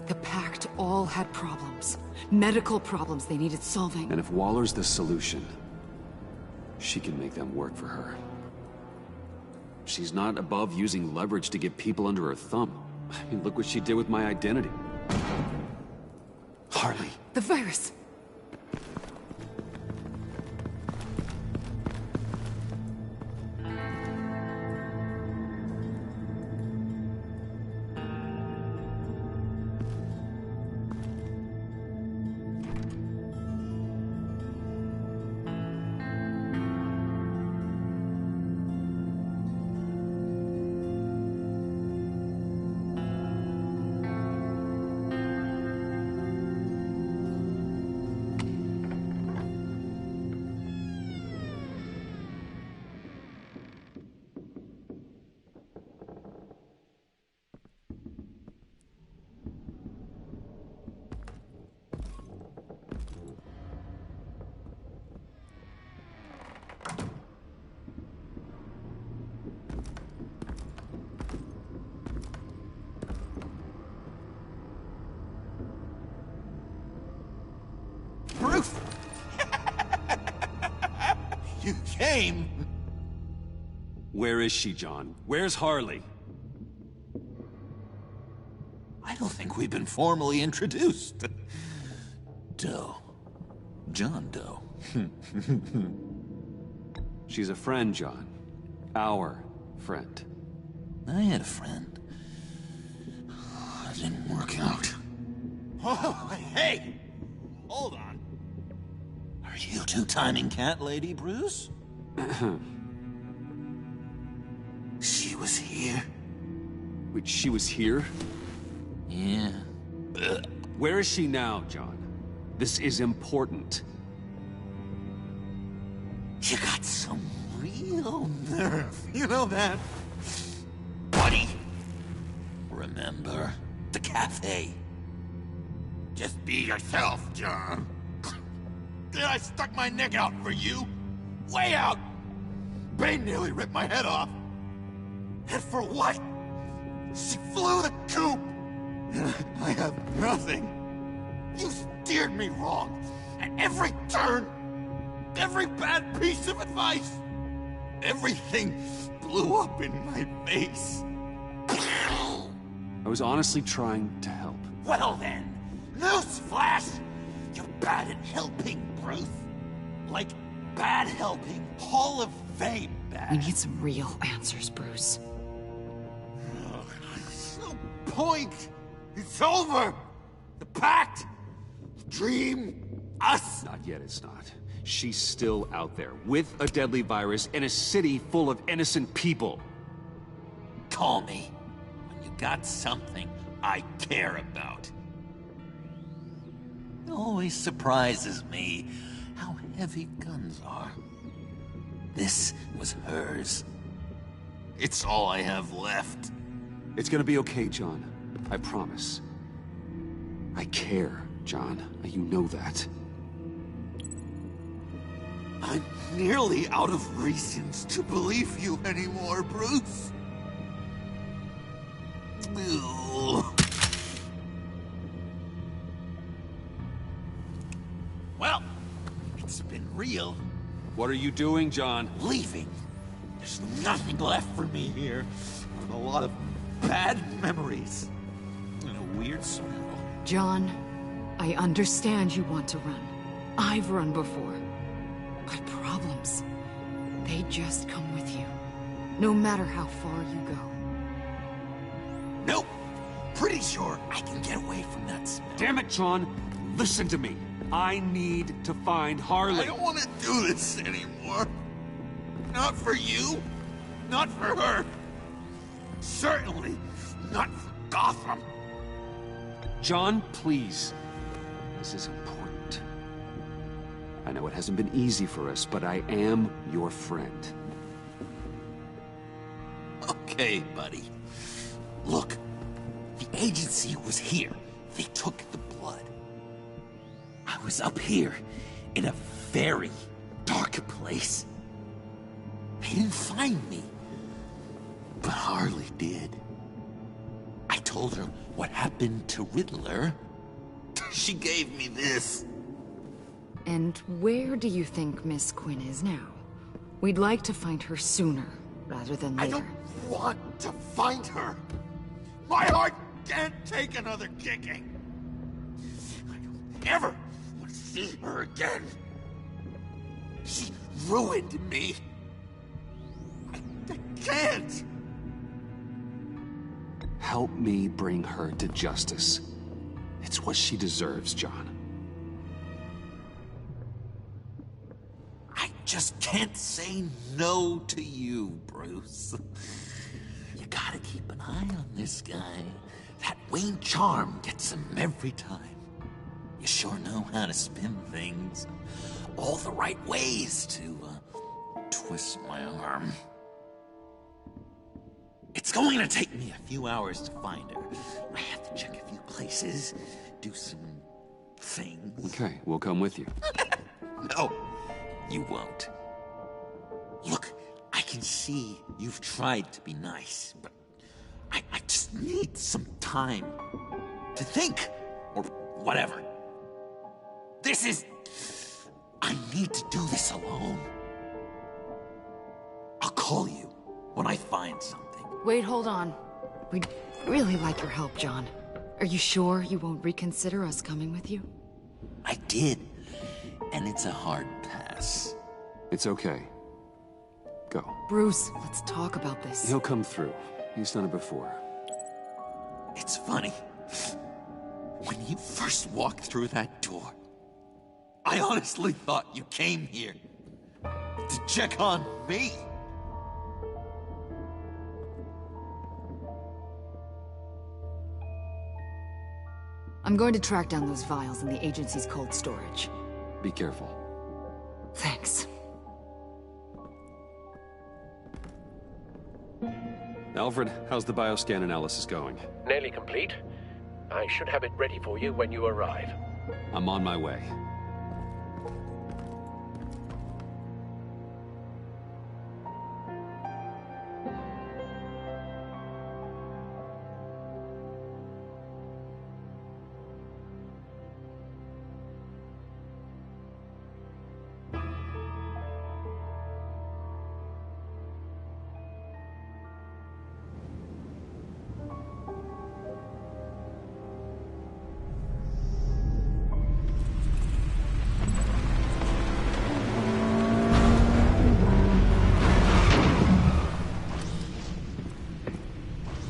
S15: The Pact all had problems. Medical problems they needed solving.
S1: And if Waller's the solution, she can make them work for her. She's not above using leverage to get people under her thumb. I mean, look what she did with my identity. Harley.
S15: The virus.
S12: came.
S1: Where is she, John? Where's Harley?
S12: I don't think we've been formally introduced. Doe. John Doe.
S1: She's a friend, John. Our friend.
S12: I had a friend. It didn't work out. Oh, hey! Hold on. Are you two-timing cat lady, Bruce? She was here.
S1: Wait, she was here?
S12: Yeah.
S1: Where is she now, John? This is important.
S12: You got some real nerve, you know that? Buddy! Remember the cafe?
S4: Just be yourself, John. I stuck my neck out for you. Way out. Bane nearly ripped my head off. And for what? She flew the coop. I have nothing. You steered me wrong. At every turn. Every bad piece of advice. Everything blew up in my face.
S1: I was honestly trying to help.
S4: Well then, newsflash! You're bad at helping, Bruce. Like, bad helping. Hall of Fame bad.
S15: We need some real answers, Bruce.
S4: There's no point. It's over. The pact. The dream. Us.
S1: Not yet, it's not. She's still out there, with a deadly virus in a city full of innocent people.
S12: Call me when you got something I care about. It always surprises me how heavy guns are. This was hers. It's all I have left.
S1: It's gonna be okay, John. I promise. I care, John. You know that.
S4: I'm nearly out of reasons to believe you anymore, Bruce.
S12: Well, it's been real.
S1: What are you doing, John?
S4: Leaving. There's nothing left for me here. And a lot of bad memories.
S12: And a weird smell.
S15: John, I understand you want to run. I've run before. But problems, they just come with you. No matter how far you go.
S4: Nope. Pretty sure I can get away from that smell.
S1: Damn it, John. Listen to me. I need to find Harley.
S4: I don't want to do this anymore. Not for you. Not for her. Certainly not for Gotham.
S1: John, please. This is important. I know it hasn't been easy for us, but I am your friend.
S12: Okay, buddy. Look, the agency was here. They took the blood. I was up here, in a very dark place. They didn't find me. But Harley did. I told her what happened to Riddler. She gave me this.
S15: And where do you think Miss Quinn is now? We'd like to find her sooner, rather than later.
S4: I don't want to find her. My heart can't take another kicking. I don't ever want to see her again. She ruined me. I can't.
S1: Help me bring her to justice. It's what she deserves, John.
S12: I just can't say no to you, Bruce. You gotta keep an eye on this guy. That Wayne charm gets him every time. You sure know how to spin things. All the right ways to twist my arm. It's going to take me a few hours to find her. I have to check a few places, do some things.
S1: Okay, we'll come with you.
S12: No, you won't. Look, I can see you've tried to be nice, but I just need some time to think, or whatever. I need to do this alone. call you when I find something.
S15: Wait, hold on. We'd really like your help, John. Are you sure you won't reconsider us coming with you?
S12: I did, and it's a hard pass.
S1: It's okay. Go.
S15: Bruce, let's talk about this.
S1: He'll come through. He's done it before.
S12: It's funny. When you first walked through that door, I honestly thought you came here to check on me.
S15: I'm going to track down those vials in the agency's cold storage.
S1: Be careful.
S15: Thanks.
S1: Alfred, how's the bioscan analysis going?
S17: Nearly complete. I should have it ready for you when you arrive.
S1: I'm on my way.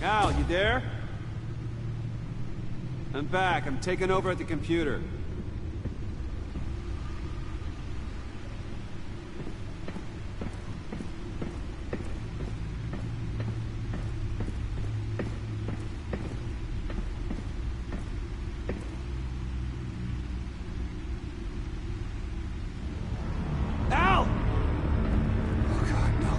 S13: Al, you there? I'm back. I'm taking over at the computer. Al! Oh God, no.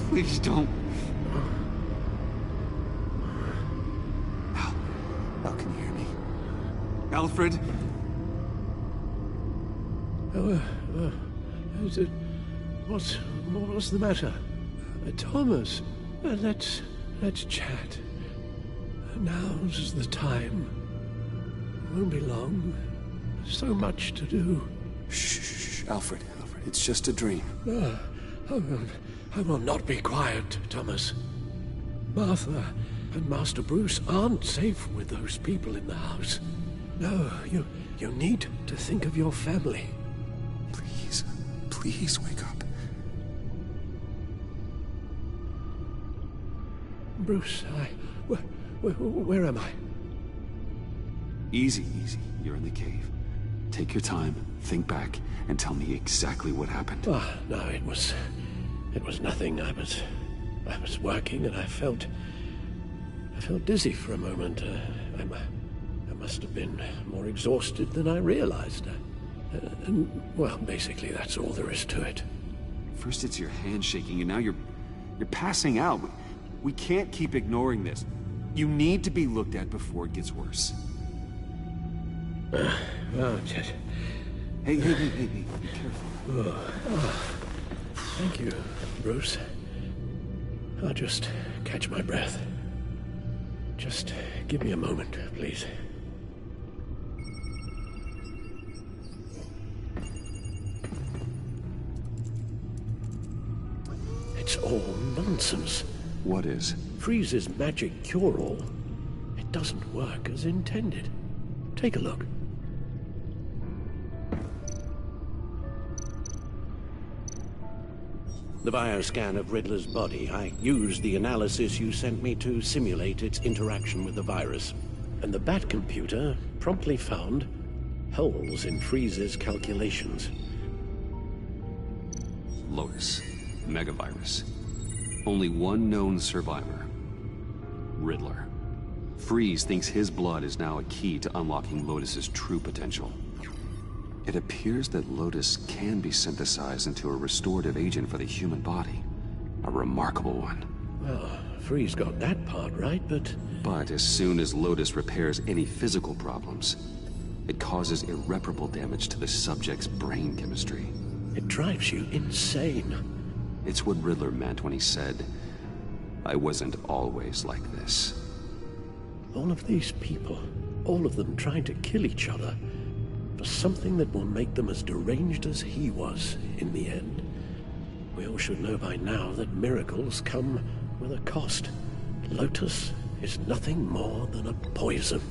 S13: Please don't. Al, can you hear me? Alfred?
S17: Is it... What's the matter? Thomas, let's chat. Now's the time. Won't be long. So much to do.
S1: Shh, Alfred, it's just a dream.
S17: I will not be quiet, Thomas. Martha and Master Bruce aren't safe with those people in the house. No, you need to think of your family.
S1: Please wake up.
S17: Bruce, where am I?
S1: Easy. You're in the cave. Take your time, think back, and tell me exactly what happened.
S17: No, it was nothing. I was working and I felt dizzy for a moment. I must have been more exhausted than I realized. Well, basically that's all there is to it.
S1: First it's your hand shaking and now you're passing out. We can't keep ignoring this. You need to be looked at before it gets worse. Hey, be careful.
S17: Thank you, Bruce. I'll just catch my breath. Just give me a moment, please. It's all nonsense.
S1: What is?
S17: Freeze's magic cure-all. It doesn't work as intended. Take a look.
S22: The bioscan of Riddler's body. I used the analysis you sent me to simulate its interaction with the virus.
S17: And the Bat computer promptly found holes in Freeze's calculations.
S1: Lotus. Megavirus. Only one known survivor. Riddler. Freeze thinks his blood is now a key to unlocking Lotus's true potential. It appears that Lotus can be synthesized into a restorative agent for the human body. A remarkable one.
S17: Well, Freeze got that part right, but...
S1: But as soon as Lotus repairs any physical problems, it causes irreparable damage to the subject's brain chemistry.
S17: It drives you insane.
S1: It's what Riddler meant when he said, "I wasn't always like this."
S17: All of these people, all of them trying to kill each other,
S22: something that will make them as deranged as he was in the end. We all should know by now that miracles come with a cost. Lotus is nothing more than a poison.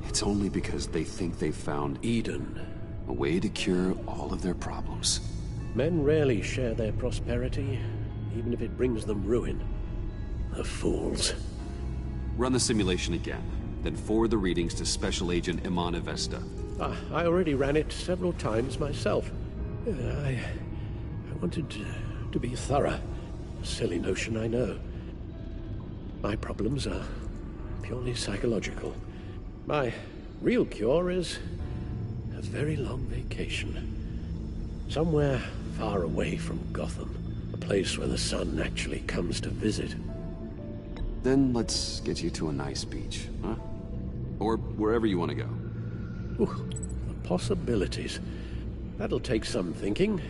S1: It's only because they think they've found
S22: Eden.
S1: A way to cure all of their problems.
S22: Men rarely share their prosperity, even if it brings them ruin. The fools.
S1: Run the simulation again, then forward the readings to Special Agent Iman Avesta.
S22: I already ran it several times myself. I wanted to be thorough. A silly notion, I know. My problems are purely psychological. My real cure is a very long vacation. Somewhere far away from Gotham. A place where the sun actually comes to visit.
S1: Then let's get you to a nice beach, huh? Or wherever you want to go.
S22: Ooh, the possibilities. That'll take some thinking.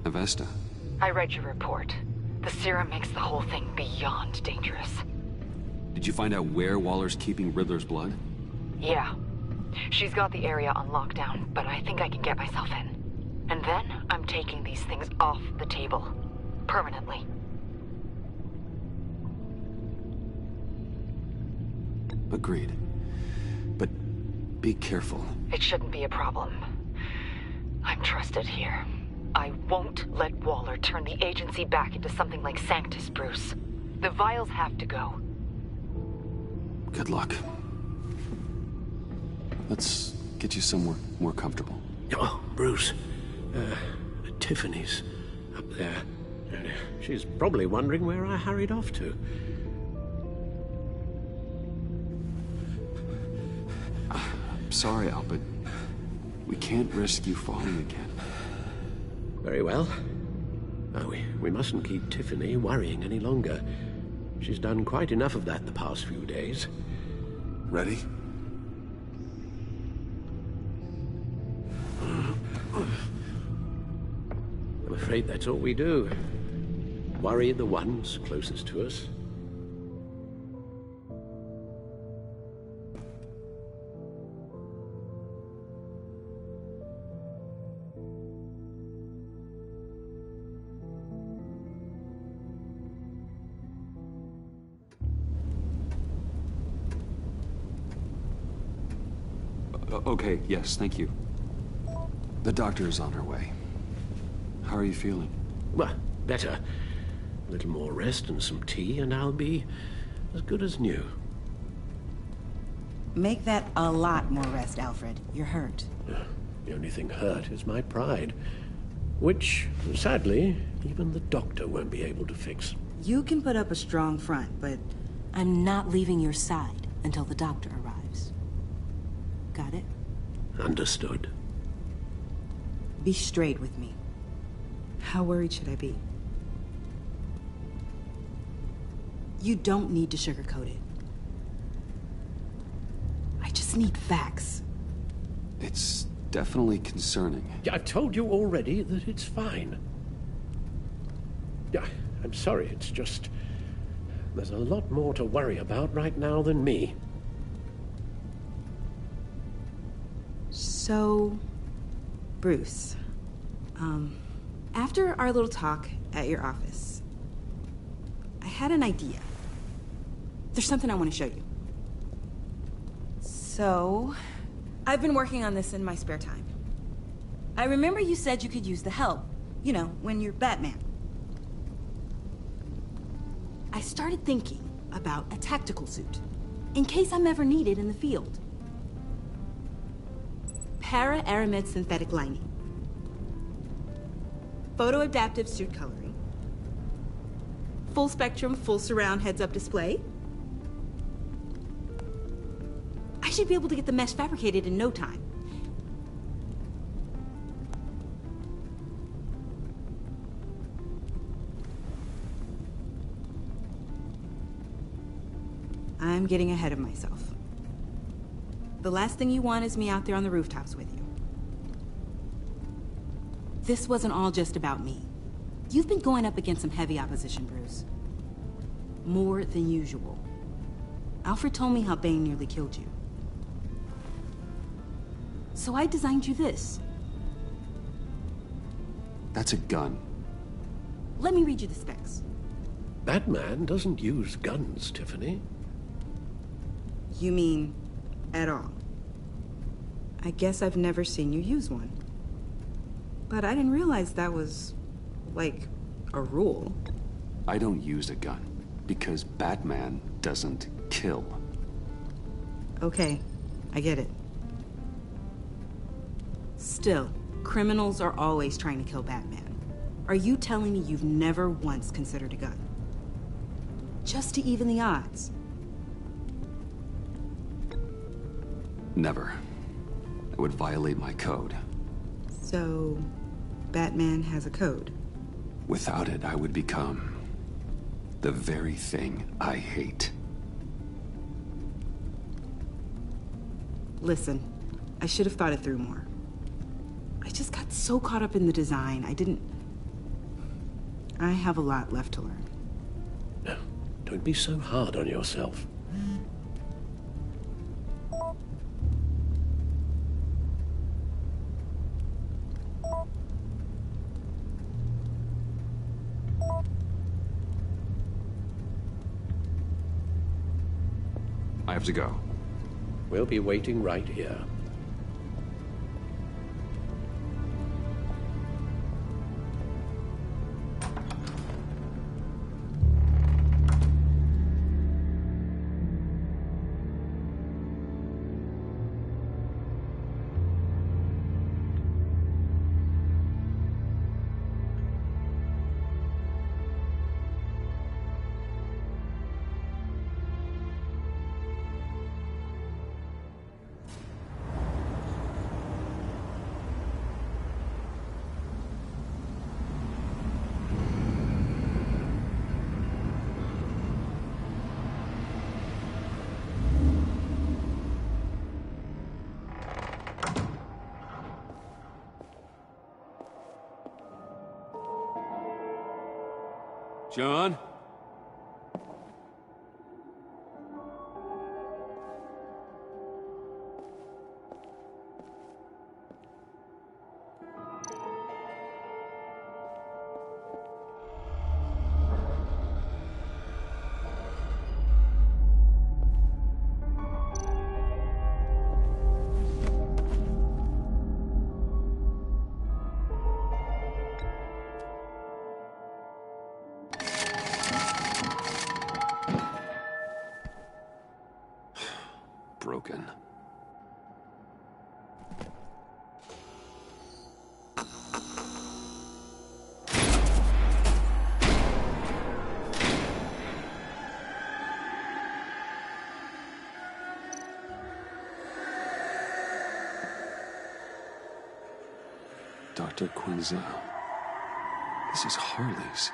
S1: Avesta.
S8: I read your report. The serum makes the whole thing beyond dangerous.
S1: Did you find out where Waller's keeping Riddler's blood?
S8: Yeah. She's got the area on lockdown, but I think I can get myself in. And then I'm taking these things off the table. Permanently.
S1: Agreed. But be careful.
S8: It shouldn't be a problem. I'm trusted here. I won't let Waller turn the agency back into something like Sanctus, Bruce. The vials have to go.
S1: Good luck. Let's get you somewhere more comfortable.
S22: Oh, Bruce. Tiffany's up there. She's probably wondering where I hurried off to.
S1: I'm sorry, Al, but we can't risk you falling again.
S22: Very well. No, we mustn't keep Tiffany worrying any longer. She's done quite enough of that the past few days.
S1: Ready?
S22: I'm afraid that's all we do. Worry the ones closest to us.
S1: Okay, yes, thank you. The doctor is on her way. How are you feeling?
S22: Well, better. A little more rest and some tea, and I'll be as good as new.
S19: Make that a lot more rest, Alfred. You're hurt.
S22: The only thing hurt is my pride. Which, sadly, even the doctor won't be able to fix.
S19: You can put up a strong front, but I'm not leaving your side until the doctor arrives. Got it?
S22: Understood.
S19: Be straight with me. How worried should I be? You don't need to sugarcoat it. I just need facts.
S1: It's definitely concerning.
S22: Yeah, I've told you already that it's fine. Yeah, I'm sorry, it's just... there's a lot more to worry about right now than me.
S19: So... Bruce... after our little talk at your office, I had an idea. There's something I want to show you. So, I've been working on this in my spare time. I remember you said you could use the help. You know, when you're Batman. I started thinking about a tactical suit, in case I'm ever needed in the field. Para-aramid synthetic lining. Photo-adaptive suit coloring. Full spectrum, full surround heads-up display. I should be able to get the mesh fabricated in no time. I'm getting ahead of myself. The last thing you want is me out there on the rooftops with you. This wasn't all just about me. You've been going up against some heavy opposition, Bruce. More than usual. Alfred told me how Bane nearly killed you. So I designed you this.
S1: That's a gun.
S19: Let me read you the specs.
S22: Batman doesn't use guns, Tiffany.
S19: You mean at all? I guess I've never seen you use one. But I didn't realize that was, like, a rule.
S1: I don't use a gun because Batman doesn't kill.
S19: Okay, I get it. Still, criminals are always trying to kill Batman. Are you telling me you've never once considered a gun? Just to even the odds?
S1: Never. It would violate my code.
S19: So, Batman has a code?
S1: Without it, I would become the very thing I hate.
S19: Listen, I should have thought it through more. I just got so caught up in the design, I have a lot left to learn.
S22: No, don't be so hard on yourself.
S1: I have to go.
S22: We'll be waiting right here.
S1: John? Broken. Dr. Quinzel. This is Harley's.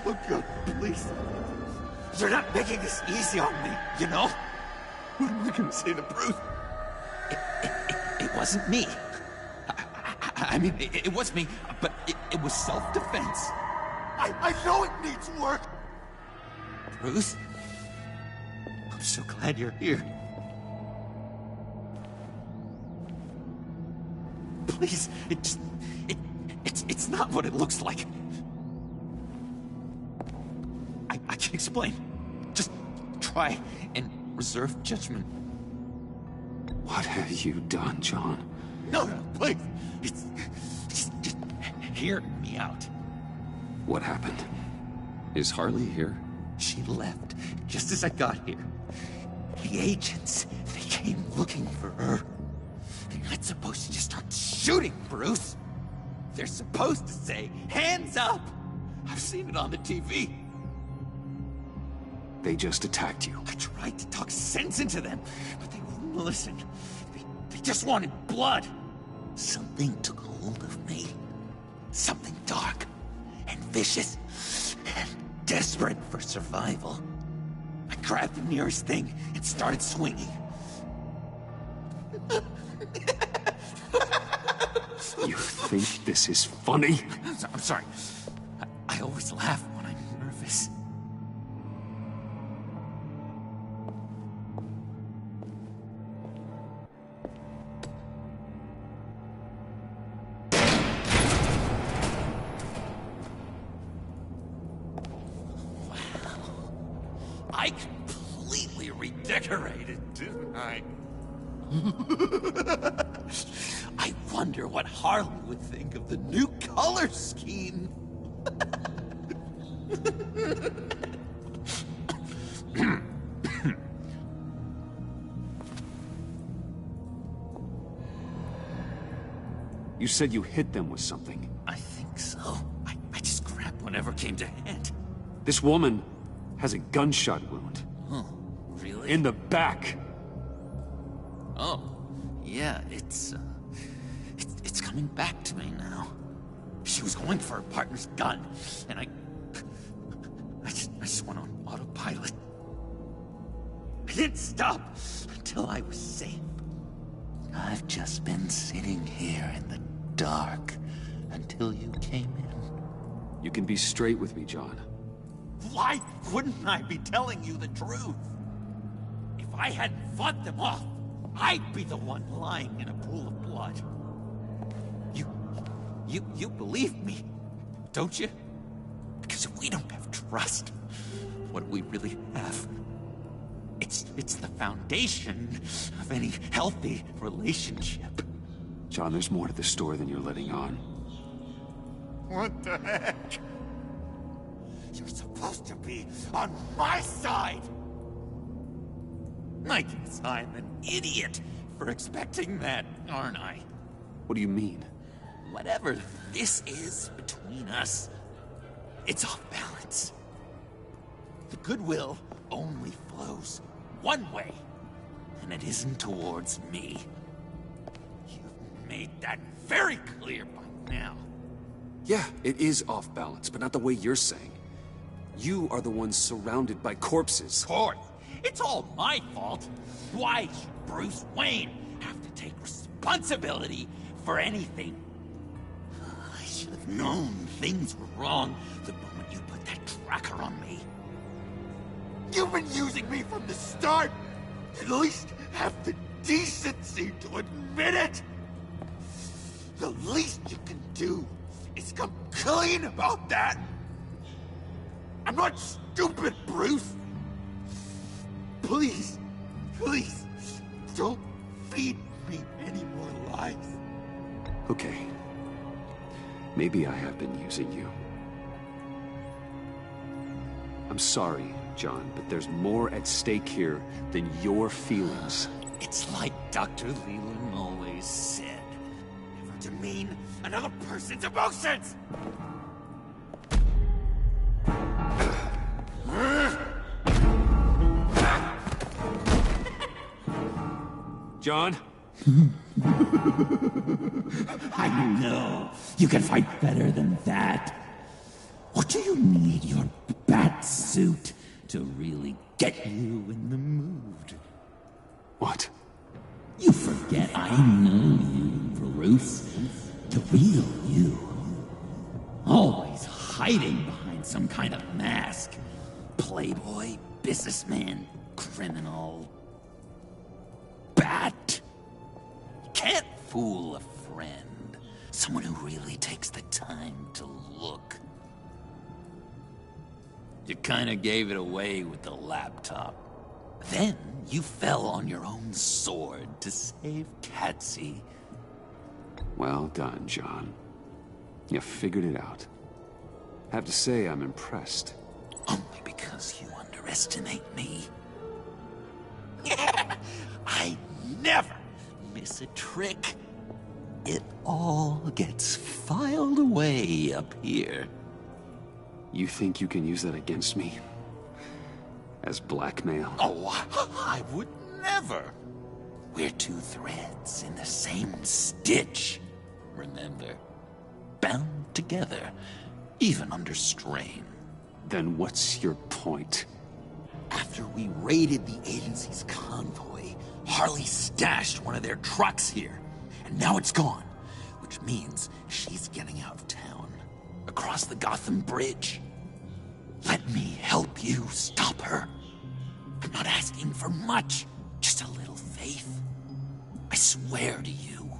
S12: Oh God, please. You're not making this easy on me, you know? What am I gonna say to Bruce? It wasn't me. I mean, it was me, but it was self-defense.
S4: I know it needs work!
S12: Bruce? I'm so glad you're here. Please, it's not what it looks like. I can explain. Just try and reserve judgment.
S1: What have you done, John?
S12: No, please. Just hear me out.
S1: What happened? Is Harley here?
S12: She left just as I got here. The agents, they came looking for her. They're not supposed to just start shooting, Bruce. They're supposed to say, hands up! I've seen it on the TV.
S1: They just attacked you.
S12: I tried to talk sense into them, but they wouldn't listen. They just wanted blood. Something took hold of me. Something dark and vicious and desperate for survival. I grabbed the nearest thing and started swinging.
S1: You think this is funny?
S12: I'm sorry. I always laugh when I'm nervous. I completely redecorated, didn't I? I wonder what Harley would think of the new color scheme.
S1: You said you hit them with something.
S12: I think so. I just grabbed whatever came to hand.
S1: This woman has a gunshot wound.
S12: Oh, really?
S1: In the back.
S12: Oh, yeah, it's coming back to me now. She was going for her partner's gun, and I just went on autopilot. I didn't stop until I was safe. I've just been sitting here in the dark until you came in.
S1: You can be straight with me, John.
S12: Why wouldn't I be telling you the truth? If I hadn't fought them off, I'd be the one lying in a pool of blood. You believe me, don't you? Because if we don't have trust, what do we really have? It's the foundation of any healthy relationship.
S1: John, there's more to the story than you're letting on.
S4: What the heck?
S12: You're supposed to be on my side! I guess I'm an idiot for expecting that, aren't I?
S1: What do you mean?
S12: Whatever this is between us, it's off balance. The goodwill only flows one way, and it isn't towards me. You've made that very clear by now.
S1: Yeah, it is off balance, but not the way you're saying. You are the one surrounded by corpses.
S12: Of course. It's all my fault. Why should Bruce Wayne have to take responsibility for anything? I should have known things were wrong the moment you put that tracker on me.
S4: You've been using me from the start! At least have the decency to admit it! The least you can do is come clean about that! I'm not stupid, Bruce! Please, please, don't feed me any more lies.
S1: Okay. Maybe I have been using you. I'm sorry, John, but there's more at stake here than your feelings.
S12: It's like Dr. Leland always said. Never demean another person's emotions!
S1: John?
S12: I know. You can fight better than that. Or do you need your bat suit to really get you in the mood?
S1: What?
S12: You forget I know you, Bruce. The real you. Always hiding behind some kind of mask. Playboy, businessman, criminal. Bat. You can't fool a friend. Someone who really takes the time to look. You kinda gave it away with the laptop. Then you fell on your own sword to save Catsy.
S1: Well done, John. You figured it out. Have to say, I'm impressed.
S12: Only because you underestimate me. I never miss a trick. It all gets filed away up here.
S1: You think you can use that against me? As blackmail?
S12: Oh, I would never. We're two threads in the same stitch. Remember? Bound together, even under strain.
S1: Then what's your point?
S12: After we raided the agency's convoy, Harley stashed one of their trucks here. And now it's gone. Which means she's getting out of town. Across the Gotham Bridge. Let me help you stop her. I'm not asking for much. Just a little faith. I swear to you,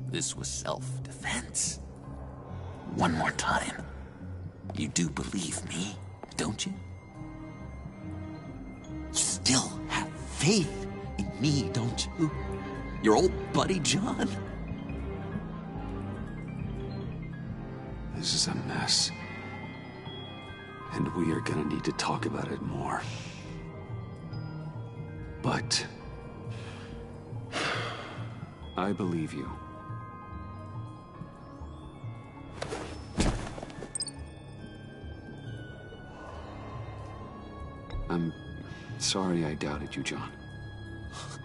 S12: this was self-defense. One more time. You do believe me, don't you? You still have faith in me, don't you? Your old buddy John?
S1: This is a mess. And we are gonna need to talk about it more. But I believe you. I'm sorry I doubted you, John.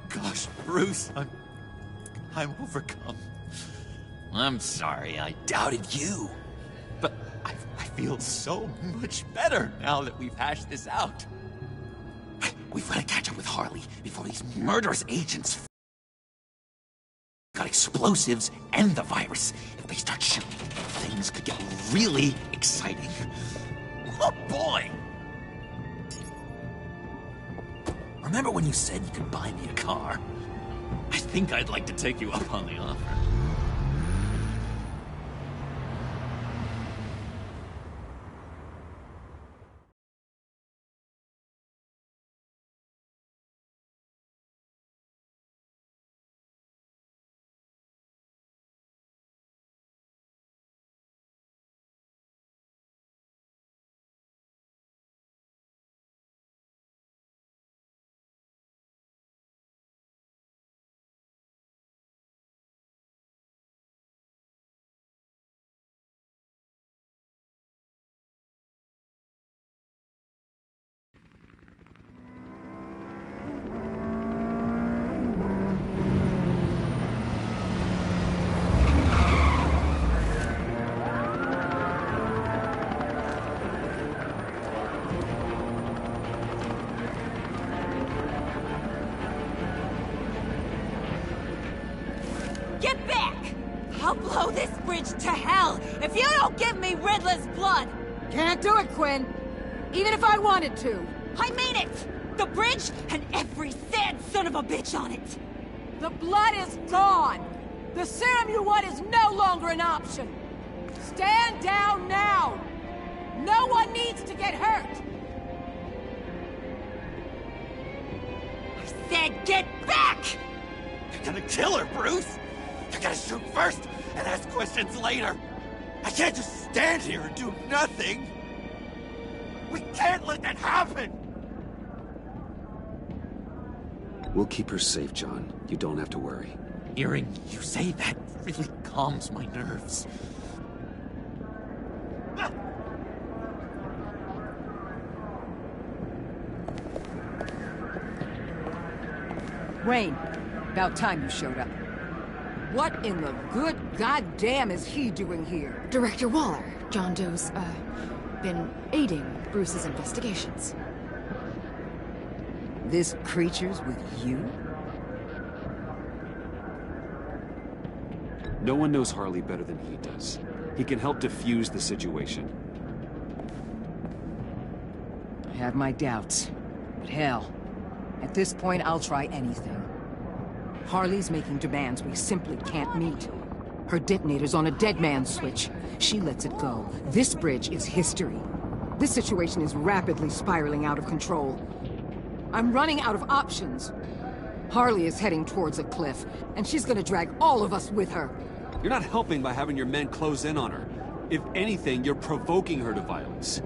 S12: Gosh, Bruce, I'm overcome. I'm sorry I doubted you. But I feel so much better now that we've hashed this out. We've got to catch up with Harley before these murderous agents got explosives and the virus. If they start shooting, things could get really exciting. Oh boy! Remember when you said you could buy me a car? I think I'd like to take you up on the offer.
S6: Get back! I'll blow this bridge to hell if you don't give me Riddler's blood!
S20: Can't do it, Quinn. Even if I wanted to.
S6: I mean it! The bridge and every sad son of a bitch on it!
S20: The blood is gone! The serum you want is no longer an option! Stand down now! No one needs to get hurt!
S6: I said get back!
S12: You're gonna kill her, Bruce! You gotta shoot first and ask questions later! I can't just stand here and do nothing! We can't let that happen!
S1: We'll keep her safe, John. You don't have to worry.
S12: Hearing you say that really calms my nerves.
S20: Wayne, about time you showed up. What in the good goddamn is he doing here?
S2: Director Waller. John Doe's, been aiding Bruce's investigations.
S20: This creature's with you?
S1: No one knows Harley better than he does. He can help defuse the situation.
S20: I have my doubts. But hell, at this point I'll try anything. Harley's making demands we simply can't meet. Her detonator's on a dead man's switch. She lets it go. This bridge is history. This situation is rapidly spiraling out of control. I'm running out of options. Harley is heading towards a cliff, and she's gonna drag all of us with her.
S1: You're not helping by having your men close in on her. If anything, you're provoking her to violence.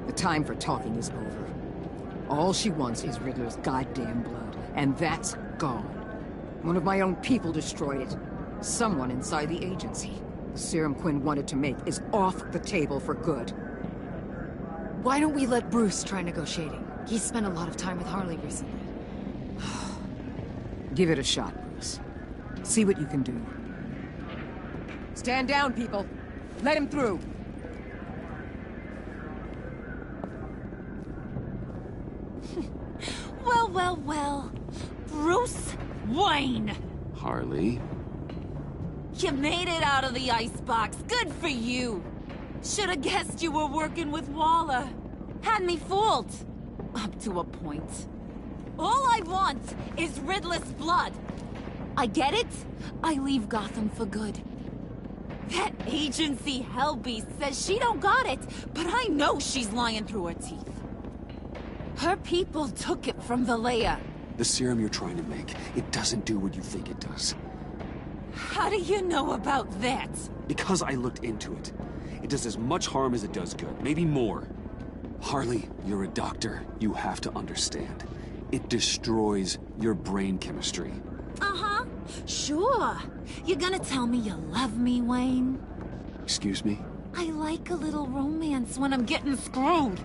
S20: The time for talking is over. All she wants is Riddler's goddamn blood, and that's gone. One of my own people destroyed it. Someone inside the agency. The serum Quinn wanted to make is off the table for good.
S2: Why don't we let Bruce try negotiating? He's spent a lot of time with Harley recently.
S20: Give it a shot, Bruce. See what you can do. Stand down, people. Let him through.
S6: Well, well, well. Bruce Wayne!
S1: Harley?
S6: You made it out of the icebox. Good for you. Should've guessed you were working with Waller. Had me fooled. Up to a point. All I want is Riddler's blood. I get it. I leave Gotham for good. That agency hellbeast says she don't got it, but I know she's lying through her teeth. Her people took it from Valleja.
S1: The serum you're trying to make, it doesn't do what you think it does.
S6: How do you know about that?
S1: Because I looked into it. It does as much harm as it does good, maybe more. Harley, you're a doctor. You have to understand. It destroys your brain chemistry.
S6: Uh-huh. Sure. You're gonna tell me you love me, Wayne?
S1: Excuse me?
S6: I like a little romance when I'm getting screwed.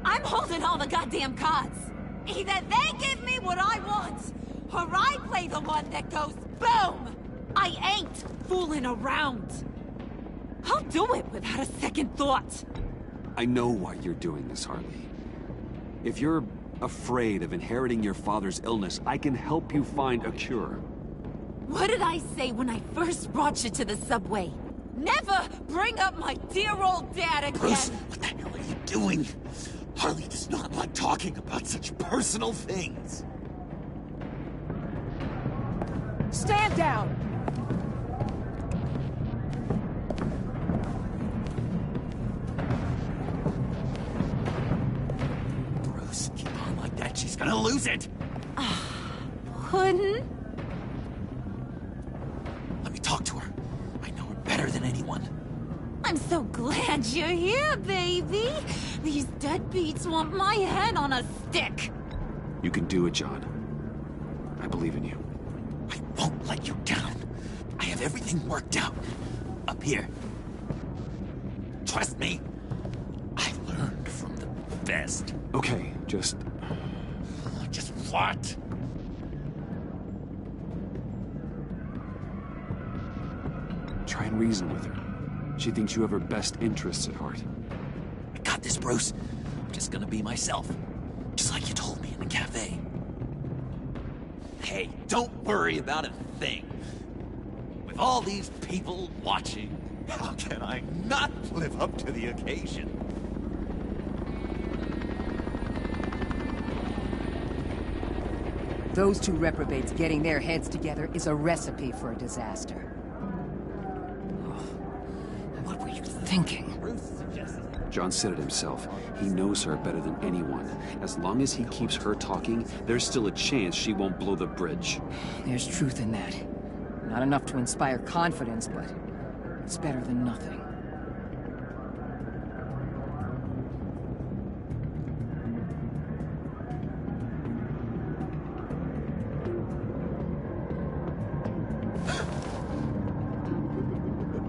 S6: I'm holding all the goddamn cards. Either they give me what I want, or I play the one that goes boom! I ain't fooling around. I'll do it without a second thought.
S1: I know why you're doing this, Harley. If you're afraid of inheriting your father's illness, I can help you find a cure.
S6: What did I say when I first brought you to the subway? Never bring up my dear old dad again!
S12: Bruce, what the hell are you doing? Harley does not like talking about such personal things.
S20: Stand down!
S12: Bruce, keep on like that, she's gonna lose it!
S6: Puddin'?
S12: Let me talk to her. I know her better than anyone.
S6: I'm so glad you're here, baby. These deadbeats want my head on a stick.
S1: You can do it, John. I believe in you.
S12: I won't let you down. I have everything worked out. Up here. Trust me. I learned from the best.
S1: Okay, just...
S12: Just what?
S1: Try and reason with her. She thinks you have her best interests at heart.
S12: I got this, Bruce. I'm just gonna be myself. Just like you told me in the cafe. Hey, don't worry about a thing. With all these people watching, how can I not live up to the occasion?
S20: Those two reprobates getting their heads together is a recipe for a disaster. What were you thinking?
S1: John said it himself. He knows her better than anyone. As long as he keeps her talking, there's still a chance she won't blow the bridge.
S20: There's truth in that. Not enough to inspire confidence, but it's better than nothing.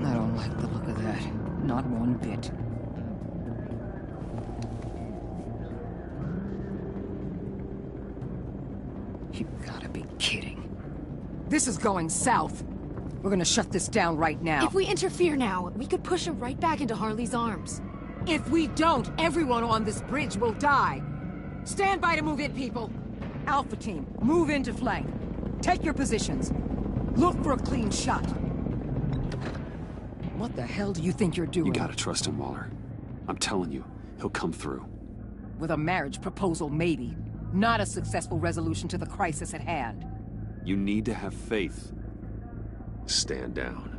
S20: I don't like the look of that. Not one bit. You gotta be kidding. This is going south. We're gonna shut this down right now.
S2: If we interfere now, we could push him right back into Harley's arms.
S20: If we don't, everyone on this bridge will die. Stand by to move in, people. Alpha team, move into flank. Take your positions. Look for a clean shot. What the hell do you think you're doing?
S1: You gotta trust him, Waller. I'm telling you, he'll come through.
S20: With a marriage proposal, maybe. Not a successful resolution to the crisis at hand.
S1: You need to have faith. Stand down.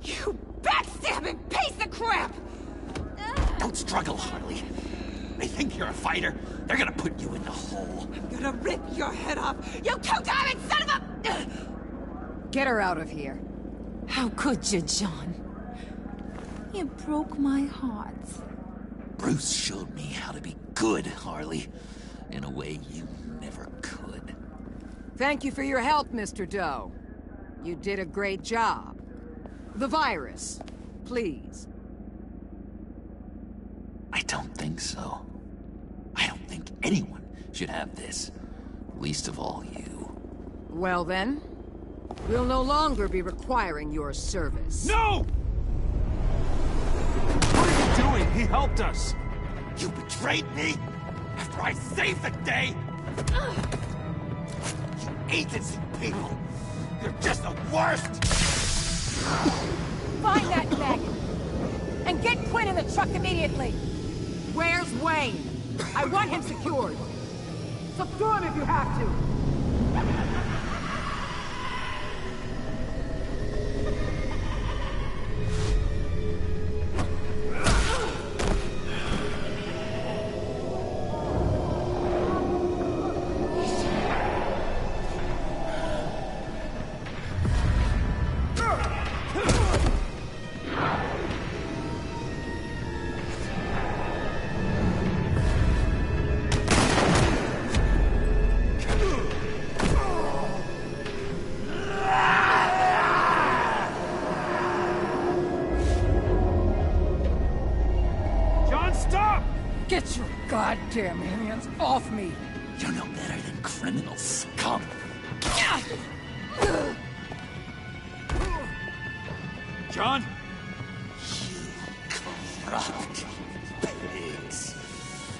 S6: You backstabbing piece of crap!
S12: Don't struggle, Harley. They think you're a fighter. They're gonna put you in the hole.
S6: I'm gonna rip your head off, you two-diamond son of a...
S20: Get her out of here.
S6: How could you, John? You broke my heart.
S12: Bruce showed me how to be good, Harley. In a way you never could.
S20: Thank you for your help, Mr. Doe. You did a great job. The virus, please.
S12: I don't think so. I don't think anyone should have this. Least of all you.
S20: Well then, we'll no longer be requiring your service.
S7: No! What are you doing? He helped us!
S12: You betrayed me after I saved the day! You agency people! You're just the worst!
S20: Find that maggot! And get Quinn in the truck immediately! Where's Wayne? I want him secured! Secure him if you have to! Get your goddamn hands off me!
S12: You're no better than criminal scum.
S7: John?
S12: You corrupt pigs.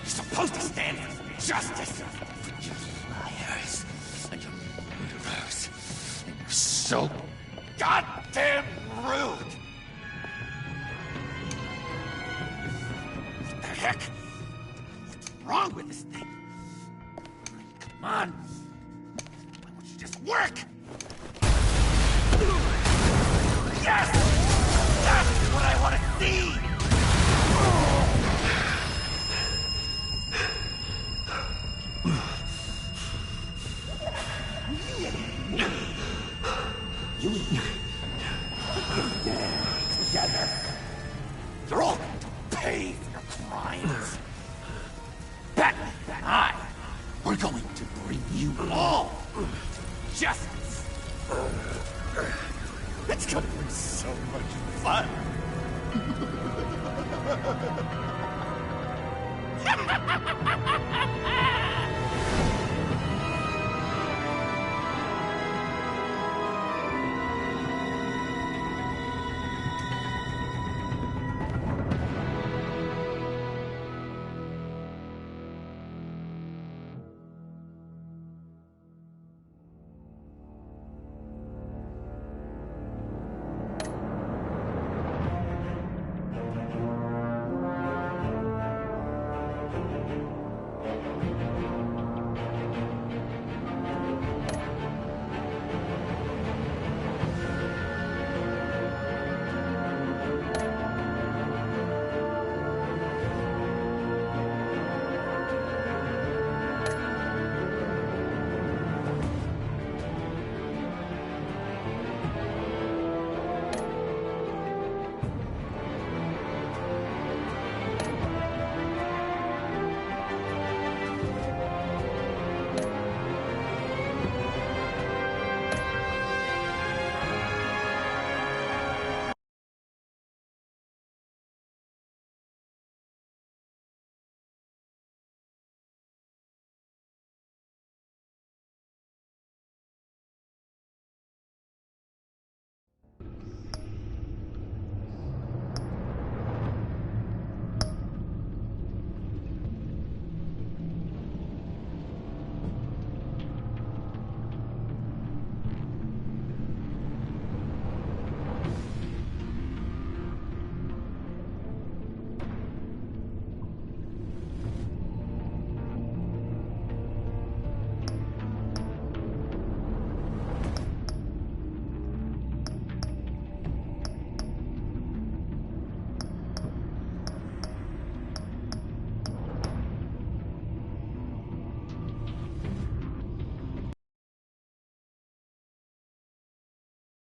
S12: You're supposed to stand for justice. You're liars. And you're murderers. And you're so goddamn rude. What the heck? What's wrong with this thing? Come on. Why don't you just work? Yes! That's what I want to see! You and me. Together. You're all going to pay for your crimes. Batman and I, we're going to bring you all to justice.